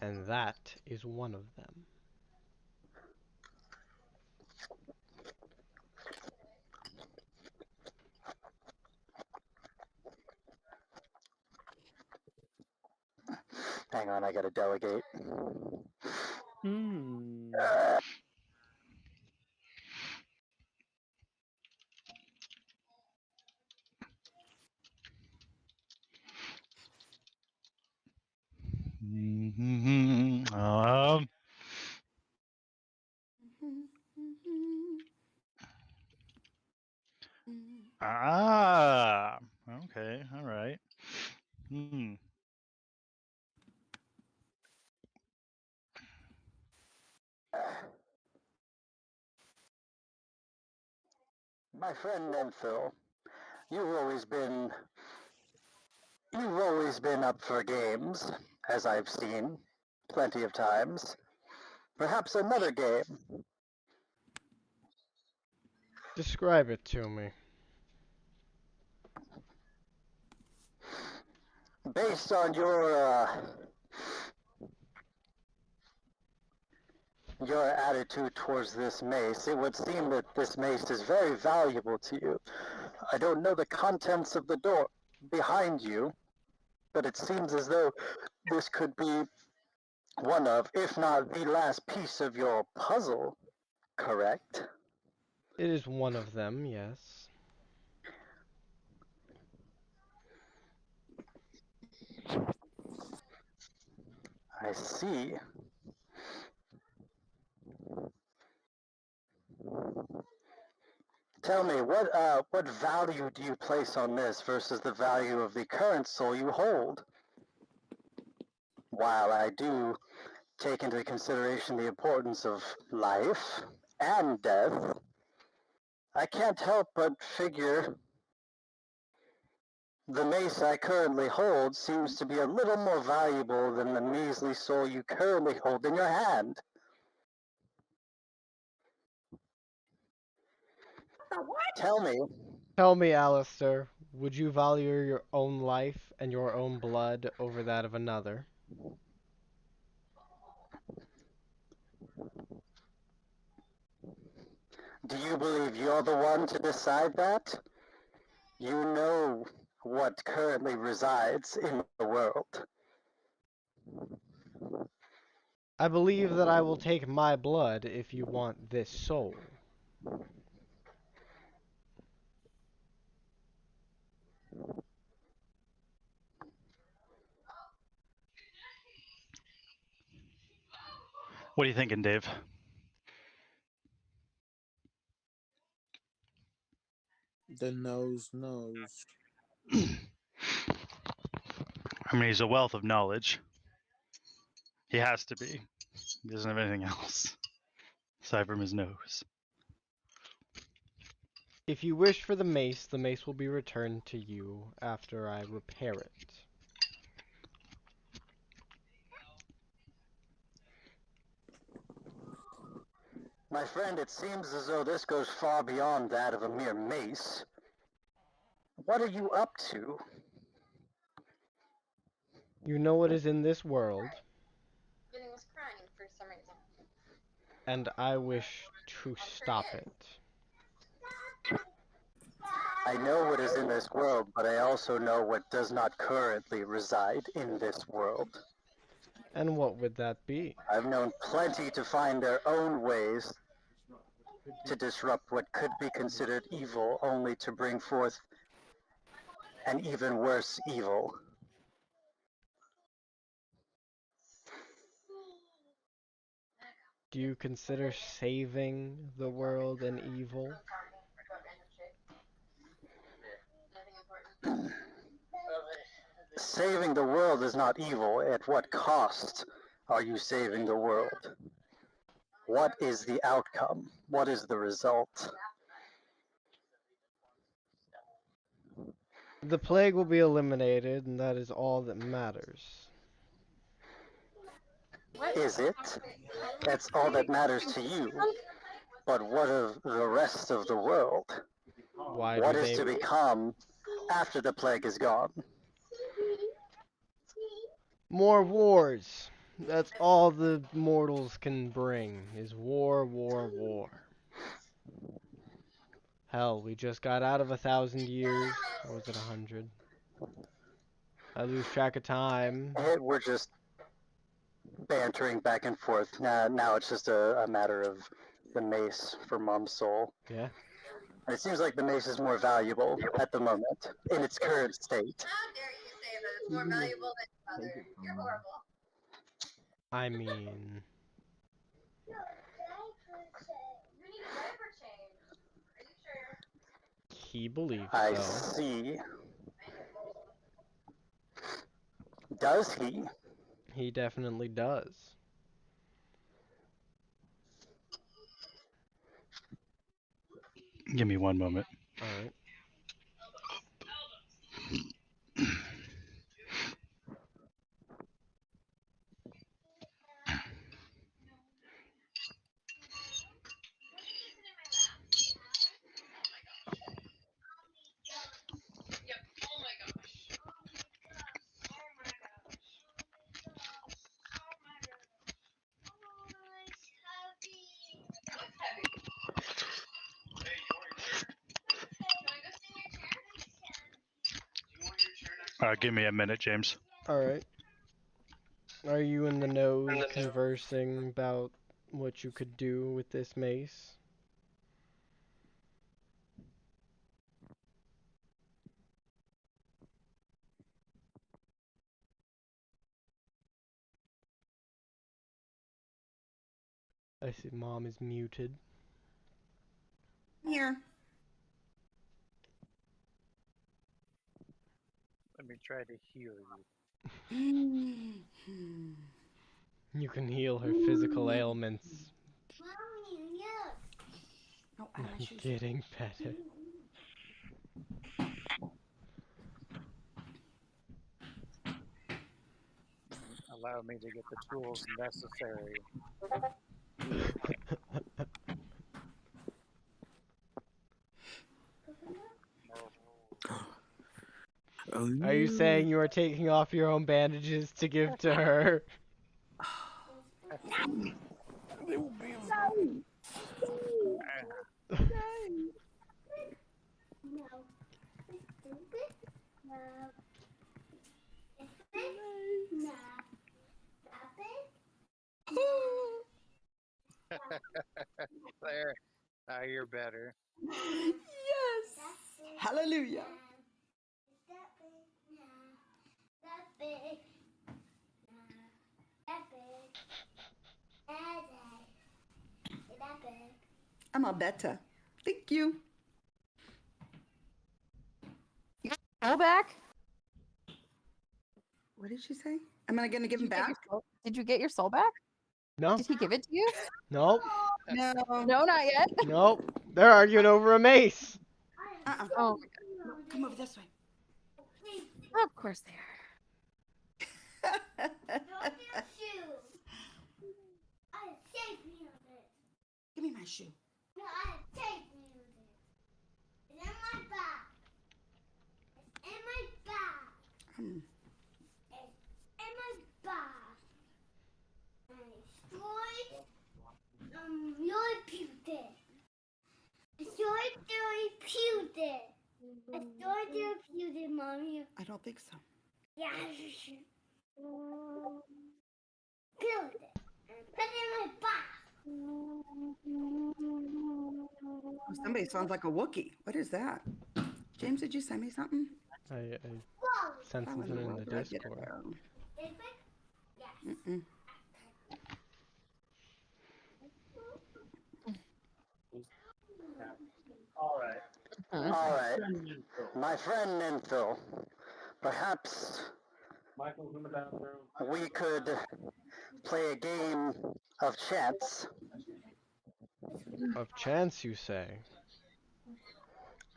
And that is one of them.
Hang on, I gotta delegate.
Hmm.
Um, ah, okay, all right. Hmm.
My friend Nenthil, you've always been you've always been up for games, as I've seen plenty of times. Perhaps another game.
Describe it to me.
Based on your attitude towards this mace, it would seem that this mace is very valuable to you. I don't know the contents of the door behind you, but it seems as though this could be one of, if not the last piece of your puzzle, correct?
It is one of them, yes.
I see. Tell me, what value do you place on this versus the value of the current soul you hold? While I do take into consideration the importance of life and death, I can't help but figure the mace I currently hold seems to be a little more valuable than the measly soul you currently hold in your hand. Tell me,
Tell me, Alistair, would you value your own life and your own blood over that of another?
do you believe you're the one to decide that? You know what currently resides in the world.
I believe that I will take my blood if you want this soul.
What are you thinking, Dave?
The nose knows.
I mean, he's a wealth of knowledge. He has to be. He doesn't have anything else aside from his nose.
If you wish for the mace will be returned to you after I repair it.
My friend, it seems as though this goes far beyond that of a mere mace. What are you up to?
You know what is in this world, and I wish to stop it.
I know what is in this world, but I also know what does not currently reside in this world.
And what would that be?
I've known plenty to find their own ways to disrupt what could be considered evil, only to bring forth an even worse evil.
Do you consider saving the world an evil?
Saving the world is not evil. At what cost are you saving the world? What is the outcome? What is the result?
The plague will be eliminated, and that is all that matters.
Is it? That's all that matters to you. But what of the rest of the world?
Why
What
do
is
they...
to become after the plague is gone?
More wars! That's all the mortals can bring, is war, war, war. Hell, we just got out of 1,000 years. Or was it 100? I lose track of time.
We're just bantering back and forth. Now it's just a matter of the mace for Mom's soul.
Yeah.
And it seems like the mace is more valuable at the moment in its current state.
I mean... He believes
I
so.
see. Does he?
He definitely does.
Give me one moment.
Alright.
Give me a minute, James.
Alright. Are you and the nose conversing about what you could do with this mace? I see Mom is muted.
Here.
Let me try to heal you.
You can heal her physical ailments.
No, I have my shoes.
Getting petted.
Allow me to get the tools necessary.
Oh,
Are you saying you are taking off your own bandages to give to her?
they will be.
There. Now you're better.
Yes. Hallelujah. I'm a better. Thank you.
Go back.
What did she say? Am I gonna give him
Did you get
back?
your soul- Did you get your soul back?
No,
Did he give it to you?
nope,
No.
No, not yet.
nope. They're arguing over a mace.
Uh-uh.
Oh,
No, come over this way.
of course they are.
Give me my shoe. Um, I don't think so. Oh, somebody sounds like a Wookiee. What is that? James, did you send me something?
I sent
How in
something
the
in
world
the
did I get it?
Discord.
Mm-mm.
All right, my friend Ninthil, perhaps we could play a game of chance.
Of chance, you say?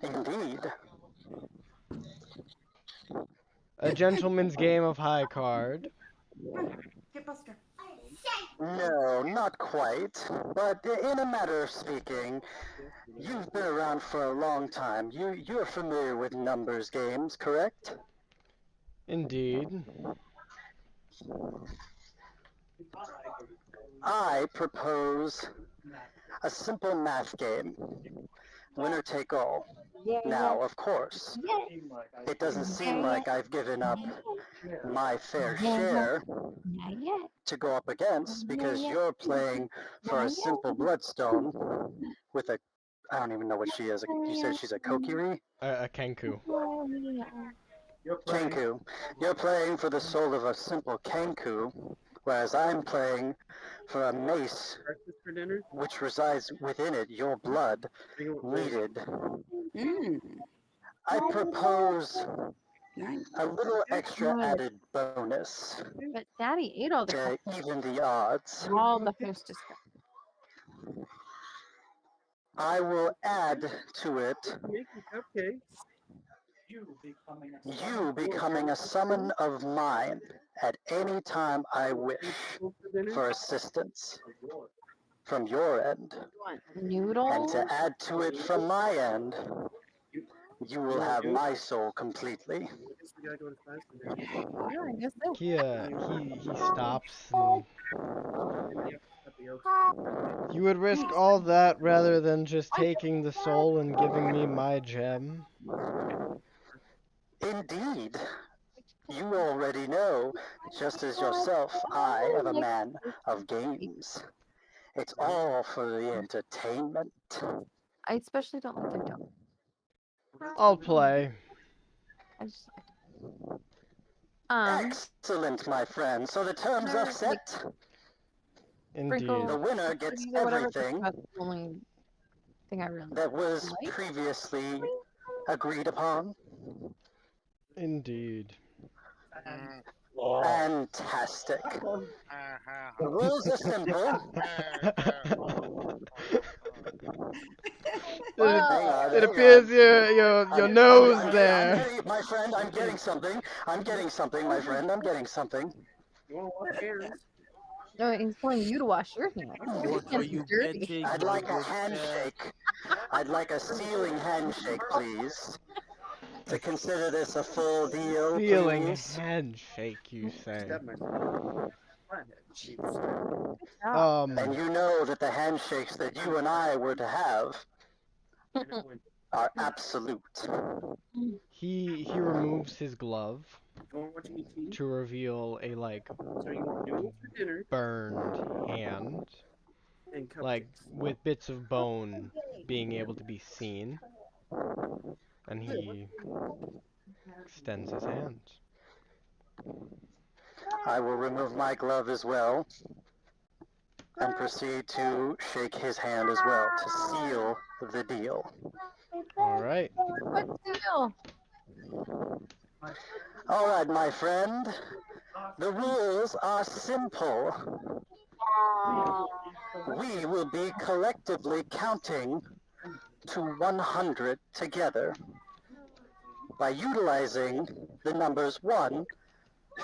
Indeed.
A gentleman's game of high card.
Get Buster.
No, not quite. But in a matter of speaking, you've been around for a long time. You're familiar with numbers games, correct?
Indeed.
I propose a simple math game. Winner take all. Now, of course, it doesn't seem like I've given up my fair share to go up against because you're playing for a simple bloodstone with a, I don't even know what she is. You said she's a kokiri?
A Kenku.
Kenku. You're playing for the soul of a simple Kenku, whereas I'm playing for a mace which resides within it, your blood needed.
Mm,
I propose
nice.
a little extra added bonus
But Daddy ate all the
to even the odds.
all the hostess stuff.
I will add to it you becoming a summon of mine at any time I wish for assistance from your end. And
Noodles.
to add to it from my end, you will have my soul completely.
Yeah, I guess so.
He stops and you would risk all that rather than just taking the soul and giving me my gem?
Indeed, you already know, just as yourself, I am a man of games. It's all for the entertainment.
I especially don't like their dough.
I'll play.
I just,
Excellent, my friend. So the terms are set.
Indeed.
The winner gets
cookies or whatever, 'cause
everything
that's the only thing I really
that was
like.
previously agreed upon.
Indeed.
Fantastic. The rules are simple.
It
hang
appears
on.
your nose
I'm
there.
getting, my friend, I'm getting something. I'm getting something, my friend. I'm getting something.
You want to wash hands?
No, he's telling you to wash your hands.
You
Your
want
hands
are you
are dirty.
edging?
I'd
You
like a
good,
handshake. I'd like a sealing handshake, please.
A
To consider this a full deal,
sealing
please.
handshake, you say?
Stab myself. Flathead, sheep.
Good job.
And you know that the handshakes that you and I were to have are absolute.
He removes his glove
You want to watch ET?
to reveal a like
So you want noodles for dinner
burned hand,
and
like
cupcakes.
with bits of bone being able to be seen, and he extends his hand.
I will remove my glove as well and proceed to shake his hand as well to seal the deal.
All right.
What deal?
All right, my friend. The rules are simple. We will be collectively counting to 100 together by utilizing the numbers 1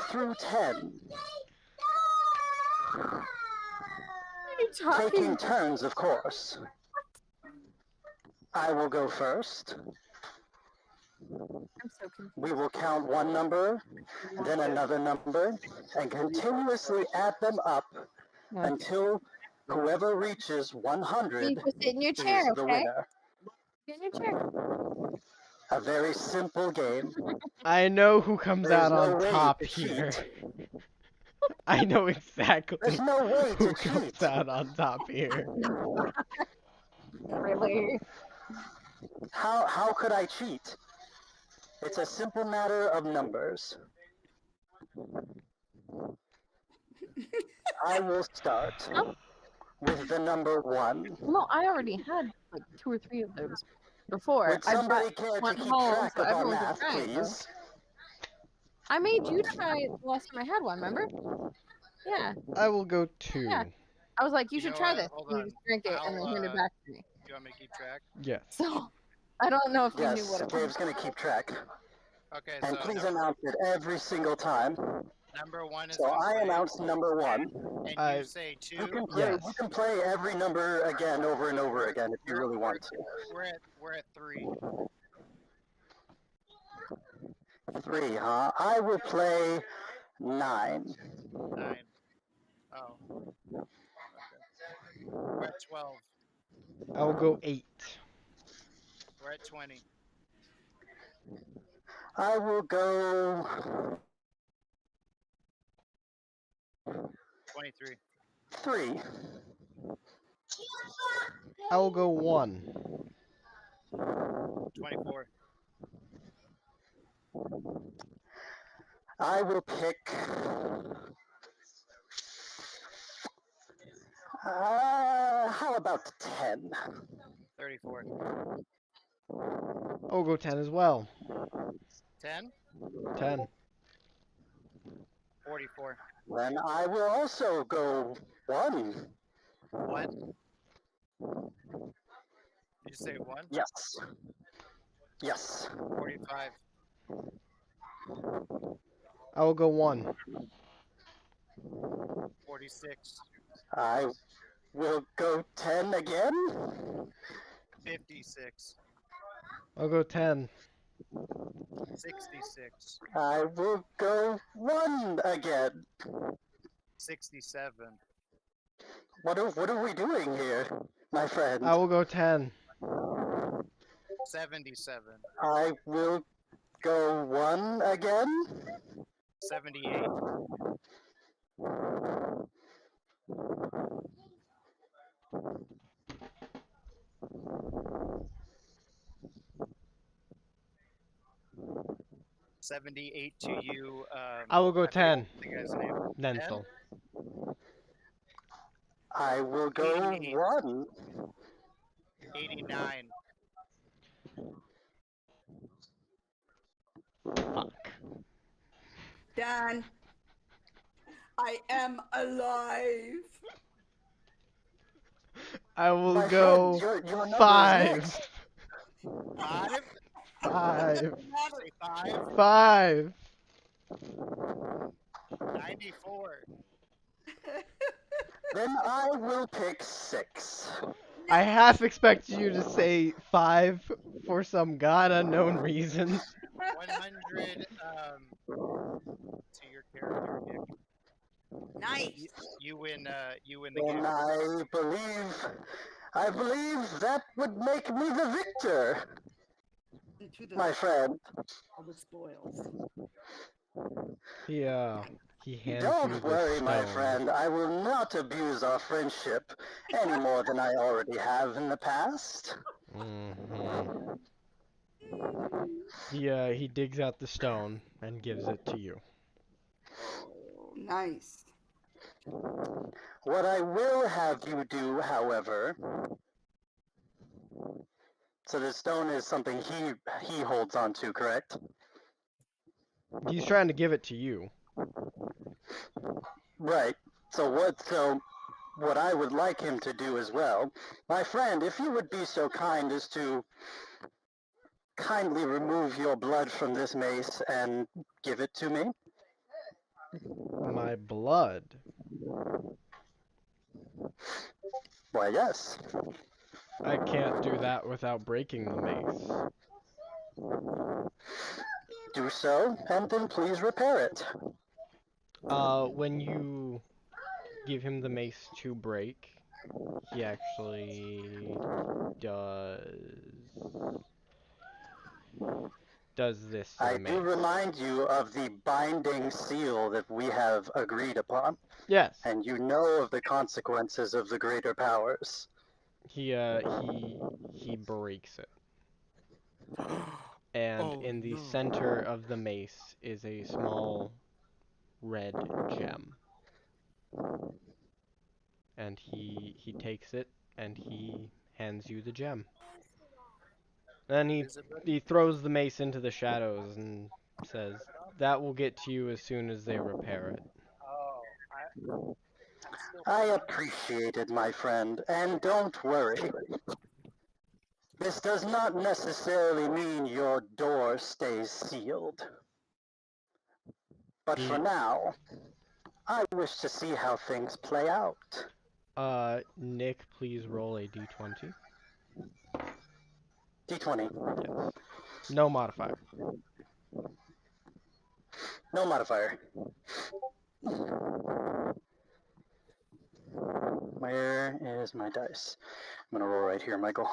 through 10. Taking turns, of course. I will go first.
I'm so confused.
We will count one number, then another number, and continuously add them up
Okay.
until whoever reaches
You
100
just sit in your
is
chair,
the
okay?
winner.
Sit in your chair.
A very simple game.
I know who comes
There's
out
no
on
way
top
to
here.
cheat.
I know exactly
There's no way
who
to
comes
cheat.
out on top here.
Really?
How could I cheat? It's a simple matter of numbers. I will start with the number 1.
No, I already had like 2 or 3 of those before.
Would somebody care to
one
keep
home,
track
so
of our
everyone could
math,
try it, though.
please?
I made you try it the last time I had one, remember? Yeah,
I will go 2.
yeah. I was like, you
You
should
know
try
what?
this.
Hold
And you
on.
just drink it and then hand it back to me.
You want me to keep track?
Yes.
So, I don't know if you knew
Yes,
what it was.
Dave's going to keep track.
Okay,
And
so
please announce it every single time.
number 1 is
So
on
I
play,
announce number 1.
and
I-
you say 2.
You
Yes.
can play every number again over and over again if you really want to.
We're at 3.
3, huh? I will play 9.
9. Oh. Okay. We're at 12.
I will go 8.
We're at 20.
I will go
23.
3.
I will go 1.
24.
I will pick. How about 10?
34.
I will go 10 as well.
10.
10.
44.
Then I will also go 1.
What? Did you say 1?
Yes. Yes.
45.
I will go 1.
46.
I will go 10 again.
56.
I'll go 10.
66.
I will go 1 again.
67.
What are we doing here, my friend?
I will go 10.
77.
I will go 1 again.
78. 78 to you.
I will go
I forget
10.
the guy's name.
Denzel.
I will go
88.
1.
89.
Fuck.
Done. I am alive.
I will
My
go
friend, your number is
5.
next.
5?
Five.
Say 5?
5.
94.
Then I will pick 6.
I half expected you to say 5 for some god unknown reason.
100 to your character, Nick.
Nice.
You win the
Then
game.
I believe that would make me the victor,
Into the
my friend.
all the spoils.
He hands you
Don't
the
worry, my
stone.
friend. I will not abuse our friendship any more than I already have in the past.
Mm-hmm. He digs out the stone and gives it to you.
Oh, nice.
What I will have you do, however, so the stone is something he holds on to, correct?
He's trying to give it to you.
Right. So what I would like him to do as well, my friend, if you would be so kind as to kindly remove your blood from this mace and give it to me.
My blood.
Why, yes.
I can't do that without breaking the mace.
Do so, and then please repair it.
When you give him the mace to break, he actually does this to
I
the
do
mace.
remind you of the binding seal that we have agreed upon,
Yes.
and you know of the consequences of the greater powers.
He breaks it. And
Oh
in the
no.
center of the mace is a small red gem. And he takes it and he hands you the gem. Then
Is it ready?
he throws the mace into the shadows and says, "That will get to you as soon as they repair it."
Oh, I'm still
I appreciate it, my friend, and don't worry. This does not necessarily mean your door stays sealed. But for
He
now, I wish to see how things play out.
Nick, please roll a d20.
D20.
Yes. No modifier.
No modifier. Where is my dice? I'm gonna roll right here, Michael.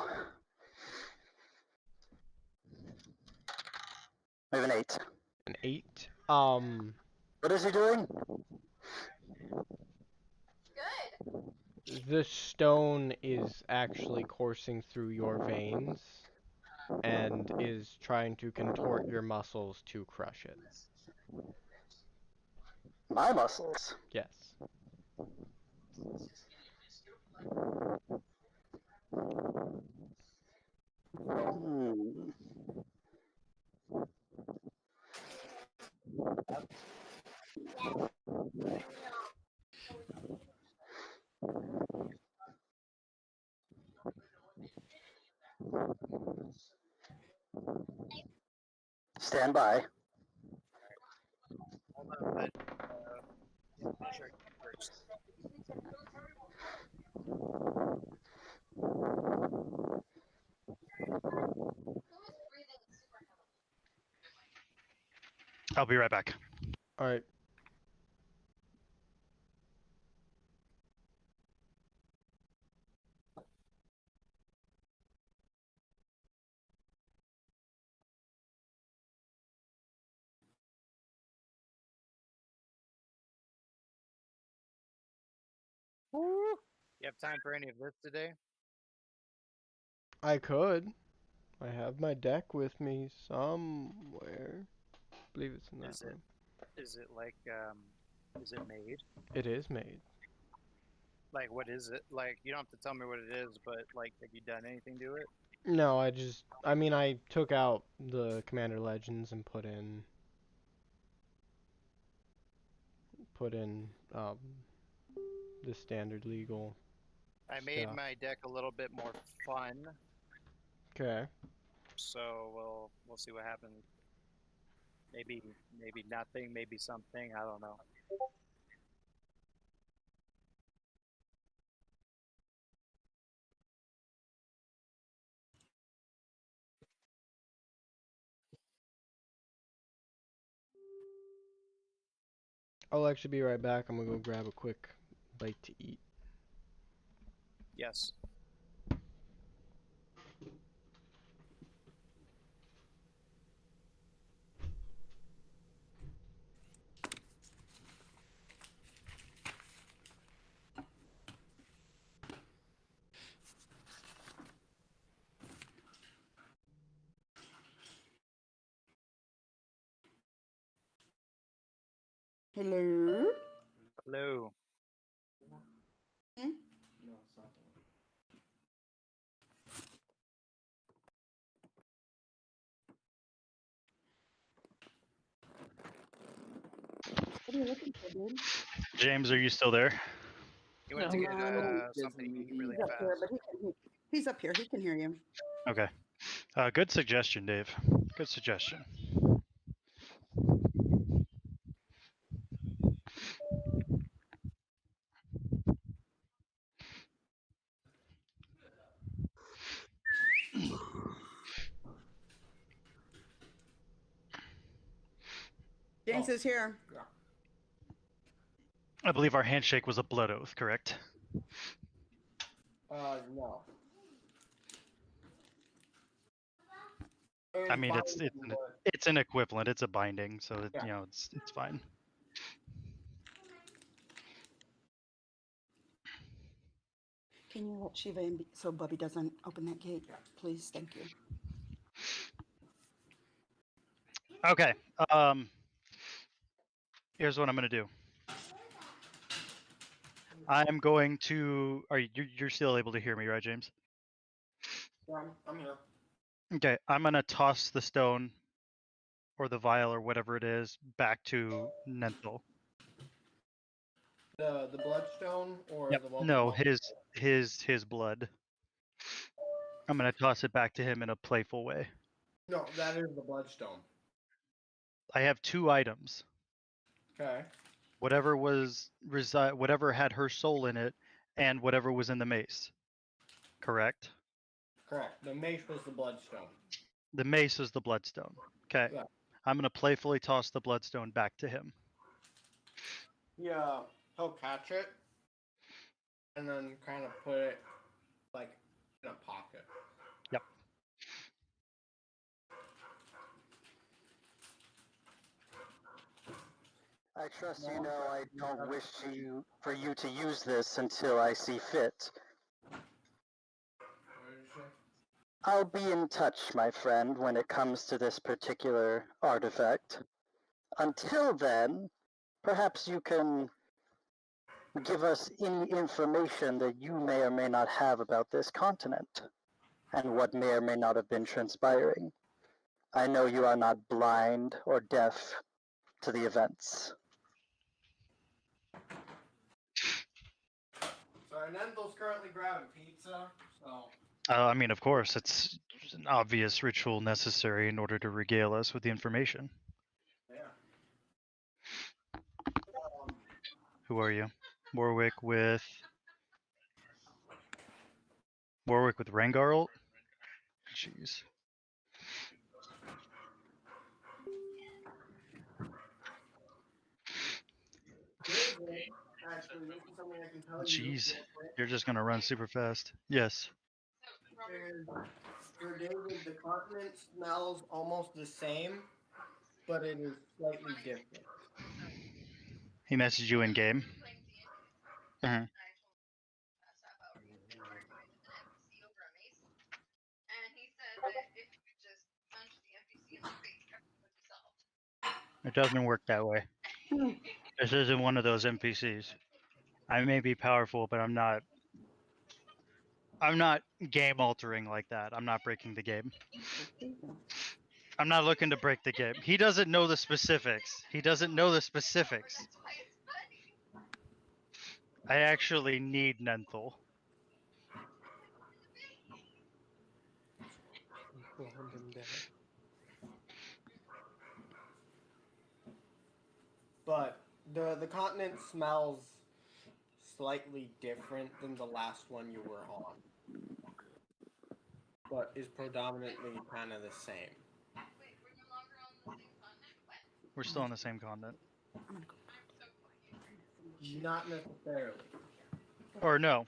I have an 8.
An 8.
What is he doing?
The stone is actually coursing through your veins and is trying to contort your muscles to crush it.
My muscles.
Yes.
Hmm. Stand by.
hold on, let measure first.
I'll be right back.
All right.
You have time for any of this today?
I could. I have my deck with me somewhere. I believe it's in that
Is it
room.
is it like is it made?
It is made.
Like what is it? Like you don't have to tell me what it is, but like have you done anything to it?
No, I mean, I took out the Commander Legends and put in the standard legal
I made
stuff.
my deck a little bit more fun.
Okay.
So we'll see what happens. Maybe nothing, maybe something. I don't know.
I'll actually be right back. I'm gonna go grab a quick bite to eat.
Yes.
Hello?
Hello.
Hmm? What are you looking for, dude?
James, are you still there?
He went
No.
to get
No,
something to eat really
he's up here,
fast.
but he's up here. He can hear you.
Okay. Good suggestion, Dave. Good suggestion.
James is here.
I believe our handshake was a blood oath, correct?
No.
I mean, it's an equivalent. It's a binding, so it,
Yeah.
you know it's fine.
Can you let Shiva in so Bubby doesn't open that gate? Please, thank you.
Okay. Here's what I'm gonna do. I'm going to. You're still able to hear me, right, James?
I'm here.
Okay. I'm gonna toss the stone, or the vial, or whatever it is, back to Nenthal.
The bloodstone or
Yep.
the one?
No, his blood. I'm gonna toss it back to him in a playful way.
No, that is the bloodstone.
I have two items.
Okay.
Whatever had her soul in it, and whatever was in the mace. Correct.
Correct. The mace was the bloodstone.
The mace is the bloodstone. Okay.
Yeah.
I'm gonna playfully toss the bloodstone back to him.
Yeah. He'll catch it and then kind of put it like in a pocket.
Yep.
I trust you know I don't wish for you to use this until I see fit.
What did you say?
I'll be in touch, my friend, when it comes to this particular artifact. Until then, perhaps you can give us any information that you may or may not have about this continent and what may or may not have been transpiring. I know you are not blind or deaf to the events.
So Nenthal's currently grabbing pizza, so
I mean, of course, it's an obvious ritual necessary in order to regale us with the information.
yeah.
Who are you? Warwick with Rengar ult? Jeez.
David, actually, this is something I can tell you.
Jeez.
real quick,
You're just gonna run super fast. Yes.
is for David, the continent smells almost the same, but it is slightly different.
He messaged you in game. Mhm. It doesn't work that way. This isn't one of those NPCs. I may be powerful, but I'm not. I'm not game altering like that. I'm not breaking the game. I'm not looking to break the game. He doesn't know the specifics. He doesn't know the specifics. I actually need Nenthal.
Want him dead. But the continent smells slightly different than the last one you were on, but is predominantly kind of the same.
We're still on the same continent.
Not necessarily.
Or no.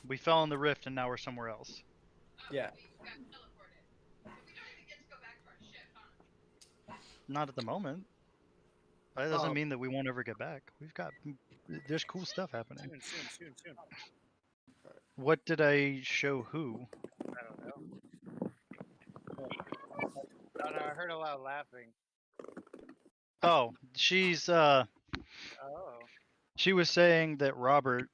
We fell in the rift and now we're somewhere else.
Yeah.
Not at the moment. That doesn't mean that we won't ever get back. There's cool stuff happening.
Soon.
What did I show who?
I don't know. Oh no, I heard a lot of laughing.
Oh, she was saying that Robert,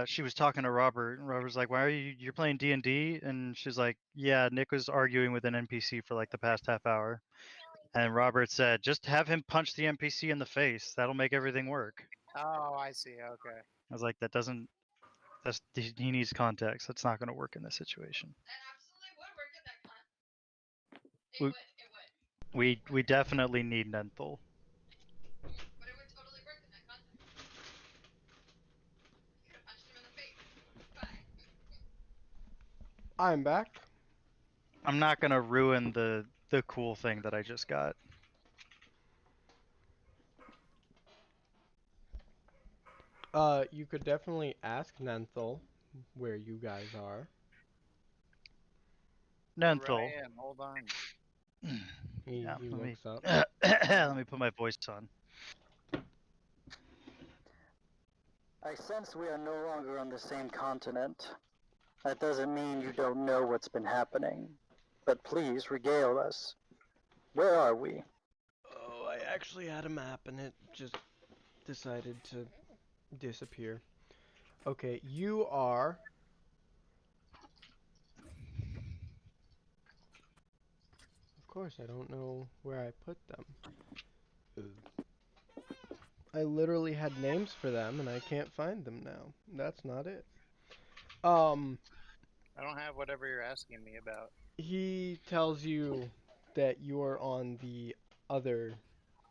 she was talking to Robert, and Robert's like, "Why are you're playing D&D?" And she's like, "Yeah, Nick was arguing with an NPC for like the past half hour." And Robert said, "Just have him punch the NPC in the face. That'll make everything work."
Oh, I see. Okay.
I was like, he needs context. That's not going to work in this situation. We definitely need Nenthal.
I'm back.
I'm not going to ruin the cool thing that I just got.
You could definitely ask Nenthal where you guys are.
Nenthal.
Where I am. Hold on.
He
Let me
looks up.
let me put my voice on.
I sense we are no longer on the same continent. That doesn't mean you don't know what's been happening. But please regale us. Where are we?
Oh, I actually had a map and it just decided to disappear. Okay, you are... Of course, I don't know where I put them. I literally had names for them and I can't find them now. That's not it.
I don't have whatever you're asking me about.
He tells you that you are on the other...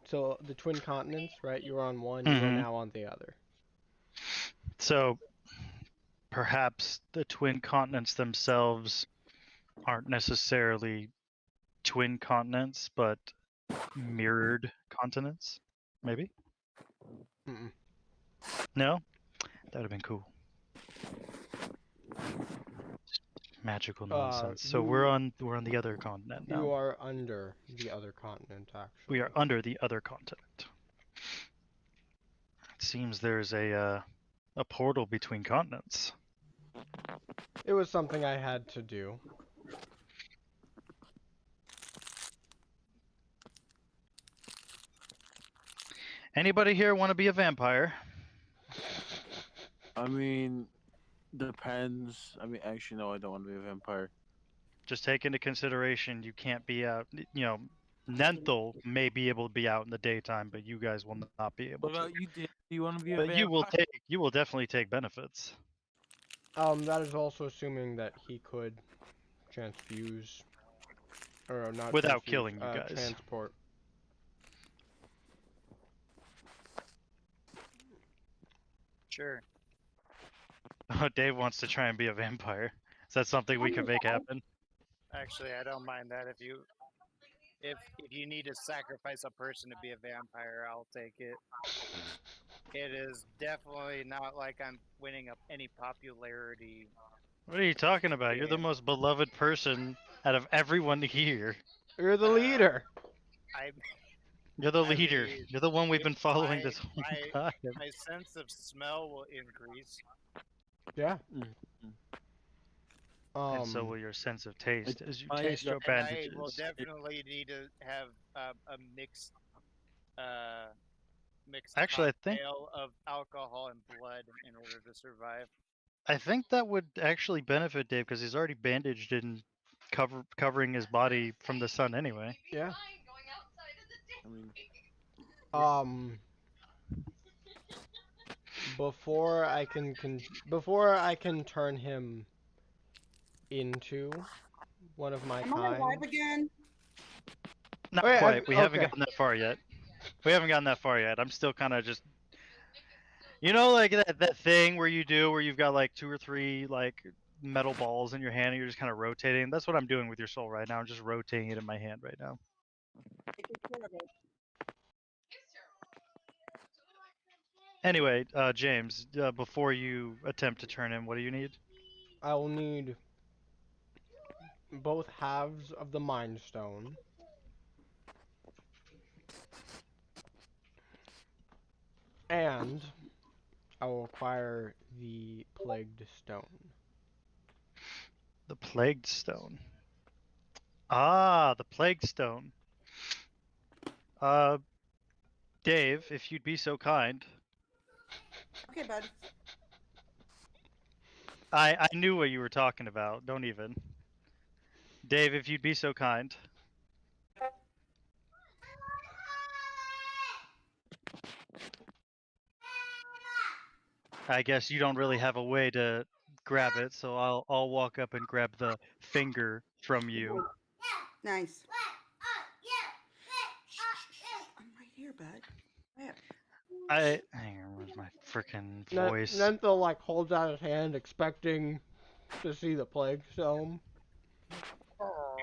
So, the twin continents, right? You were on one, you are now on the other.
So, perhaps the twin continents themselves aren't necessarily twin continents, but mirrored continents, maybe?
Mm-mm.
No? That would have been cool. Magical nonsense. So we're on the other continent now.
You are under the other continent, actually.
We are under the other continent. It seems there's a portal between continents.
It was something I had to do.
Anybody here want to be a vampire?
I mean, depends. I mean, actually, no, I don't want to be a vampire.
Just take into consideration you can't be out. You know, Nenthal may be able to be out in the daytime, but you guys will not be able
What
to.
about you? Do you want to be a
But
vampire?
you will definitely take benefits.
That is also assuming that he could transfuse, or not
Without
transfuse,
killing you guys.
transport.
Sure.
Oh, Dave wants to try and be a vampire. Is that something we can make happen?
Actually, I don't mind that. If you need to sacrifice a person to be a vampire, I'll take it. It is definitely not like I'm winning up any popularity.
What are you talking about? You're the most beloved person out of everyone here.
You're the leader.
You're the leader. You're the one we've been following this whole time.
My sense of smell will increase.
Yeah.
And so will your sense of taste as you taste your
And
bandages.
I will definitely need to have a mixed
Actually, I think
cocktail of alcohol and blood in order to survive.
I think that would actually benefit Dave because he's already bandaged and covering his body from the sun anyway.
Yeah.
I mean,
before I can turn him into one of my
Am I alive
kind.
again?
Not
Wait,
quite. We haven't
okay.
gotten that far yet. We haven't gotten that far yet. I'm still kind of just, you know, like that thing where you've got like 2 or 3 like metal balls in your hand and you're just kind of rotating. That's what I'm doing with your soul right now. I'm just rotating it in my hand right now.
Taking care of it.
Anyway, James, before you attempt to turn in, what do you need?
I will need both halves of the Mind Stone. And I will acquire the Plagued Stone.
The Plagued Stone. Ah, the Plagued Stone. Dave, if you'd be so kind.
Okay, bud.
I knew what you were talking about. Don't even. Dave, if you'd be so kind. I guess you don't really have a way to grab it, so I'll walk up and grab the finger from you.
Nice. I'm right here, bud. Yeah.
Hang on, where's my freaking
Then,
voice?
Nenthal like holds out his hand, expecting to see the Plague Stone.
Oh.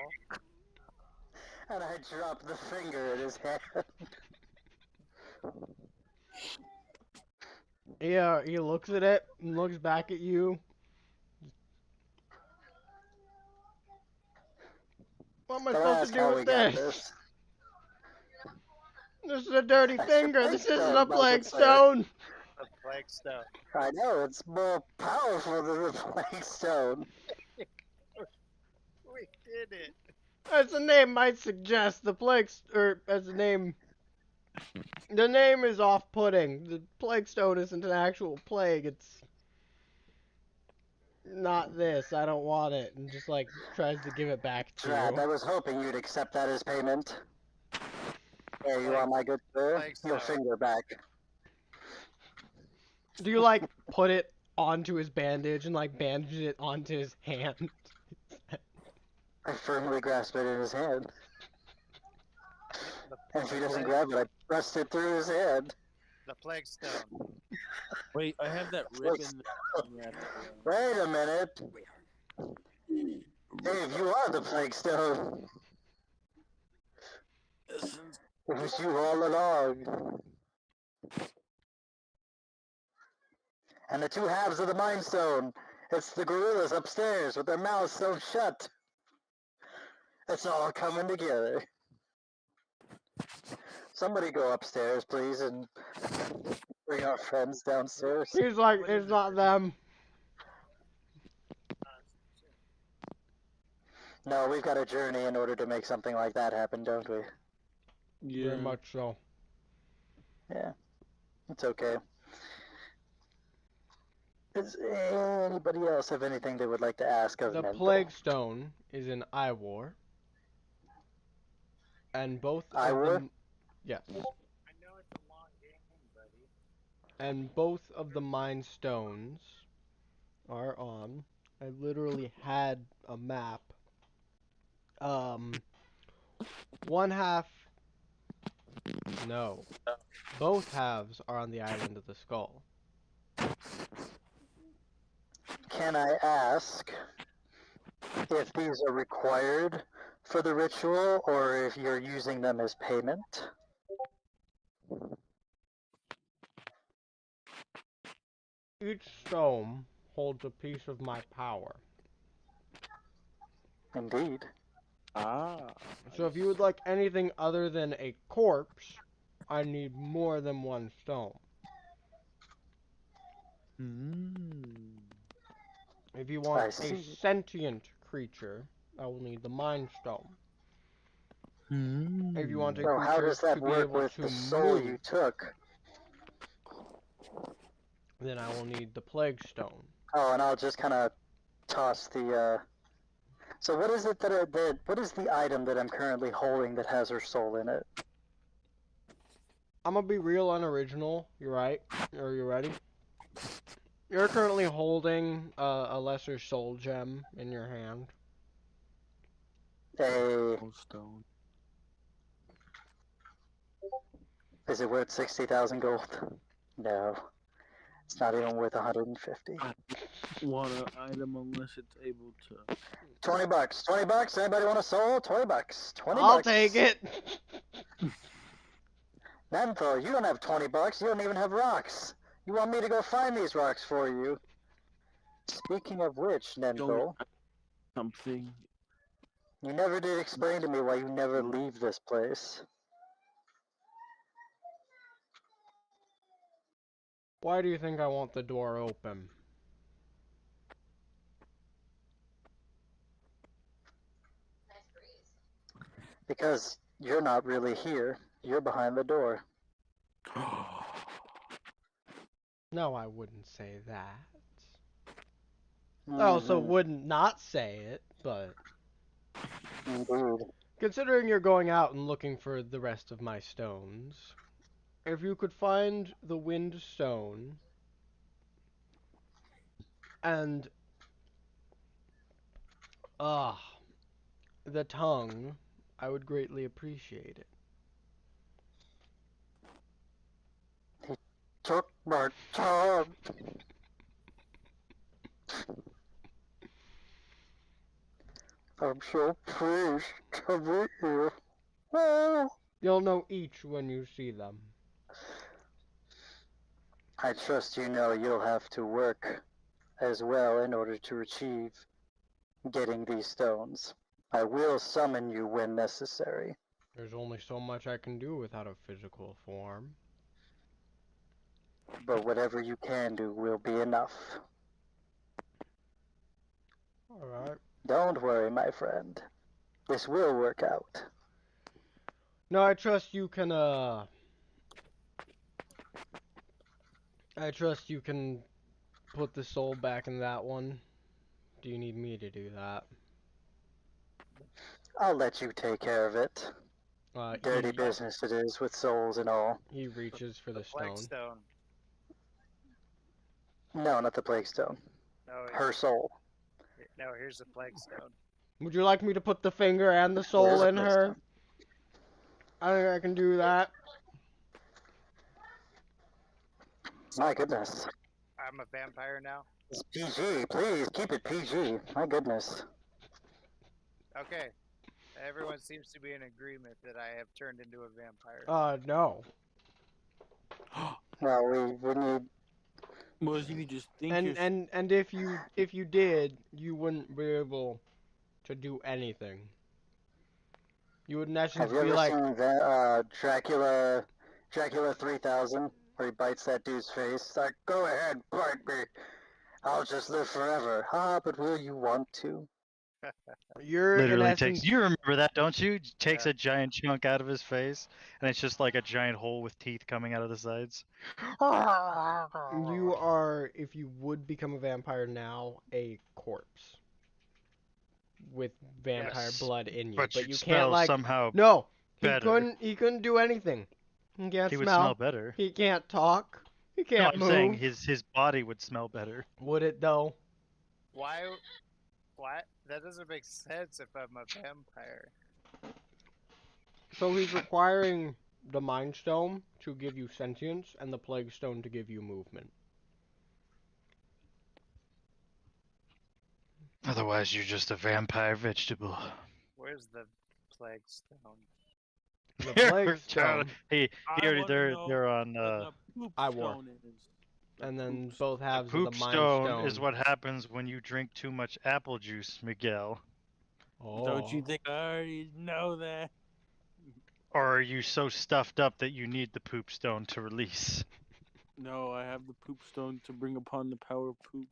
And I dropped the finger in his hand.
Yeah, he looks at it and looks back at you. What am I
Don't
supposed to
ask
do
how
with
we got
this?
this.
This is a dirty
That's your
finger.
plague
This isn't
stone,
a
my good
Plague
sir.
Stone.
The plague stone.
I know, it's more powerful than the plague stone.
We did it.
As the name might suggest, the Plague, or as the name is off-putting. The Plague Stone isn't an actual plague. It's not this. I don't want it. And just like tries to give it back to
Drat,
you.
I was hoping you'd accept that as payment. There you
Plague-
are, my good sir.
plague
Your
stone.
finger back.
Do you like put it onto his bandage and like bandage it onto his hand?
I firmly grasp it in his hand.
The,
And if he doesn't
plague-
grab it, I thrust it through his hand.
the plague stone.
Wait, I have that ribbon.
Wait a minute. Dave, you are the plague stone. It was you all along. And the 2 halves of the Mind Stone. It's the gorillas upstairs with their mouths sewn shut. It's all coming together. Somebody go upstairs, please, and bring our friends downstairs.
He's like, it's not them.
No, we've got a journey in order to make something like that happen, don't we?
Yeah.
Very much so.
Yeah, it's okay. Does anybody else have anything they would like to ask of
The
Mental?
Plague Stone is in Ivor. And both of
Ivor?
them... Yes.
I know it's a long game, buddy.
And both of the Mind Stones are on. I literally had a map. One half... No. Both halves are on the island of the skull.
Can I ask if these are required for the ritual or if you're using them as payment?
Each stone holds a piece of my power.
Indeed.
Ah.
So if you would like anything other than a corpse, I need more than 1 stone. If you want
I
a
see.
sentient creature, I will need the Mind Stone. If you want a
So how
creature
does that
to be
work
able
with
to
the soul
move,
you took?
then I will need the Plague Stone.
Oh, and I'll just kind of toss the. So what is it that what is the item that I'm currently holding that has her soul in it?
I'm gonna be real unoriginal. You're right. Are you ready? You're currently holding a lesser soul gem in your hand.
A.
Stone.
Is it worth 60,000 gold? No. It's not even worth 150.
Want an item unless it's able to.
20 bucks. 20 bucks. Anybody want a soul? 20 bucks. 20
I'll
bucks.
take it.
Nanthor, you don't have 20 bucks. You don't even have rocks. You want me to go find these rocks for you? Speaking of which, Nenthal,
Something.
you never did explain to me why you never leave this place.
Why do you think I want the door open?
Because you're not really here. You're behind the door.
No, I wouldn't say that.
Mm-hmm.
I also wouldn't not say it, but
Indeed.
considering you're going out and looking for the rest of my stones, if you could find the wind stone and the tongue, I would greatly appreciate it.
He took my tongue. I'm so pleased to meet you. Oh.
You'll know each when you see them.
I trust you know you'll have to work as well in order to achieve getting these stones. I will summon you when necessary.
There's only so much I can do without a physical form.
But whatever you can do will be enough.
Alright.
Don't worry, my friend. This will work out.
No, I trust you can, I trust you can put the soul back in that one. Do you need me to do that?
I'll let you take care of it. Dirty business it is with souls and all.
He reaches for the
Plague
stone.
stone.
No, not the plague stone.
No,
Her soul.
no, here's the plague stone.
Would you like me to put the finger and the soul
Where's the
in
plague
her?
stone?
I think I can do that.
My goodness.
I'm a vampire now.
It's PG. Please keep it PG. My goodness.
Okay. Everyone seems to be in agreement that I have turned into a vampire.
No.
Well, we need.
Well, you could just think
And if you did, you wouldn't be able to do anything. You would in essence
Have you
be
ever
like,
seen the, Dracula 3000, where he bites that dude's face? Like, go ahead, bite me. I'll just live forever. Ah, but will you want to?
you're in
Literally
essence.
takes. You remember that, don't you? Takes a giant chunk out of his face, and it's just like a giant hole with teeth coming out of the sides.
You are, if you would become a vampire now, a corpse with vampire
Yes,
blood in you.
but
But
you'd
you
smell
can't like.
somehow
No,
better.
He couldn't do anything. He can't
He would
smell.
smell better.
He can't talk. He
No,
can't
I'm
move.
saying his body would smell better.
Would it though?
Why? That doesn't make sense if I'm a vampire.
So he's requiring the Mind Stone to give you sentience and the Plague Stone to give you movement.
Otherwise, you're just a vampire vegetable.
Where's the plague stone?
The Plague Stone.
He already they're on.
I war. And then both halves of the
Poop
Mind
stone is what happens when you drink too much apple juice, Miguel.
Oh.
Don't you think I already know that?
Or are you so stuffed up that you need the poop stone to release?
No, I have the poop stone to bring upon the power of poop.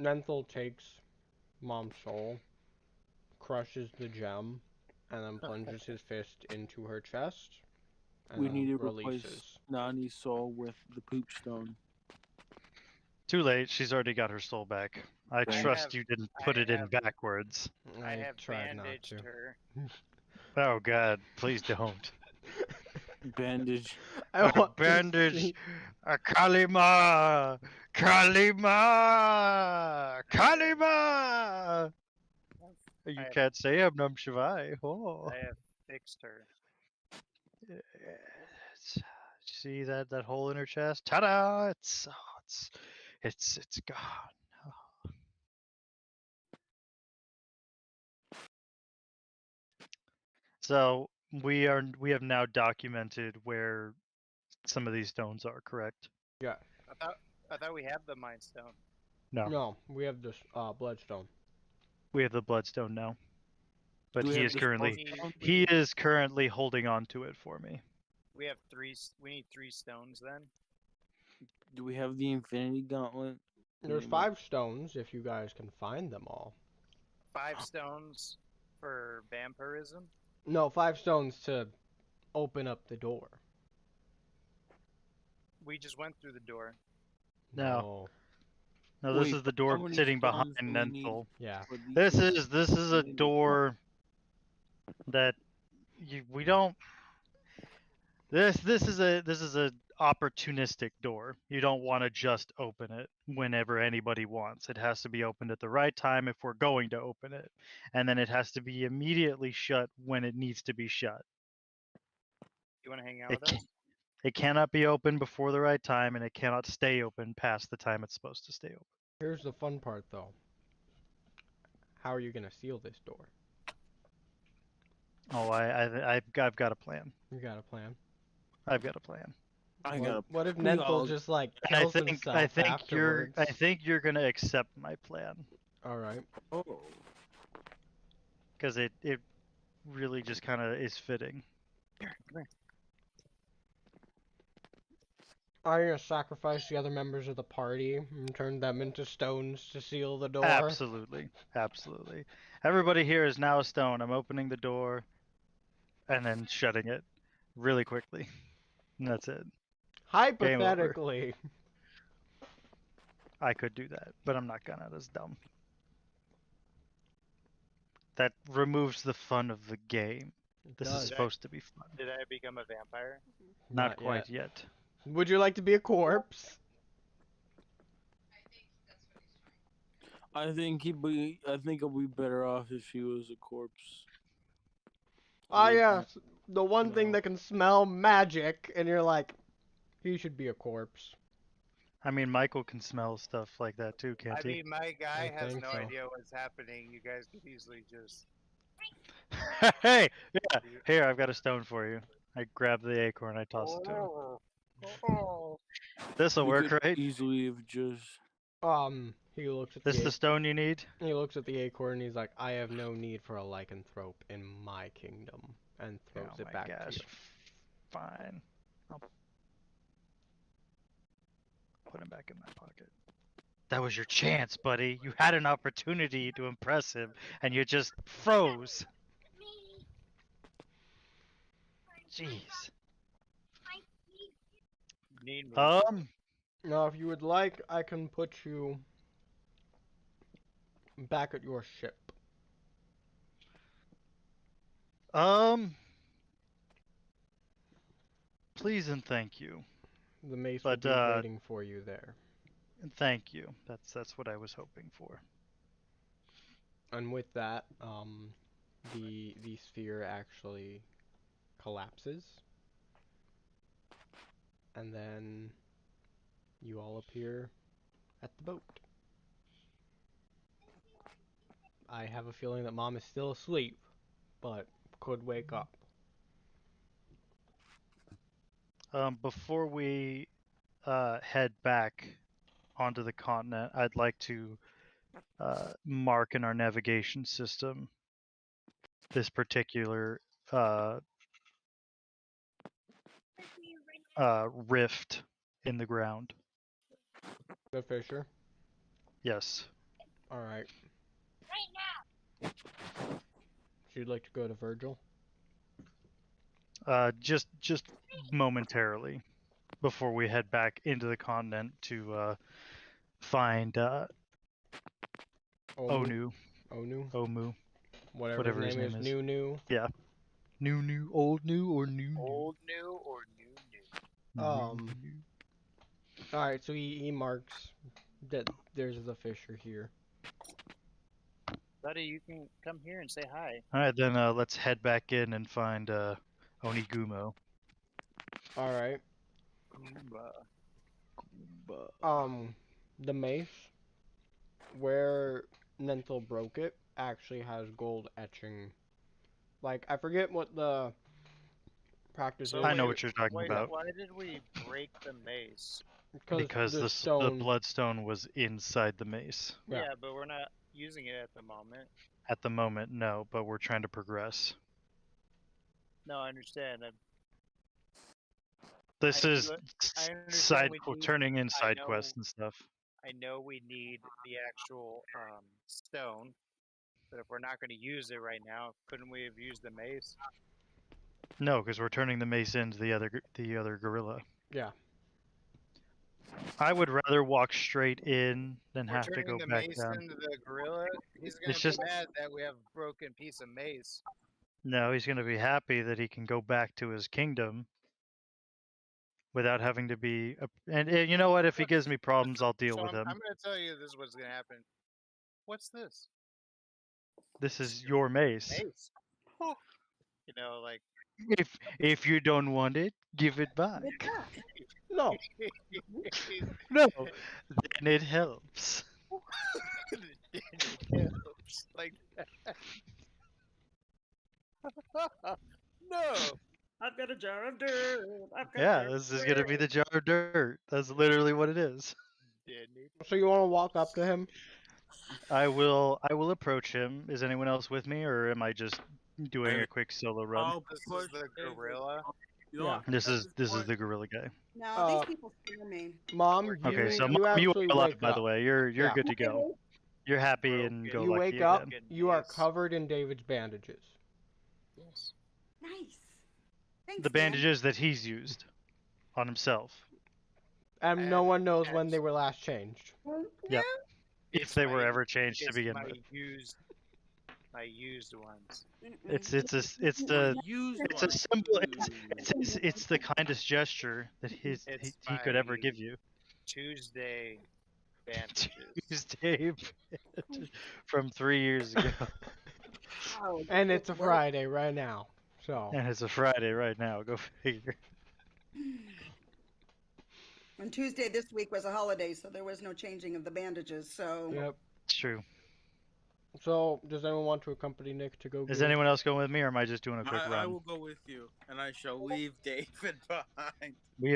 Nenthal takes Mom's soul, crushes the gem, and then plunges his fist into her chest. And
We need to
releases.
replace Nani's soul with the poop stone.
Too late. She's already got her soul back. I trust you didn't put it in backwards.
I have
tried not
bandaged
to.
her.
Oh God, please don't.
Bandage.
I want to
Bandage.
see-
Kalima! Kalima! Kalima! You
I have-
can't say I'm Num Shivai. Oh.
I have fixed her.
Yes. See that hole in her chest? Ta-da! It's gone. Oh. So we have now documented where some of these stones are, correct?
Yeah.
I thought we had the Mind Stone.
No.
No, we have this bloodstone.
We have the bloodstone now. But
Do we
he
have
is
the
currently
stone?
he is currently holding on to it for me.
We have three. We need 3 stones then.
Do we have the Infinity Gauntlet?
There's
Anybody?
5 stones if you guys can find them all.
5 stones for vampirism.
No, 5 stones to open up the door.
We just went through the door.
No.
No.
No, this
Wait,
is the
but how
door
many
sitting behind
stones do we need
Nenthal.
Yeah.
for the
This is a
Infinity
door that we don't. This is a opportunistic door. You don't want to just open it whenever anybody wants. It has to be opened at the right time if we're going to open it, and then it has to be immediately shut when it needs to be shut.
You want to hang out
It
with
ca-
us?
it cannot be open before the right time, and it cannot stay open past the time it's supposed to stay open.
Here's the fun part though. How are you going to seal this door?
Oh, I've got a plan.
You got a plan?
I've got a plan.
I
What,
got a
what if
we all
Nenthal just like
And
kills himself afterwards?
I think you're gonna accept my plan
All right.
oh
because it really just kind of is fitting.
Are you gonna sacrifice the other members of the party and turn them into stones to seal the door?
Absolutely, absolutely. Everybody here is now a stone. I'm opening the door and then shutting it really quickly. And that's it. Game over.
Hypothetically.
I could do that, but I'm not gonna. That's dumb. That removes the fun of the game. This is
does.
supposed to be fun.
Did I become a vampire?
Not quite yet.
Would you like to be a corpse?
I think it'll be better off if he was a corpse.
Ah,
They
yes. The one thing
No.
that can smell magic, and you're like, he should be a corpse.
I mean, Michael can smell stuff like that too, can't
I
he?
mean, my guy
I
has
think
no
so.
idea what's happening. You guys could easily just.
Hey, yeah, here I've got a stone for you. I grab the acorn, I toss it to him.
Oh.
This'll
we
work,
could
right?
easily have just
He looks at
This the stone you need?
he looks at the acorn and he's like, I have no need for a lycanthrope in my kingdom, and throws
Oh
it
my
back
gosh.
to you.
Fine. I'll put him back in my pocket. That was your chance, buddy. You had an opportunity to impress him, and you just froze. Jeez.
Need me.
Now, if you would like, I can put you back at your ship.
Please and thank you.
The mace
But
will be waiting for you there.
thank you. That's what I was hoping for.
And with that, the sphere actually collapses, and then you all appear at the boat. I have a feeling that Mom is still asleep, but could wake up.
Before we head back onto the continent, I'd like to mark in our navigation system this particular rift in the ground.
The fissure?
Yes.
Alright. So you'd like to go to Virgil?
Just momentarily before we head back into the continent to find
Onu?
Omu,
Whatever his name is. New.
Yeah. New, old new, or new.
Old new or new?
Alright, so he marks that there's the fissure here.
Buddy, you can come here and say hi.
All right, then let's head back in and find Onigumo.
All right. The mace where Nenthal broke it actually has gold etching. Like I forget what the practice
So
is.
I know
wait,
what you're talking
wait,
about.
why did we break the mace?
Because
the
the
stone.
bloodstone was inside the mace.
Yeah.
Yeah, but we're not using it at the moment.
At the moment, no, but we're trying to progress.
No, I understand.
This
I
is
do- I understand
side
we need-
turning in
I
side
know-
quests and stuff.
I know we need the actual stone, but if we're not going to use it right now, couldn't we have used the mace?
No, because we're turning the mace into the other gorilla.
Yeah.
I would rather walk straight in than
We're
have to
turning
go
the
back
mace
down.
into the gorilla. He's going
It's
to be
just
mad that we have a broken piece of mace.
no. He's gonna be happy that he can go back to his kingdom without having to be. And you know what? If he gives me problems, I'll deal
So
with him.
I'm going to tell you this is what's going to happen. What's this?
This is your mace.
Mace. You know, like
If you don't want it, give it back.
No.
No, then it helps.
like no.
I've got a jar of dirt. I've got
Yeah,
a jar
this is gonna be the jar of dirt. That's literally what it is.
So you want to walk up to him?
I will approach him. Is anyone else with me, or am I just doing
I-
a quick solo run?
I'll
This
push
is the
David.
gorilla.
You know
Yeah.
what?
This
At
is the
point-
gorilla guy.
No, these people scare me.
Mom,
Okay, so
you
Mom, you
actually
are alive,
wake
by
up.
the way. You're
Yeah.
good to go. You're happy and go
You
lucky
wake
again.
up. You are
Mace.
covered in David's bandages.
Yes.
Nice. Thanks,
The
Dan.
bandages that he's used on himself.
And no
And
one knows when they were last changed.
Yep. If
It's
they were
my-
ever changed to
it's
begin
my
with.
used ones.
It's the
Used
it's a
one.
simple it's the kindest gesture that he could ever
my
give you.
Tuesday bandages.
Tuesday from 3 years ago.
Oh,
And
this
it's a
would work.
Friday right now. So.
And it's a Friday right now. Go figure.
And Tuesday this week was a holiday, so there was no changing of the bandages. So
Yep.
It's true.
So, does anyone want to accompany Nick to go?
Is
get-
anyone else going with me, or am I just doing a quick
I
run?
will go with you, and I shall leave David behind.
We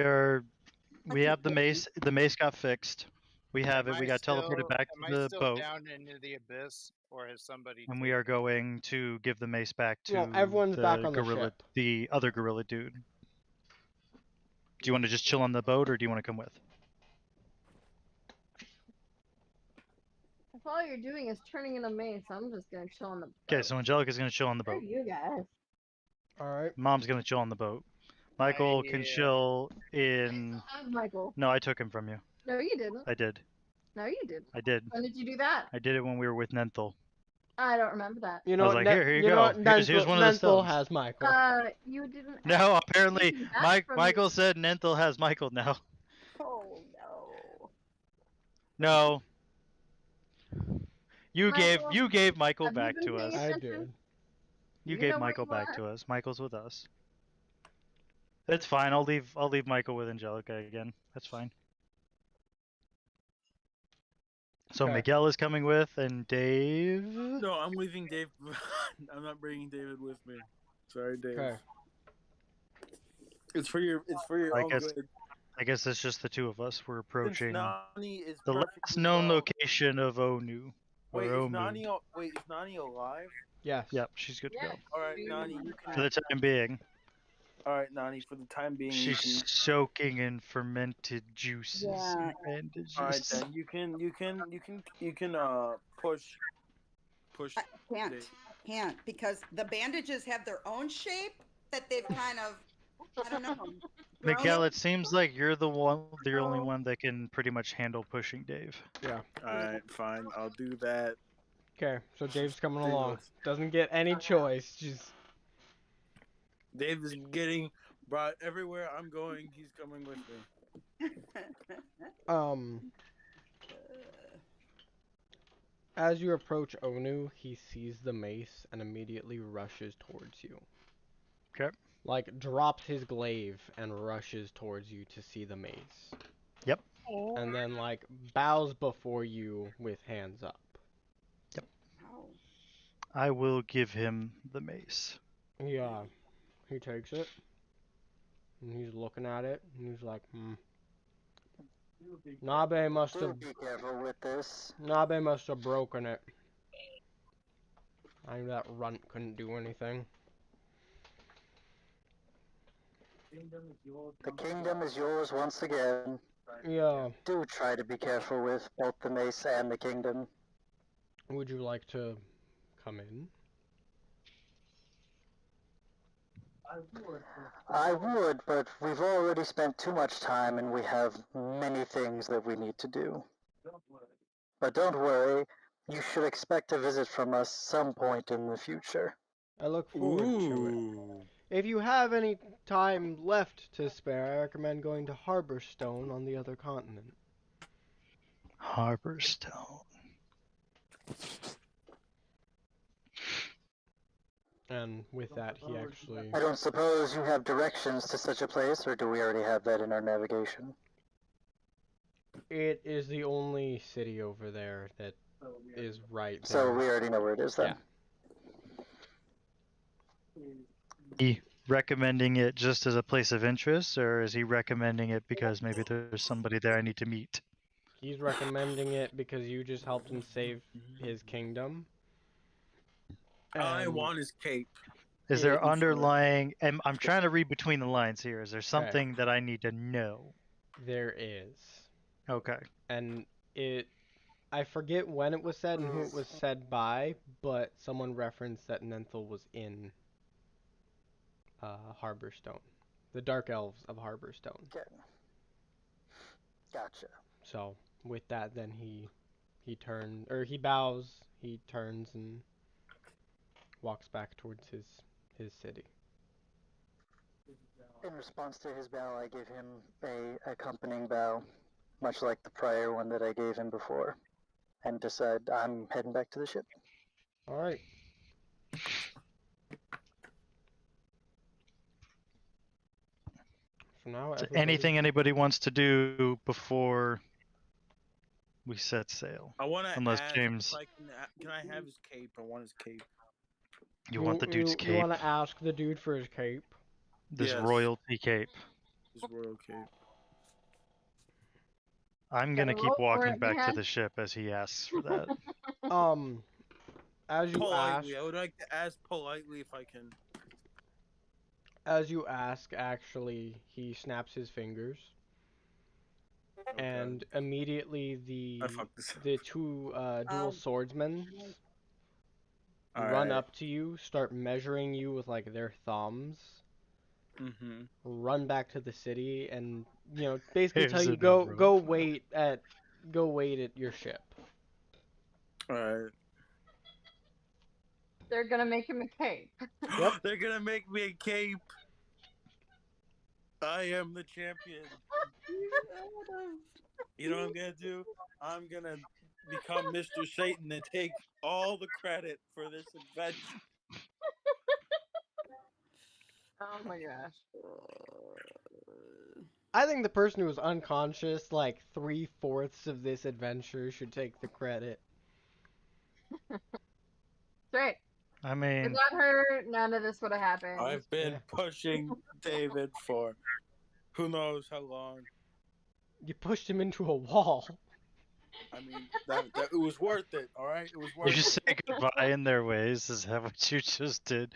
have the mace. The mace got fixed. We have it.
Am
We
I
got
still-
teleported back
am
to
I
the
still
boat,
down into the abyss, or has somebody?
and we are going to give the mace back to
No, everyone's
the
back on the
gorilla,
ship.
the other gorilla dude. Do you want to just chill on the boat, or do you want to come with?
If all you're doing is turning in a mace, I'm just gonna chill on the boat.
Okay, so Angelica's gonna chill on the
Screw
boat.
you guys.
All right.
Mom's gonna chill on the boat. Michael can
I-
chill in.
I'm Michael.
No, I took him from you.
No, you didn't.
I did.
No, you didn't.
I did.
When did you do that?
I did it when we were with Nenthal.
I don't remember that.
You know,
was like, here you
know
go.
what?
Here's one of the
Nenthal
stones.
has Michael.
You didn't.
No, apparently
taken that from
Michael
me.
said Nenthal has Michael now.
oh no.
No. You
Michael,
gave Michael
have you
back
been
to
paying
us.
I
attention?
did.
You
You
gave
know where
Michael
you
back
are.
to us. Michael's with us. That's fine. I'll leave Michael with Angelica again. That's fine. So
Okay.
Miguel is coming with, and Dave.
No, I'm leaving Dave behind. I'm not bringing David with me. Sorry, Dave.
Okay.
It's for your
I
own
guess-
good.
I guess it's just the two of us. We're
Since
approaching
Nani is
the last
perfectly
known
well-
location of Onu. Or
Wait,
Omu.
is Nani alive?
Yes.
Yep, she's good to
Yes.
go.
All right,
Dude.
Nani, you
For
can.
the time being,
All right, Nani, for the time being, you
she's
can.
soaking in fermented juices
Yeah.
and bandages.
All right, then you can push.
Can't.
Dave.
Can't because the bandages have their own shape that they've kind of. I don't know. grown
Miguel,
it.
it seems like you're the only one that can pretty much handle pushing Dave.
Yeah.
All right, fine. I'll do that.
Okay. So Dave's coming
Dave
along.
goes.
Doesn't get any choice. Just.
Dave is getting brought everywhere I'm going. He's coming with me.
As you approach Onu, he sees the mace and immediately rushes towards you.
Okay.
Like, drops his glaive and rushes towards you to see the mace.
Yep.
And then, like, bows before you with hands up.
Ow.
I will give him the mace.
Yeah, he takes it. And he's looking at it, and he's like, Nabe must
Do
have
be careful with this.
broken it. I knew that runt couldn't do anything.
The kingdom is yours once again.
Yeah,
Do try to be careful with both the mace and the kingdom.
would you like to come in?
I would, but we've already spent too much time and we have many things that we need to do. But don't worry, you should expect a visit from us some point in the future.
I look forward to it.
Ooh.
If you have any time left to spare, I recommend going to Harborstone on the other continent.
Harborstone.
And with that, he actually...
I don't suppose you have directions to such a place, or do we already have that in our navigation?
It is the only city over there that is right there.
So we already know where it is then.
He recommending it just as a place of interest, or is he recommending it because maybe there's somebody there I need to meet?
He's recommending it because you just helped him save his kingdom.
All I
And
want is cape.
Is there
It-
underlying? I'm trying to read between the lines here. Is there something that I need to know?
there is.
Okay.
And I forget when it was said and who it was said by, but someone referenced that Nenthal was in Harborstone. The Dark Elves of Harborstone.
Okay. Gotcha.
So with that, then he bows, he turns and walks back towards his city.
In response to his bow, I gave him a accompanying bow, much like the prior one that I gave him before, and decide I'm heading back to the ship.
All right. So now
Is there
everybody...
anything anybody wants to do before we set sail?
I want to
Unless
ask
James-
if I can I have his cape? I want his cape.
You want the dude's
You
cape?
want to ask the dude for his cape?
This
Yes.
royalty cape.
His royal cape.
I'm gonna
Gotta
keep
roll for
walking
it,
back to
man.
the ship as he asks for that.
As you ask,
Politely, I would like to ask politely if I can.
actually, he snaps his fingers,
Okay.
and immediately
I fucked this up.
the two dual swordsmen run
Alright.
up to you, start measuring you with like their thumbs,
Mm-hmm.
run back to the city, and basically
Here's
tell you
a
go
rope.
wait at your ship.
Alright.
They're gonna make him a cape.
Yep.
They're gonna make me a cape. I am the champion. You know what I'm gonna do? I'm gonna become Mr. Satan and take all the credit for this adventure.
Oh my gosh.
I think the person who was unconscious like 3/4 of this adventure should take the credit.
Great.
I mean,
Without her, none of this would have happened.
I've been
Yeah.
pushing David for who knows how long.
You pushed him into a wall.
I mean, that it was worth it. All right, it was
you
worth
just
it.
say goodbye in their ways. Is that what you just did?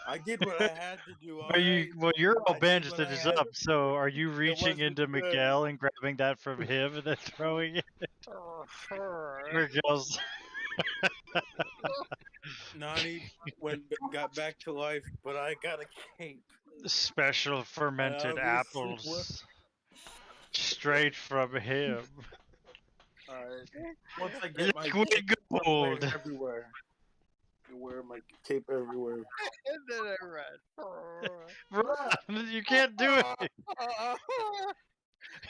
I did what I had to do. All
Are you?
right.
Well, you're all
I did
bandaged
what
and
I
is
had.
up. So, are you reaching
wasn't
into
good.
Miguel and grabbing that from him and then throwing it? Miguel's.
Nani got back to life, but I got a cape.
Special fermented
obviously
apples, straight from him.
All right. Once I get my
Liquid
cape, I'll wear
gold.
it everywhere. I wear my cape everywhere.
And then I run.
Run! You can't do it.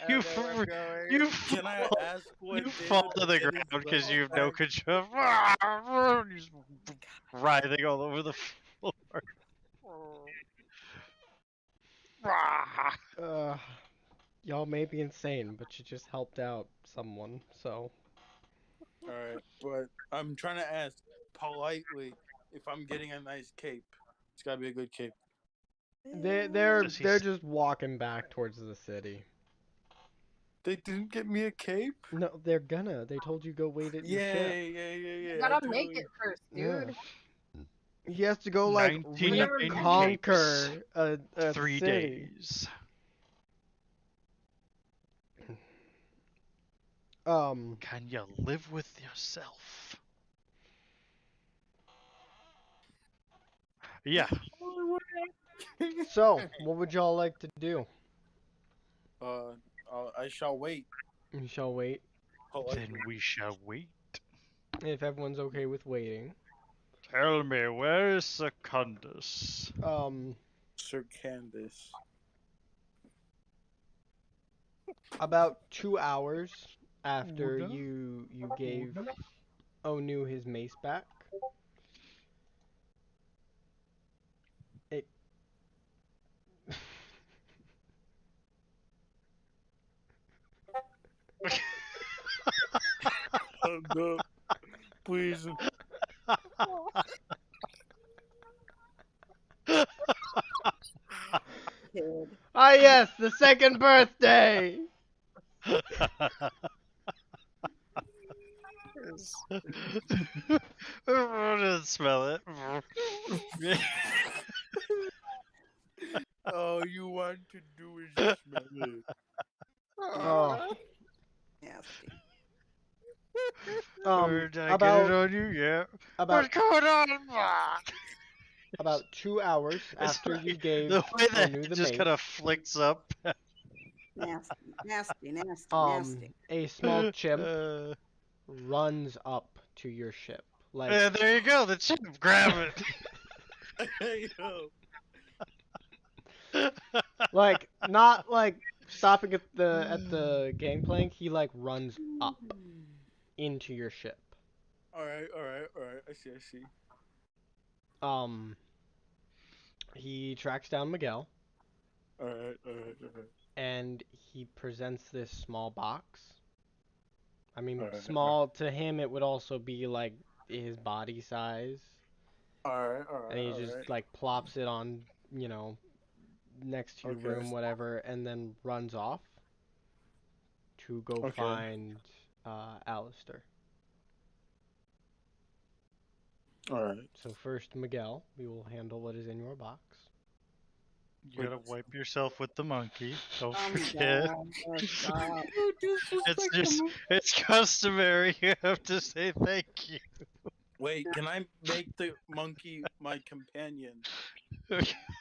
I
You
don't know where I'm going.
you
Can I
fall,
ask when
you
David
fall
will
to the
get his
ground because you
belt
have no
back?
control. You're just writhing all over the floor.
Y'all may be insane, but you just helped out someone, so
All right, but I'm trying to ask politely if I'm getting a nice cape. It's gotta be a good cape.
Does he
they're just walking back towards the city.
They didn't get me a cape.
No, they're gonna. They told you go wait at your
Yeah,
ship.
yeah, yeah,
You
yeah.
gotta make it first,
Yeah.
dude.
He has to go like
99 capes,
reconquer a
3
city.
days. Can you live with yourself? Yeah.
So, what would y'all like to do?
uh, I shall wait
We shall wait.
politely.
Then we shall wait.
If everyone's okay with waiting.
Tell me, where is Secundus?
Sir Candace.
About 2 hours after
Oda?
you gave Onu his mace back, it
No, please.
Kid.
Ah yes, the second birthday.
Smell it.
All you want to do is just smell it.
Oh,
Nasty.
Did I get it
about
on you? Yeah.
about
What's going on?
about 2 hours
It's
after
like
you gave
the way the
Onu
head
the
just kind
mace,
of flicks up.
Nasty. Nasty. Nasty. Nasty.
a small chimp
Uh,
runs up to your ship. Like
there you go. The chip. Grab
Hey, yo.
it.
like not like stopping at the gangplank, he like runs up into your ship.
All right, all right, all right. I see, I see.
Um he tracks down Miguel
All right, all right, all right.
and he presents this small box. I mean,
All right,
small to him it would also be like his body size.
all right, all
And
right,
he
all
just
right.
like plops it on, next to your
Okay,
room, whatever, and then runs off to go
okay.
find Alistair.
All right.
So first, Miguel, we will handle what is in your box.
You gotta wipe yourself with the monkey. Don't
Oh my
forget.
god. Stop.
You disrespect the monkey.
It's customary. You have to say thank you.
Wait, can I make the monkey my companion?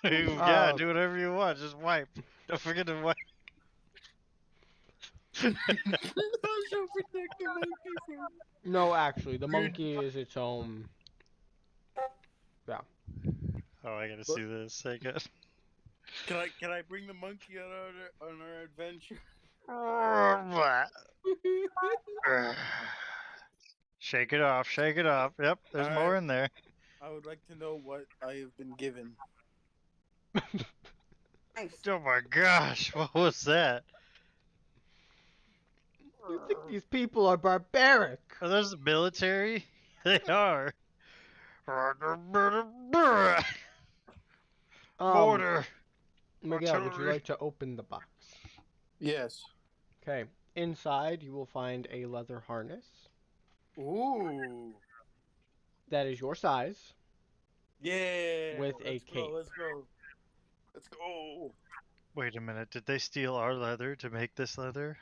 Yeah, do whatever you want. Just wipe. Don't forget to wipe.
I shall protect the monkey from.
No, actually, the monkey is its own. Yeah.
Oh, I gotta
But-
see this. Hang
Can I bring the monkey on our adventure?
on. Shake it off. Shake it off. Yep, there's more
Alright.
in there.
I would like to know what I have been given.
Nice.
Oh my gosh, what was that?
You think these people are barbaric?
Are those the military? They are. Mortar.
Miguel, would you
artillery.
like to open the box?
Yes.
Okay. Inside, you will find a leather harness
Ooh.
that is your size.
Yeah.
With a
Let's
cape.
go. Let's go. Let's go.
Wait a minute, did they steal our leather to make this leather?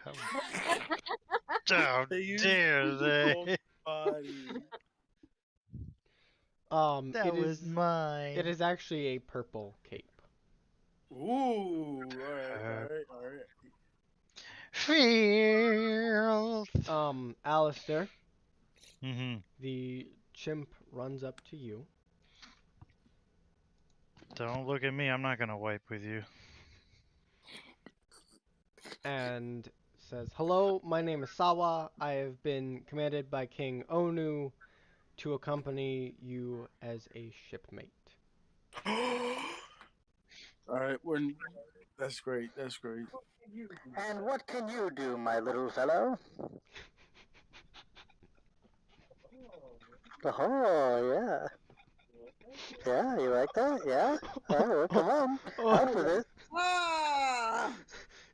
How
They used
dare
physical
they?
body.
That
It
was
is
mine.
it is actually a purple cape.
Ooh. Alright. Alright. Alright.
Filth.
Alistair,
Mm-hmm.
the chimp runs up to you.
Don't look at me, I'm not gonna wipe with you.
and says, "Hello, my name is Sawa. I have been commanded by King Onu to accompany you as a shipmate."
All right, that's great. That's great.
And what can you do, my little fellow? Oh, yeah. Yeah, you like that? Yeah? Oh, come on. Help with it.
Ah!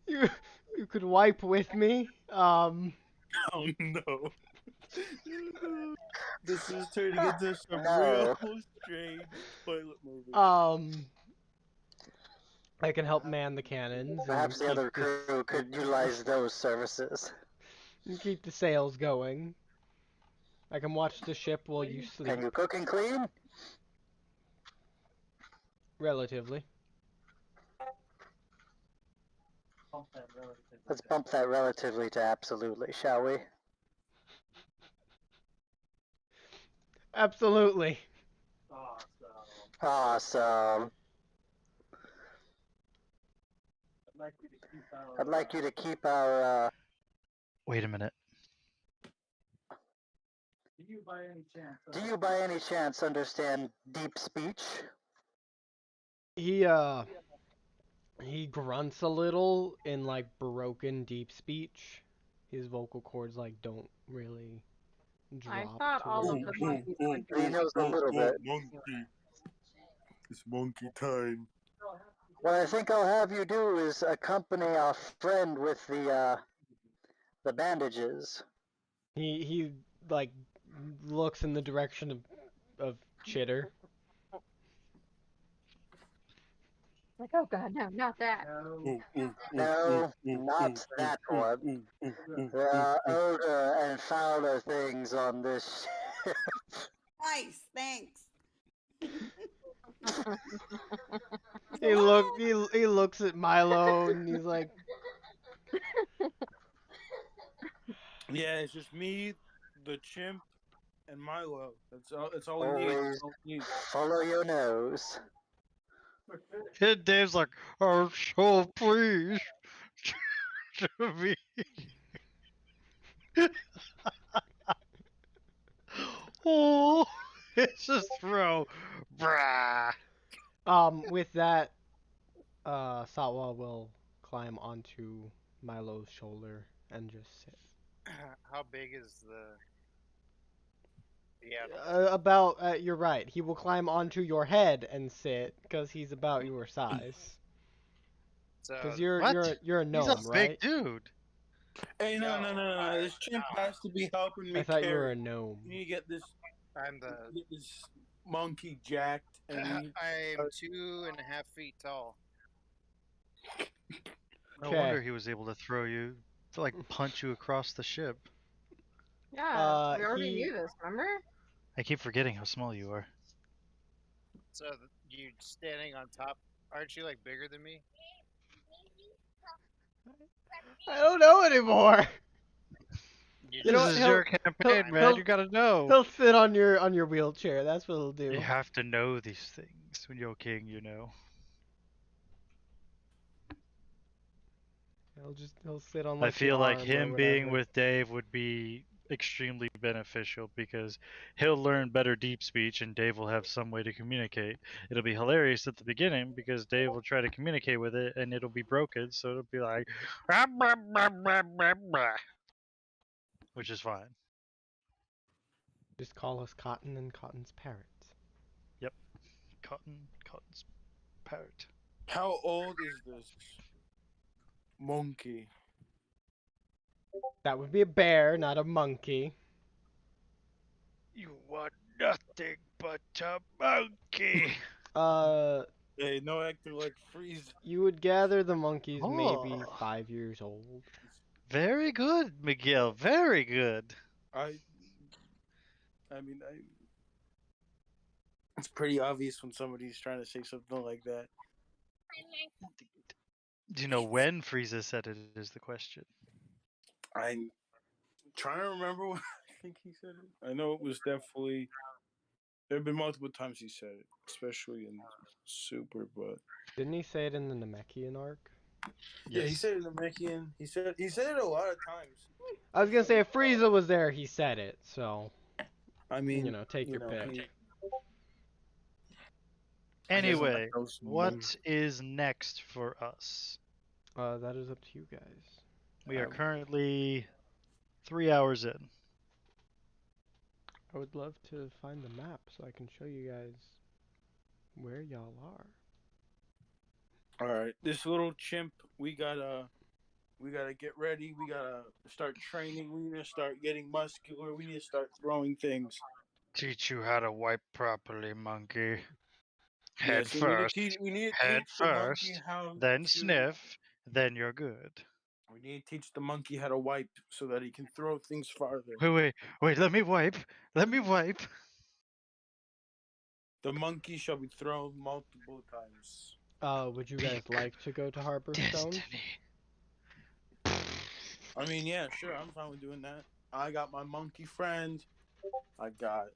you you could wipe with me.
Oh no. This is turning into some real
No.
strange toilet movie.
I can help man the cannons and
Perhaps the other crew could utilize those services.
keep the sails going. I can watch the ship while you sleep,
Can you cook and clean?
relatively.
Let's bump that relatively to absolutely, shall we?
Absolutely.
Awesome. I'd like you to keep our.
Wait a minute.
Do you by any chance understand deep speech?
He he grunts a little in like broken deep speech. His vocal cords like don't really
I
drop
thought
to
all
where
of
they
the
should.
monkeys could
He knows a little bit.
Monkey. It's monkey time.
What I think I'll have you do is accompany our friend with the bandages.
He like looks in the direction of Chitter.
like, oh god, no, not that.
No, not that one. There are older and fouler things on this ship.
Nice, thanks.
He looks at Milo and he's like,
Yeah, it's just me, the chimp, and Milo. That's all. That's all we need.
Always
That's all we need.
follow your nose.
And Dave's like, I'm so pleased to be. Oh, it's a throw. Brah.
with that, Satwa will climb onto Milo's shoulder and just sit.
How big is the animal?
You're right. He will climb onto your head and sit because he's about your size.
So
Because
What?
you're a
He's a
gnome,
big
right?
dude.
Hey, no,
no,
no, no, no. This chimp has to be helping
I
me
thought you were
carry.
a gnome.
You need to get this.
I'm
You
the
need to get this monkey jacked, and we need.
I'm 2.5 feet tall.
No
Okay.
wonder he was able to throw you, to like punch you across the ship.
Yeah, we already
He
knew this, remember?
I keep forgetting how small you are.
So you standing on top? Aren't you like bigger than me?
I don't know anymore.
You
You know
This
what?
just
is your campaign,
I'm
man. You gotta know.
He'll sit on your wheelchair. That's what he'll
You
do.
have to know these things when you're king, you know.
He'll sit on
I
like the
feel like
arm or
him being
whatever.
with Dave would be extremely beneficial because he'll learn better deep speech and Dave will have some way to communicate. It'll be hilarious at the beginning because Dave will try to communicate with it and it'll be broken, so it'll be like, "Ah, blah, blah, blah, blah, blah," which is fine.
Just call us Cotton and Cotton's parrots.
Yep. Cotton's parrot.
How old is this monkey?
That would be a bear, not a monkey.
You want nothing but a monkey.
Uh,
Hey, no acting like freeze.
you would gather the monkeys maybe
Oh,
5 years old.
very good, Miguel. Very good.
I, I mean, it's pretty obvious when somebody's trying to say something like that.
Do you know when Frieza said it is the question?
I'm trying to remember what I think he said it. I know it was definitely. There have been multiple times he said it, especially in Super. But
Didn't he say it in the Namekian arc?
Yeah, he
Yes.
said it in Namekian. He said it a lot of times.
I was gonna say if Frieza was there, he said it. So
I mean,
take your pick.
I guess I'm gonna
Anyway,
throw some
what is next for us?
That is up to you guys.
We are currently 3 hours in.
I would love to find the map so I can show you guys where y'all are.
All right, this little chimp. We gotta get ready. We gotta start training. We need to start getting muscular. We need to start throwing things.
Teach you how to wipe properly, monkey. Head
Yes, we need to
first.
teach. We need to
Head
teach the monkey
first.
how
Then
to.
sniff. Then you're good.
We need to teach the monkey how to wipe so that he can throw things farther.
Wait. Let me wipe. Let me wipe.
The monkey shall be thrown multiple times.
Would you guys like to go to Harbor Stone?
Destiny.
I mean, yeah, sure, I'm fine with doing that. I got my monkey friend. I got.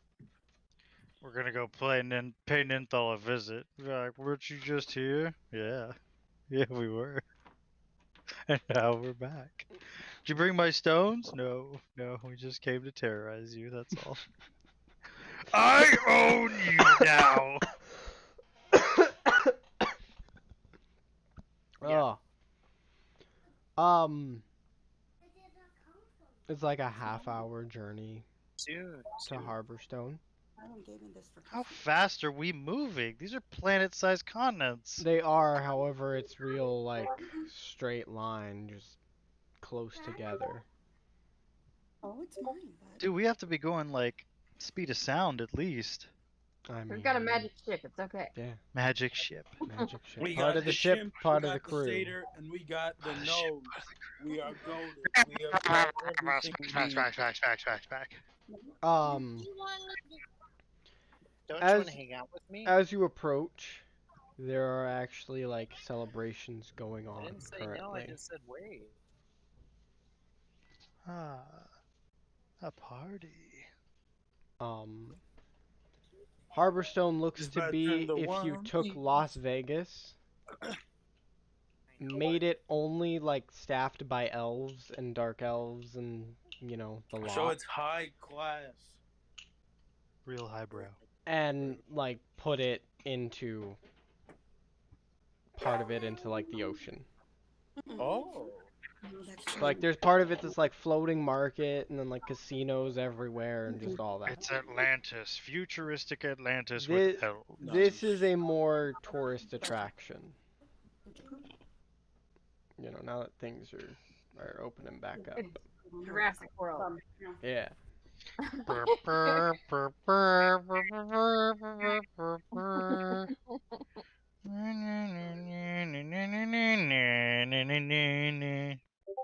We're gonna go pay Ninthal a visit. Like, weren't you just here? Yeah. Yeah, we were. And now we're back. Did you bring my stones? No, we just came to terrorize you, that's all. I own you now!
Oh. It's like a half-hour journey
Soon.
to Harbor Stone.
Alan gave me this for
How
Christmas.
fast are we moving? These are planet-sized continents.
They are, however, it's real like straight line, just close together.
Oh, it's mine, bud.
Dude, we have to be going like speed of sound at least.
I mean,
We've got a magic ship. It's okay.
yeah,
Magic ship.
magic ship.
We
Part
got
of the
the
ship,
chimp,
part
we
of the
got the
crew.
satyr, and we got the
Part of the ship,
nose.
part of the
We are goaded. We have everything we need.
back.
Don't you
As
want to hang out with me?
as you approach, there are actually like celebrations going
I
on
didn't say no. I
currently.
just said wait.
Ah, a party.
Harborstone looks
It's
to
about
be
turn the
if you
one
took
piece.
Las Vegas, made it only like staffed by elves and dark elves and the
So
lot,
it's high class.
Real highbrow.
and like put it into part of it into like the ocean.
Oh.
No, that's
So like there's part of it that's like floating market and then like casinos everywhere and just all that.
It's Atlantis, futuristic Atlantis
This,
with elves.
this is a more tourist attraction. Now that things are opening back up.
It's Jurassic World.
Yeah.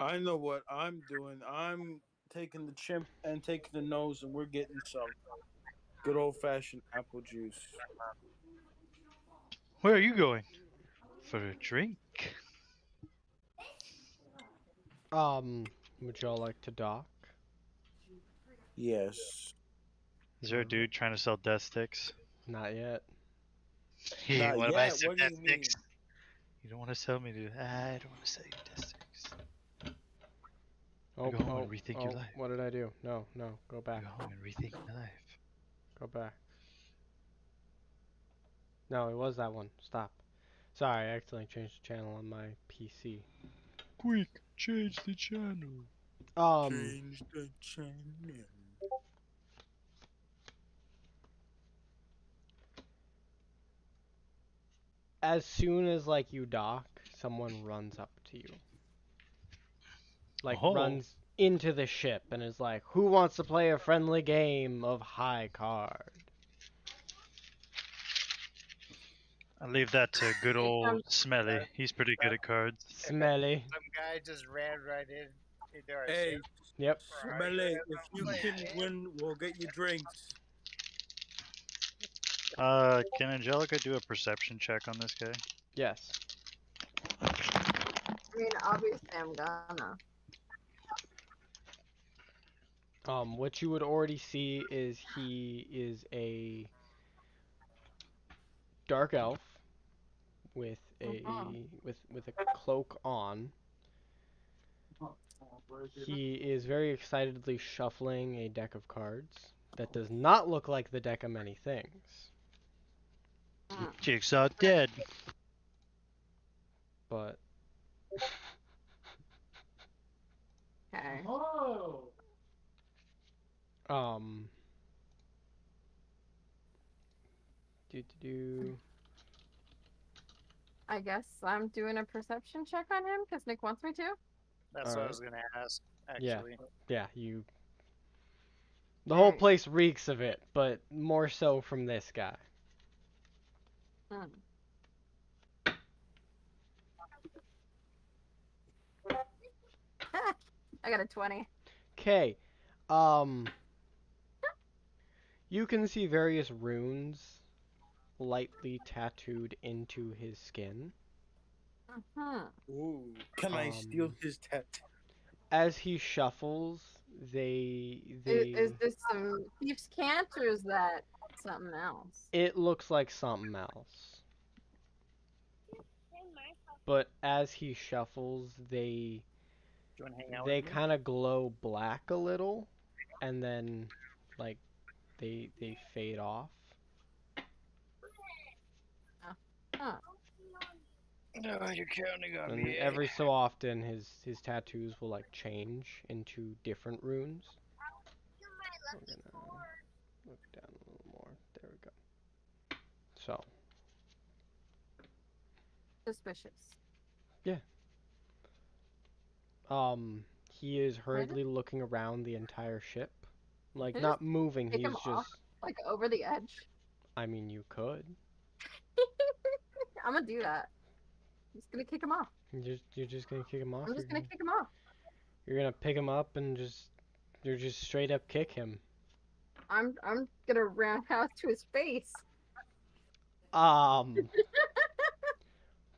I know what I'm doing. I'm taking the chimp and taking the nose, and we're getting some good old fashioned apple juice.
Where are you going? For a drink.
Would y'all like to dock?
Yes.
Is there a dude trying to sell death sticks?
Not yet.
Hey,
Not
what
yet. What do you mean?
You don't want to sell me, dude. I don't want to sell you death sticks.
Oh,
Go home and rethink your life.
What did I do? No, go back.
Go home and rethink your life.
Go back. No, it was that one. Stop. Sorry, I accidentally changed the channel on my PC.
Quick, change the channel.
Change the channel.
As soon as like you dock, someone runs up to you. Like runs into the ship and is like, "Who wants to play a friendly game of high card?"
I'll leave that to good old Smelly. He's pretty good at cards.
Smelly.
Some guy just ran right into our
Hey,
ship.
Yep.
Smelly, if you can win, we'll get you drinks.
Can Angelica do a perception check on this guy?
Yes.
I mean, obviously I'm gonna.
What you would already see is he is a dark elf with with a cloak on. He is very excitedly shuffling a deck of cards that does not look like the deck of many things,
Jigsaw dead.
but
Okay.
um do
I guess I'm doing a perception check on him because Nick wants me to.
That's what I
Alright.
was gonna ask.
Yeah.
Actually,
yeah, the whole
Alright.
place reeks of it, but more so from this guy.
Hmm. I got a 20.
Okay. You can see various runes lightly tattooed into his skin.
Ooh, can I steal his tattoo?
As he shuffles, they
Is this some thief's cant or is that something else?
it looks like something else. But as he shuffles,
do you want to hang out
they
with me?
kind of glow black a little, and then like they fade off.
Huh.
No, you're counting on
And
me.
every so often, his tattoos will like change into different runes. We're gonna look down a little more. There we go. So
Suspicious.
he is hurriedly looking around the entire ship, like
Can I
not
just
moving.
take him
He's
off,
just.
like over the edge?
I mean, you could.
I'm gonna do that. I'm just gonna kick him off.
You're just gonna kick him off.
I'm just gonna kick him off.
You're gonna pick him up and you're just straight up kick him.
I'm gonna roundhouse to his face.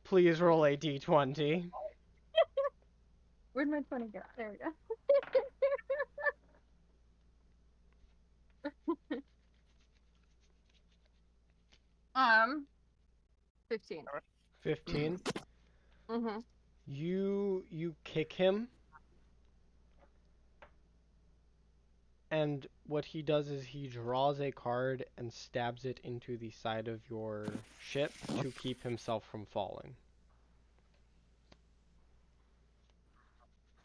Please roll a d20.
Where'd my 20 go? There we go. 15.
15.
Mm-hmm.
You kick him, and what he does is he draws a card and stabs it into the side of your ship to keep himself from falling.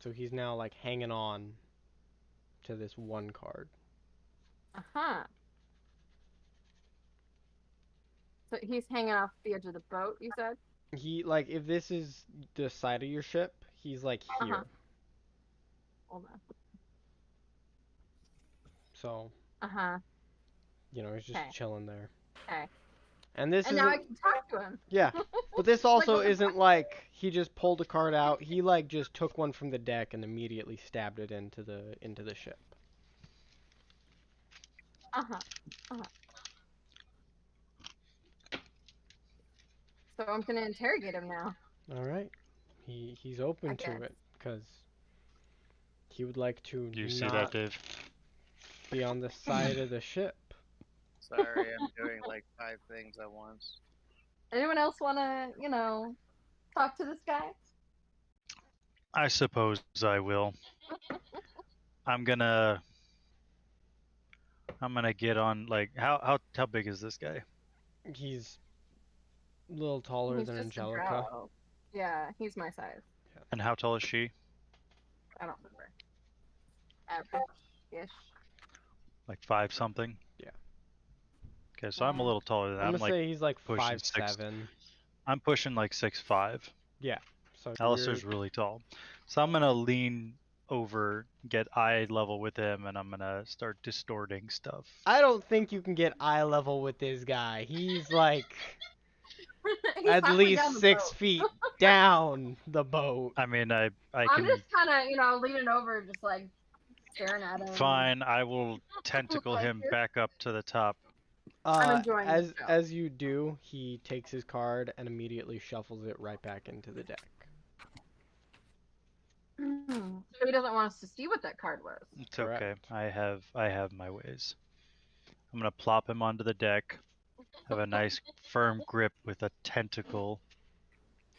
So he's now like hanging on to this one card.
Uh-huh. So he's hanging off the edge of the boat, you said?
He like if this is the side of your ship, he's like here.
Uh-huh. Hold on.
So
Uh-huh.
you know, he's just
Okay.
chilling there.
Okay.
And this
And
isn't
now I can talk to him.
yeah. But this also
what the
isn't like he just pulled a card out. He like just took one from the deck and immediately stabbed it into the ship.
Uh-huh. Uh-huh. So I'm gonna interrogate him now.
All right. He's open to
guess.
it because he would like to
Do you see that,
not
Dave?
be on the side of the ship.
Sorry, I'm doing like 5 things at once.
Anyone else wanna, talk to this guy?
I suppose I will. I'm gonna get on like how big is this guy?
He's a little taller
He's
than
just a
Angelica.
drow. Yeah, he's my size.
And how tall is she?
I don't remember. Average-ish.
Like 5 something?
Yeah.
Okay, so I'm a little taller than that.
I'm gonna
like
say he's like
pushing
5'7".
I'm pushing like 6'5".
Yeah. So
Alistair's really tall. So I'm gonna lean over, get eye level with him, and I'm gonna start distorting stuff.
I don't think you can get eye level with this guy. He's like
He's
at
halfway
least
down the
6
boat.
feet down the boat.
I mean, I
I'm
can.
just kind of, leaning over, just like staring at him.
Fine, I will tentacle
Like
him
this.
back up to the top.
I'm enjoying this show.
As you do, he takes his card and immediately shuffles it right back into the deck.
So he doesn't want us to see what that card was.
It's
Correct.
okay. I have my ways. I'm gonna plop him onto the deck. Have a nice firm grip with a tentacle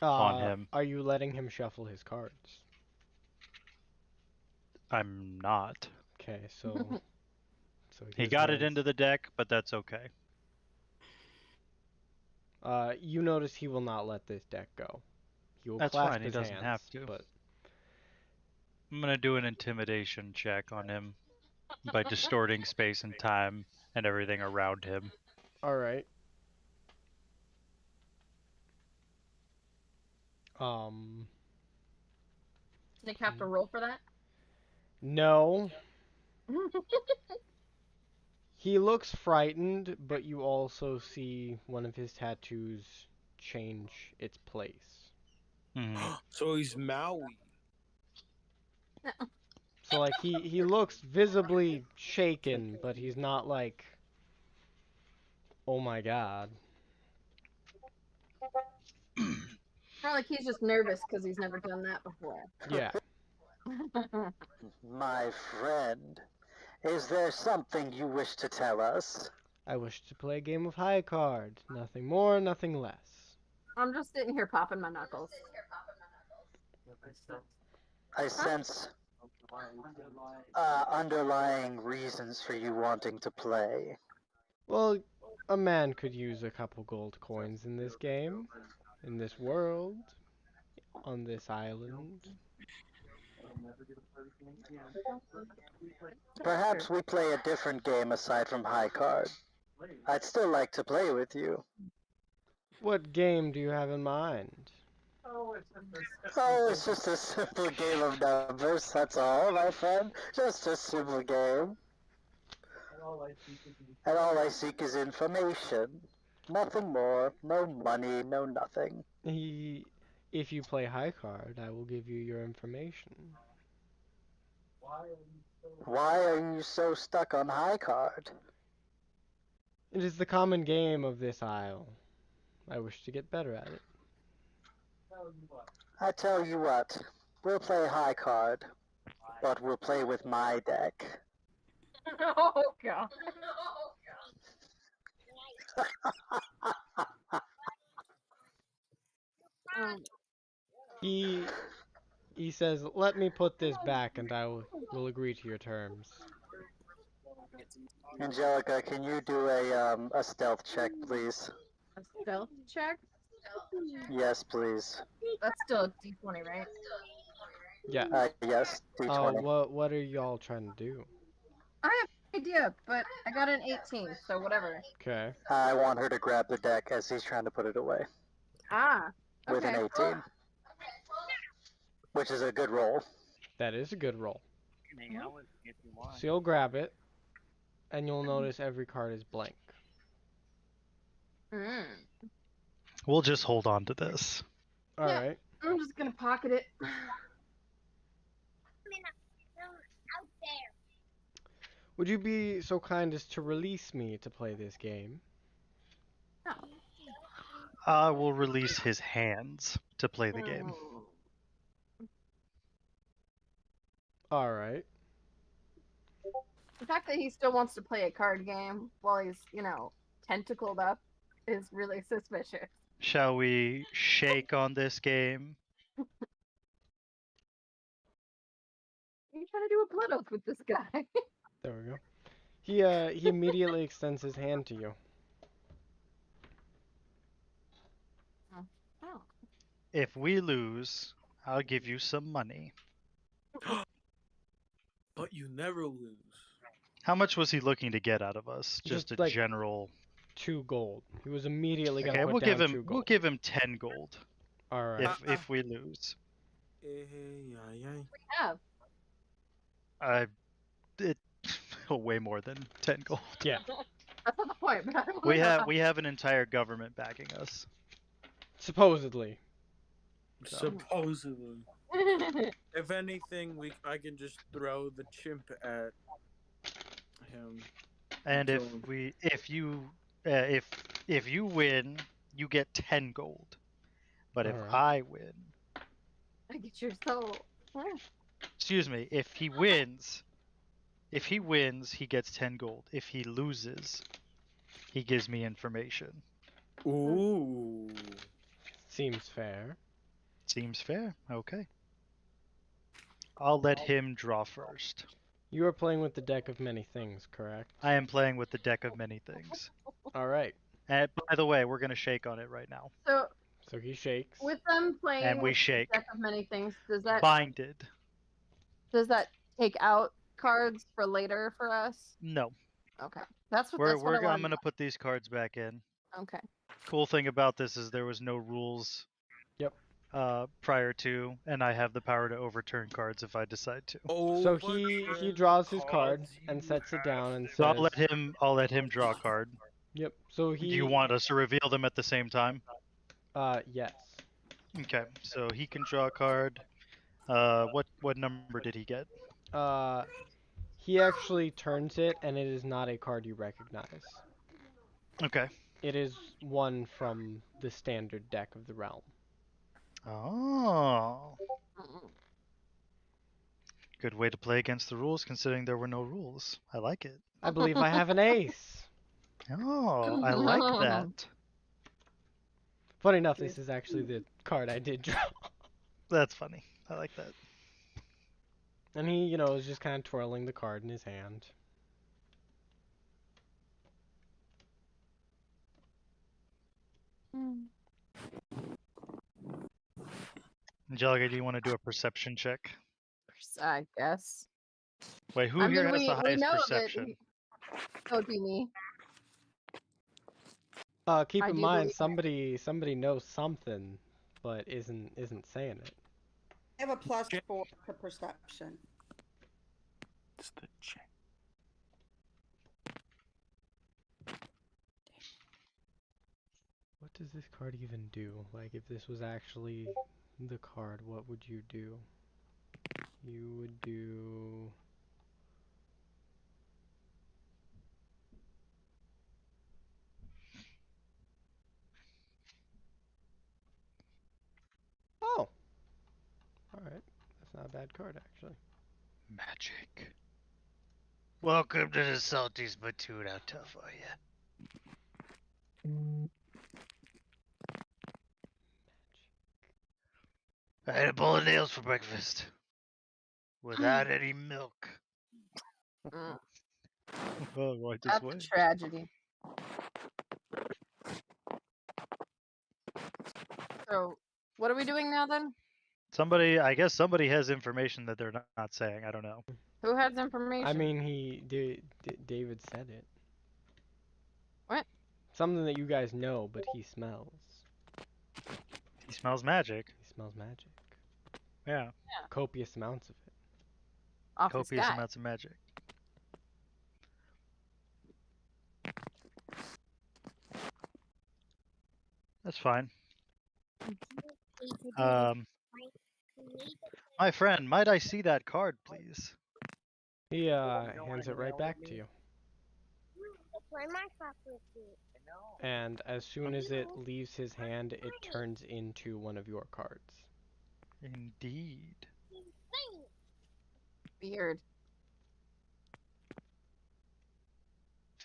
on him.
Are you letting him shuffle his cards?
I'm not.
Okay, so
He
his
got it
hands.
into the deck, but that's okay.
You notice he will not let this deck go. He will
That's
clasp
fine. He
his
doesn't
hands,
have to.
but
I'm gonna do an intimidation check on him by distorting space and time and everything around him.
all right.
Nick have to roll for that?
No. He looks frightened, but you also see one of his tattoos change its place.
So he's Maui.
So like he looks visibly shaken, but he's not like, oh my god.
Probably like he's just nervous because he's never done that before.
Yeah.
My friend, is there something you wish to tell us?
I wish to play a game of high card. Nothing more, nothing less.
I'm just sitting here popping my knuckles.
I sense underlying reasons for you wanting to play.
Well, a man could use a couple gold coins in this game, in this world, on this island.
Perhaps we play a different game aside from high card. I'd still like to play with you.
What game do you have in mind?
Oh, it's just a simple game of numbers, that's all, my friend. Just a simple game. And all I seek is information. Nothing more. No money, no nothing.
If you play high card, I will give you your information.
Why are you so stuck on high card?
It is the common game of this isle. I wish to get better at it.
I tell you what, we'll play high card, but we'll play with my deck.
Oh god.
He says, "Let me put this back, and I will agree to your terms."
Angelica, can you do a stealth check, please?
A stealth check?
Yes, please.
That's still a D20, right?
Yeah.
Yes,
Oh,
D20.
what are y'all trying to do?
I have no idea, but I got an 18, so whatever.
Okay.
I want her to grab the deck as he's trying to put it away.
Ah. Okay.
With an 18. Which is a good roll.
That is a good roll.
Hang out with me if you want.
So you'll grab it, and you'll notice every card is blank.
We'll just hold on to this.
All right.
I'm just gonna pocket it.
Would you be so kind as to release me to play this game?
No.
I will release his hands to play the game.
All right.
The fact that he still wants to play a card game while he's, tentacled up is really suspicious.
Shall we shake on this game?
Are you trying to do a blood oath with this guy?
There we go. He immediately extends his hand to you.
Oh.
If we lose, I'll give you some money.
But you never lose.
How much was he looking to get out of us? Just a
like
general
2 gold. He was immediately gonna
Okay,
put
we'll
down
give him
2 gold.
we'll give him 10 gold
All right.
if we lose.
Yeah.
It way more than 10 gold.
Yeah.
That's not the point, but I don't
We have an entire government backing us.
Supposedly.
Supposedly. If anything, I can just throw the chimp at him.
And
So-
if you win, you get 10 gold. But if
Alright.
I win,
I get your soul.
excuse me, if he wins, he gets 10 gold. If he loses, he gives me information.
Ooh.
Seems fair.
Seems fair. Okay. I'll let him draw first.
You are playing with the deck of many things, correct?
I am playing with the deck of many things.
All right.
And by the way, we're gonna shake on it right now.
So
So he shakes.
with them playing
And we
with
shake.
the deck of many things, does that
Binded.
take out cards for later for us?
No.
Okay, that's what
I'm
I wanted.
gonna put these cards back in.
Okay.
Cool thing about this is there was no rules.
Yep.
Prior to, and I have the power to overturn cards if I decide to.
So he draws his card and sets it down and
So
says,
I'll let him draw a card.
"Yep." So
Do you
he
want us to reveal them at the same time?
yes.
Okay. So he can draw a card. What number did he get?
He actually turns it and it is not a card you recognize.
Okay.
It is one from the standard deck of the realm.
Oh. Good way to play against the rules considering there were no rules. I like it.
I believe I have an ace.
Oh, I like that.
Funny enough, this is actually the card I did draw.
That's funny. I like that.
And he, you know, is just kind of twirling the card in his hand.
Angelica, do you want to do a perception check?
I guess.
Wait, who
I
here
mean,
has the
we
highest
know
perception?
that would be me.
Keep
I
in
do
mind,
believe
somebody knows something, but isn't saying it.
I have a +4 to perception.
It's the check.
What does this card even do? Like, if this was actually the card, what would you do? You would do... Oh! Alright. That's not a bad card, actually.
Magic. Welcome to the Salty Spittoon. How tough are you? I had a bowl of nails for breakfast. Without any milk. Oh, right this
That's
way.
a tragedy. So, what are we doing now then?
I guess somebody has information that they're not saying. I don't know.
Who has information?
I mean, David said it.
What?
Something that you guys know, but he smells.
He smells magic.
He smells magic.
Yeah.
Copious amounts of it.
Off this
Copious
guy.
amounts of magic. That's fine. My friend, might I see that card, please?
He hands it right back to you. And as soon as it leaves his hand, it turns into one of your cards.
Indeed.
Weird.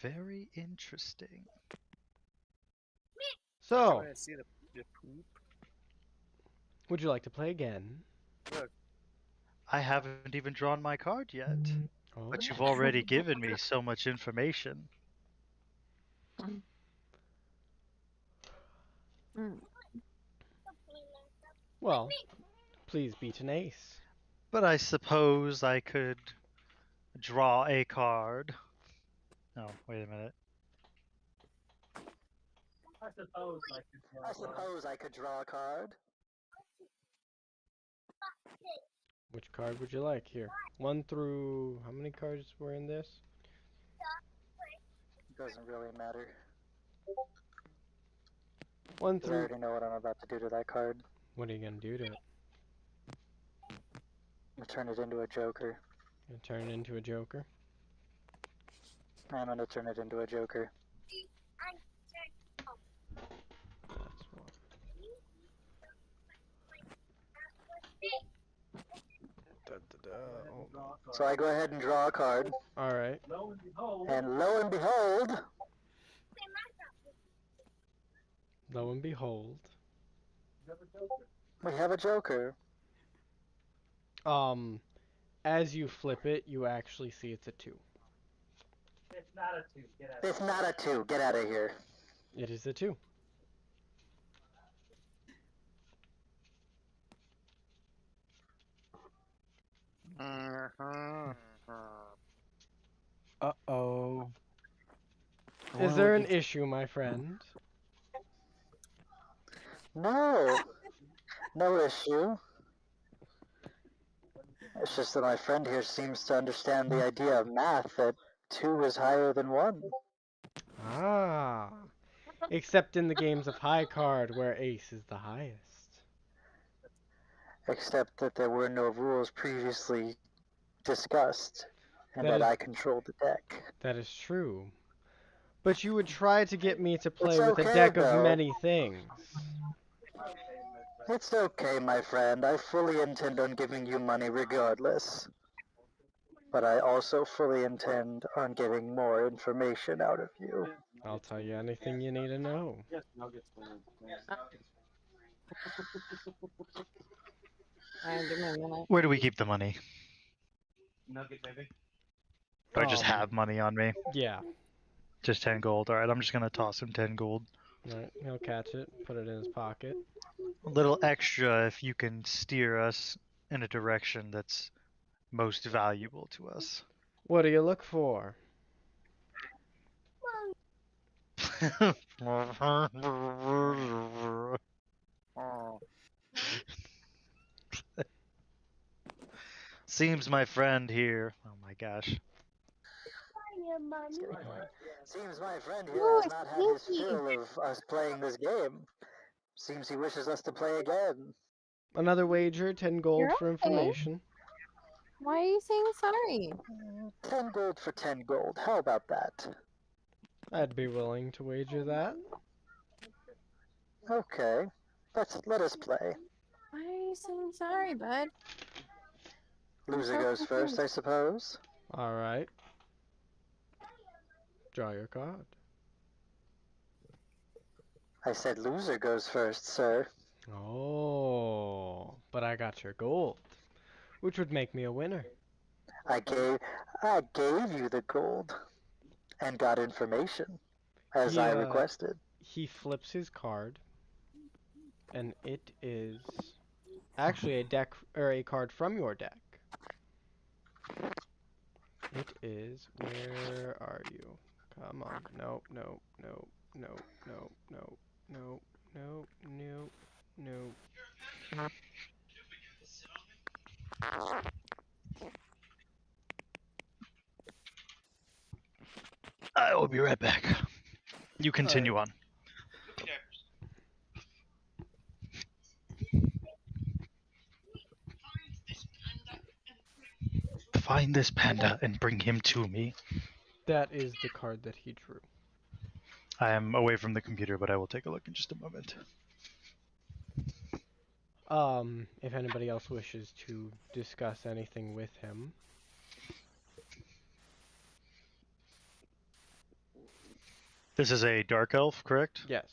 Very interesting.
So,
I see the poop.
would you like to play again?
Look.
I haven't even drawn my card yet.
Oh.
But you've already given me so much information.
Well, please beat an ace.
But I suppose I could draw a card. Oh, wait a minute.
I suppose I could draw a card.
Which card would you like here? 1 through... How many cards were in this?
Doesn't really matter.
1
I
through...
already know what I'm about to do to that card.
What are you gonna do to it?
I'm gonna turn it into a joker.
Gonna turn it into a joker?
I'm gonna turn it into a joker.
That's one.
So I go ahead and draw a card.
Alright.
And lo and behold,
Lo and behold.
We have a joker.
As you flip it, you actually see it's a 2.
It's not a 2. Get out of here.
It is a 2.
Uh-oh.
Is there an issue, my friend?
No. No issue. It's just that my friend here seems to understand the idea of math that 2 is higher than 1.
Ah. Except in the games of high card where ace is the highest.
Except that there were no rules previously discussed, and
That
that
is
I controlled the deck.
that is true. But you would try to get me to play
It's
with a
okay,
deck of
though.
many things.
It's okay, my friend. I fully intend on giving you money regardless. But I also fully intend on getting more information out of you.
I'll tell you anything you need to know.
Give me a minute.
Where do we keep the money? Do I just
Um,
have money on me?
yeah.
Just 10 gold. Alright, I'm just gonna toss him 10 gold.
Right, he'll catch it, put it in his pocket.
A little extra if you can steer us in a direction that's most valuable to us.
What do you look for?
Seems my friend here. Oh my gosh.
Seems my friend here
Ooh,
has
it's
not had his
sneaky.
fill of us playing this game. Seems he wishes us to play again.
Another wager, 10 gold
You're
for
okay.
information.
Why are you saying sorry?
10 gold for 10 gold. How about that?
I'd be willing to wager that.
Okay. Let us play.
Why are you saying sorry, bud? I'm
Loser
so
goes first,
confused.
I suppose.
Alright. Draw your card.
I said loser goes first, sir.
Oh, but I got your gold, which would make me a winner.
I gave you the gold and got information as
He
I
uh
requested.
he flips his card, and it is actually a deck or a card from your deck. It is, where are you? Come on. No, no, no, no, no, no, no, no, no, no.
I will be right back. You
Alright.
continue on. Find this panda and bring him to me.
That is the card that he drew.
I am away from the computer, but I will take a look in just a moment.
If anybody else wishes to discuss anything with him.
This is a dark elf, correct?
Yes.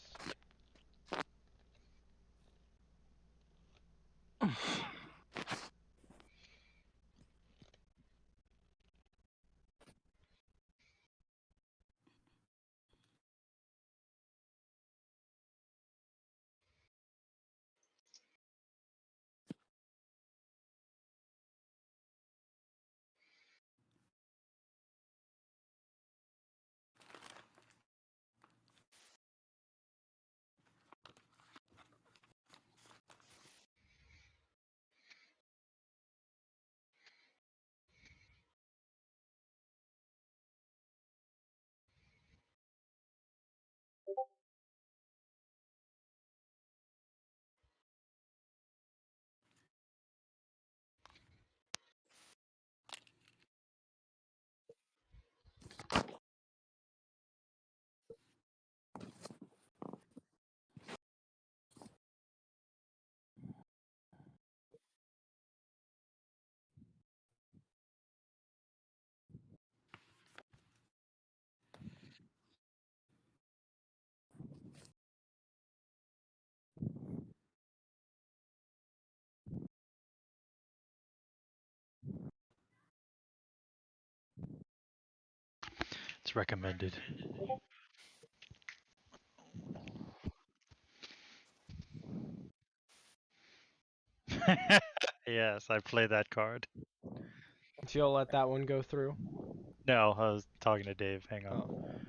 It's recommended. Yes, I play that card.
So you'll let that one go through?
No, I was talking to Dave. Hang on.
Oh.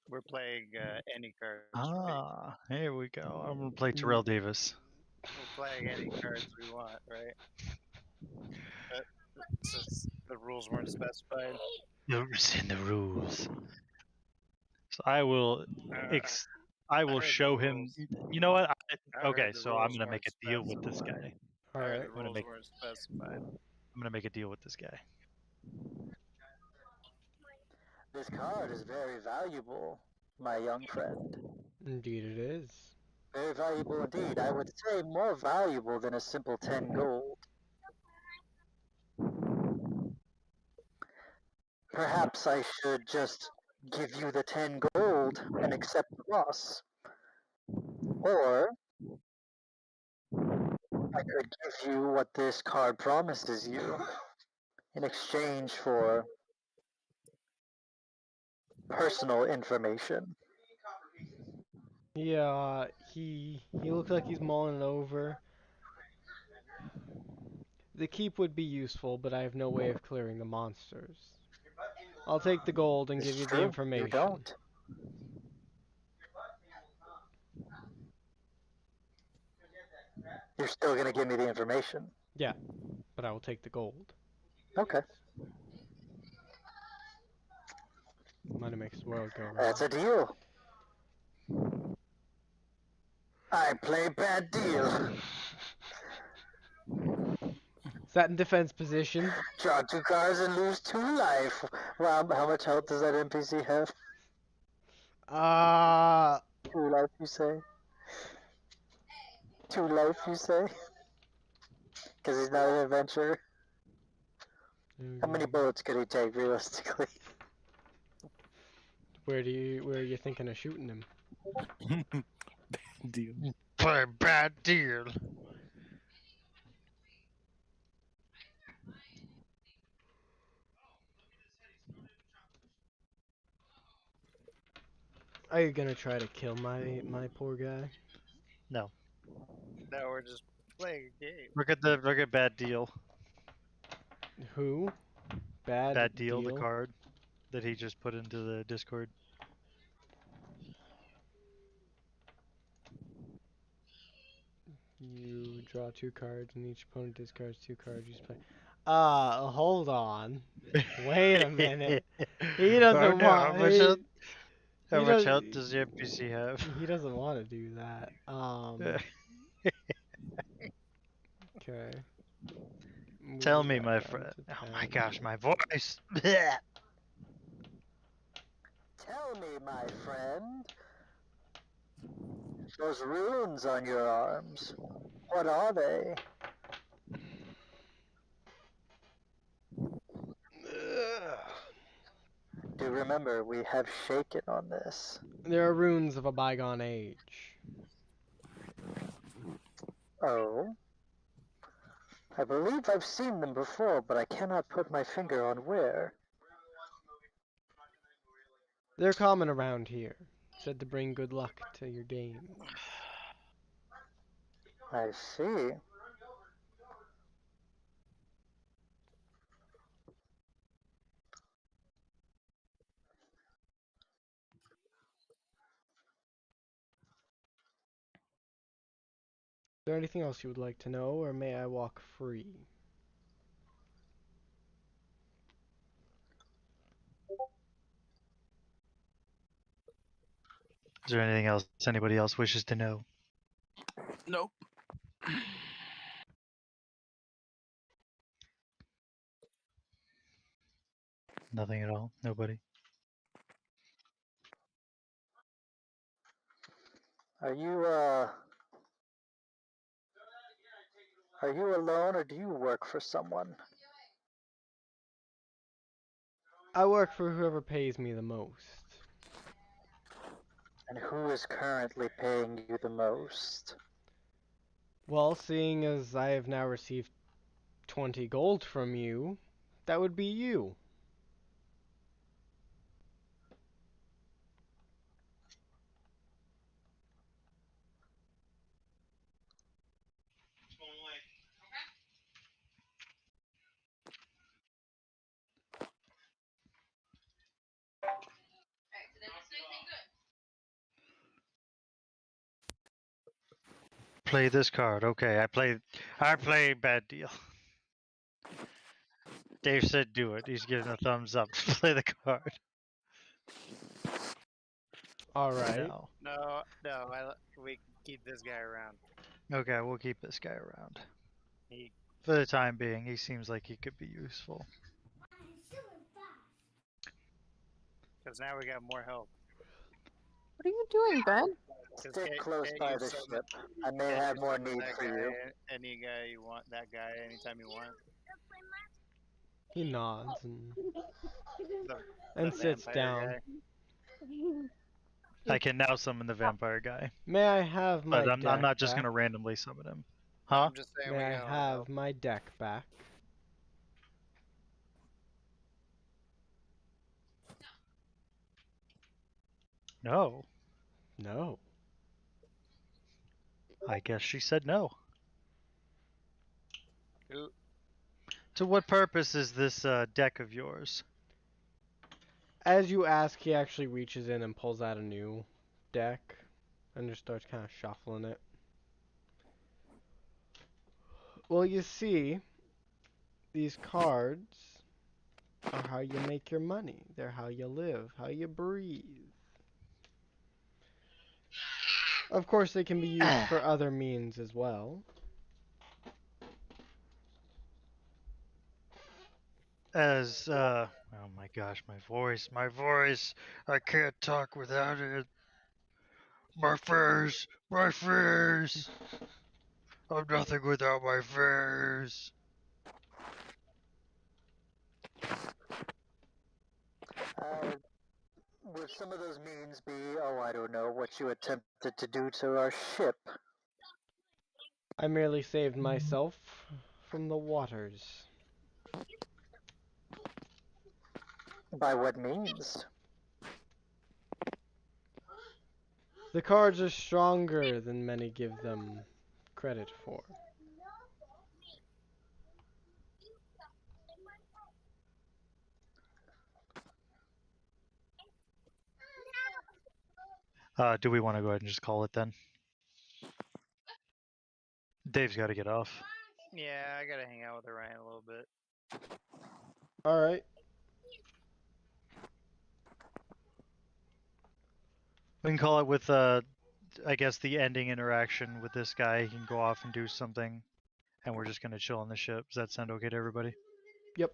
We're playing any cards, right?
Ah, here we go. I'm gonna play
Mm.
Terrell Davis.
We're playing any cards we want, right? But since the rules weren't specified,
It's in the rules. So I will I
I
will
heard the
show him.
rules.
You know what?
I
Okay,
heard the
so I'm
rules
gonna
weren't
make a deal with this guy.
specified. I heard
Alright.
the rules weren't specified.
I'm gonna make a deal with this guy.
This card is very valuable, my young friend.
Indeed it is.
Very valuable indeed. I would say more valuable than a simple 10 gold. Perhaps I should just give you the 10 gold and accept the loss. Or I could give you what this card promises you in exchange for personal information.
Yeah, he looks like he's mulling it over. The keep would be useful, but I have no way of clearing the monsters. I'll take the gold and
It's
give you the
true, you
information.
don't. You're still gonna give me the information.
Yeah, but I will take the gold.
Okay.
Money makes the world go round.
That's a deal. I play bad deal.
Is that in defense position?
Draw 2 cards and lose 2 life. Wow, how much health does that NPC have? 2 life, you say? 2 life, you say? Because he's not an adventurer. How many bullets could he take realistically?
Where are you thinking of shooting him?
Deal.
Play bad deal.
Are you gonna try to kill my poor guy?
No.
No, we're just playing a game.
Look at bad deal.
Who? Bad,
Bad deal. The card that he just put into the Discord.
You draw 2 cards and each opponent discards 2 cards. You play. Hold on. Wait a minute. He
Oh
doesn't
no!
want. He
How much
does.
health does the NPC have?
He doesn't want to do that. Okay.
Tell
Moving
me,
that
my
down
friend.
to
Oh my
10.
gosh, my voice. Blech.
Tell me, my friend. Those runes on your arms. What are they? Do remember, we have shaken on this.
There are runes of a bygone age.
Oh? I believe I've seen them before, but I cannot put my finger on where.
They're common around here. Said to bring good luck to your games.
I see.
Is there anything else you would like to know, or may I walk free?
Is there anything else anybody else wishes to know?
Nope.
Nothing at all. Nobody.
Are you, Are you alone or do you work for someone?
I work for whoever pays me the most.
And who is currently paying you the most?
Well, seeing as I have now received 20 gold from you, that would be you.
Play this card. Okay, I play bad deal. Dave said do it. He's giving a thumbs up to play the card.
Alright.
No.
No, we can keep this guy around.
Okay, we'll keep this guy around.
He,
For the time being, he seems like he could be useful.
because now we got more help.
What are you doing, Ben?
Stick close by the ship. I may
Can't
have
you
more
summon
need
that
for
guy,
you.
Any guy you want, that guy anytime you want.
He nods and
The
sits
vampire
down.
guy.
I can now summon the vampire guy,
May I have my
but
deck
I'm not just
back?
gonna randomly summon him. Huh?
I'm just saying
May
we
I
got a lot of help.
have my deck back?
No.
No.
I guess she said no.
Who?
To what purpose is this deck of yours?
As you ask, he actually reaches in and pulls out a new deck and just starts kind of shuffling it. Well, you see, these cards are how you make your money. They're how you live, how you breathe. Of course, they can be used for other means as well.
Oh my gosh, my voice, I can't talk without it. My face, I'm nothing without my face.
Would some of those means be, oh, I don't know, what you attempted to do to our ship?
I merely saved myself from the waters.
By what means?
The cards are stronger than many give them credit for.
Do we want to go ahead and just call it then? Dave's got to get off.
Yeah, I gotta hang out with Orion a little bit.
Alright.
We can call it with, I guess, the ending interaction with this guy. He can go off and do something, and we're just going to chill on the ship. Does that sound okay to everybody?
Yep.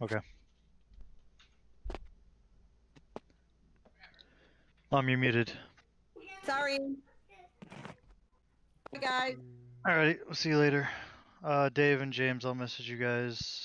Okay. Mom, you're muted.
Sorry. Hey guys.
Alrighty, we'll see you later. Dave and James, I'll message you guys.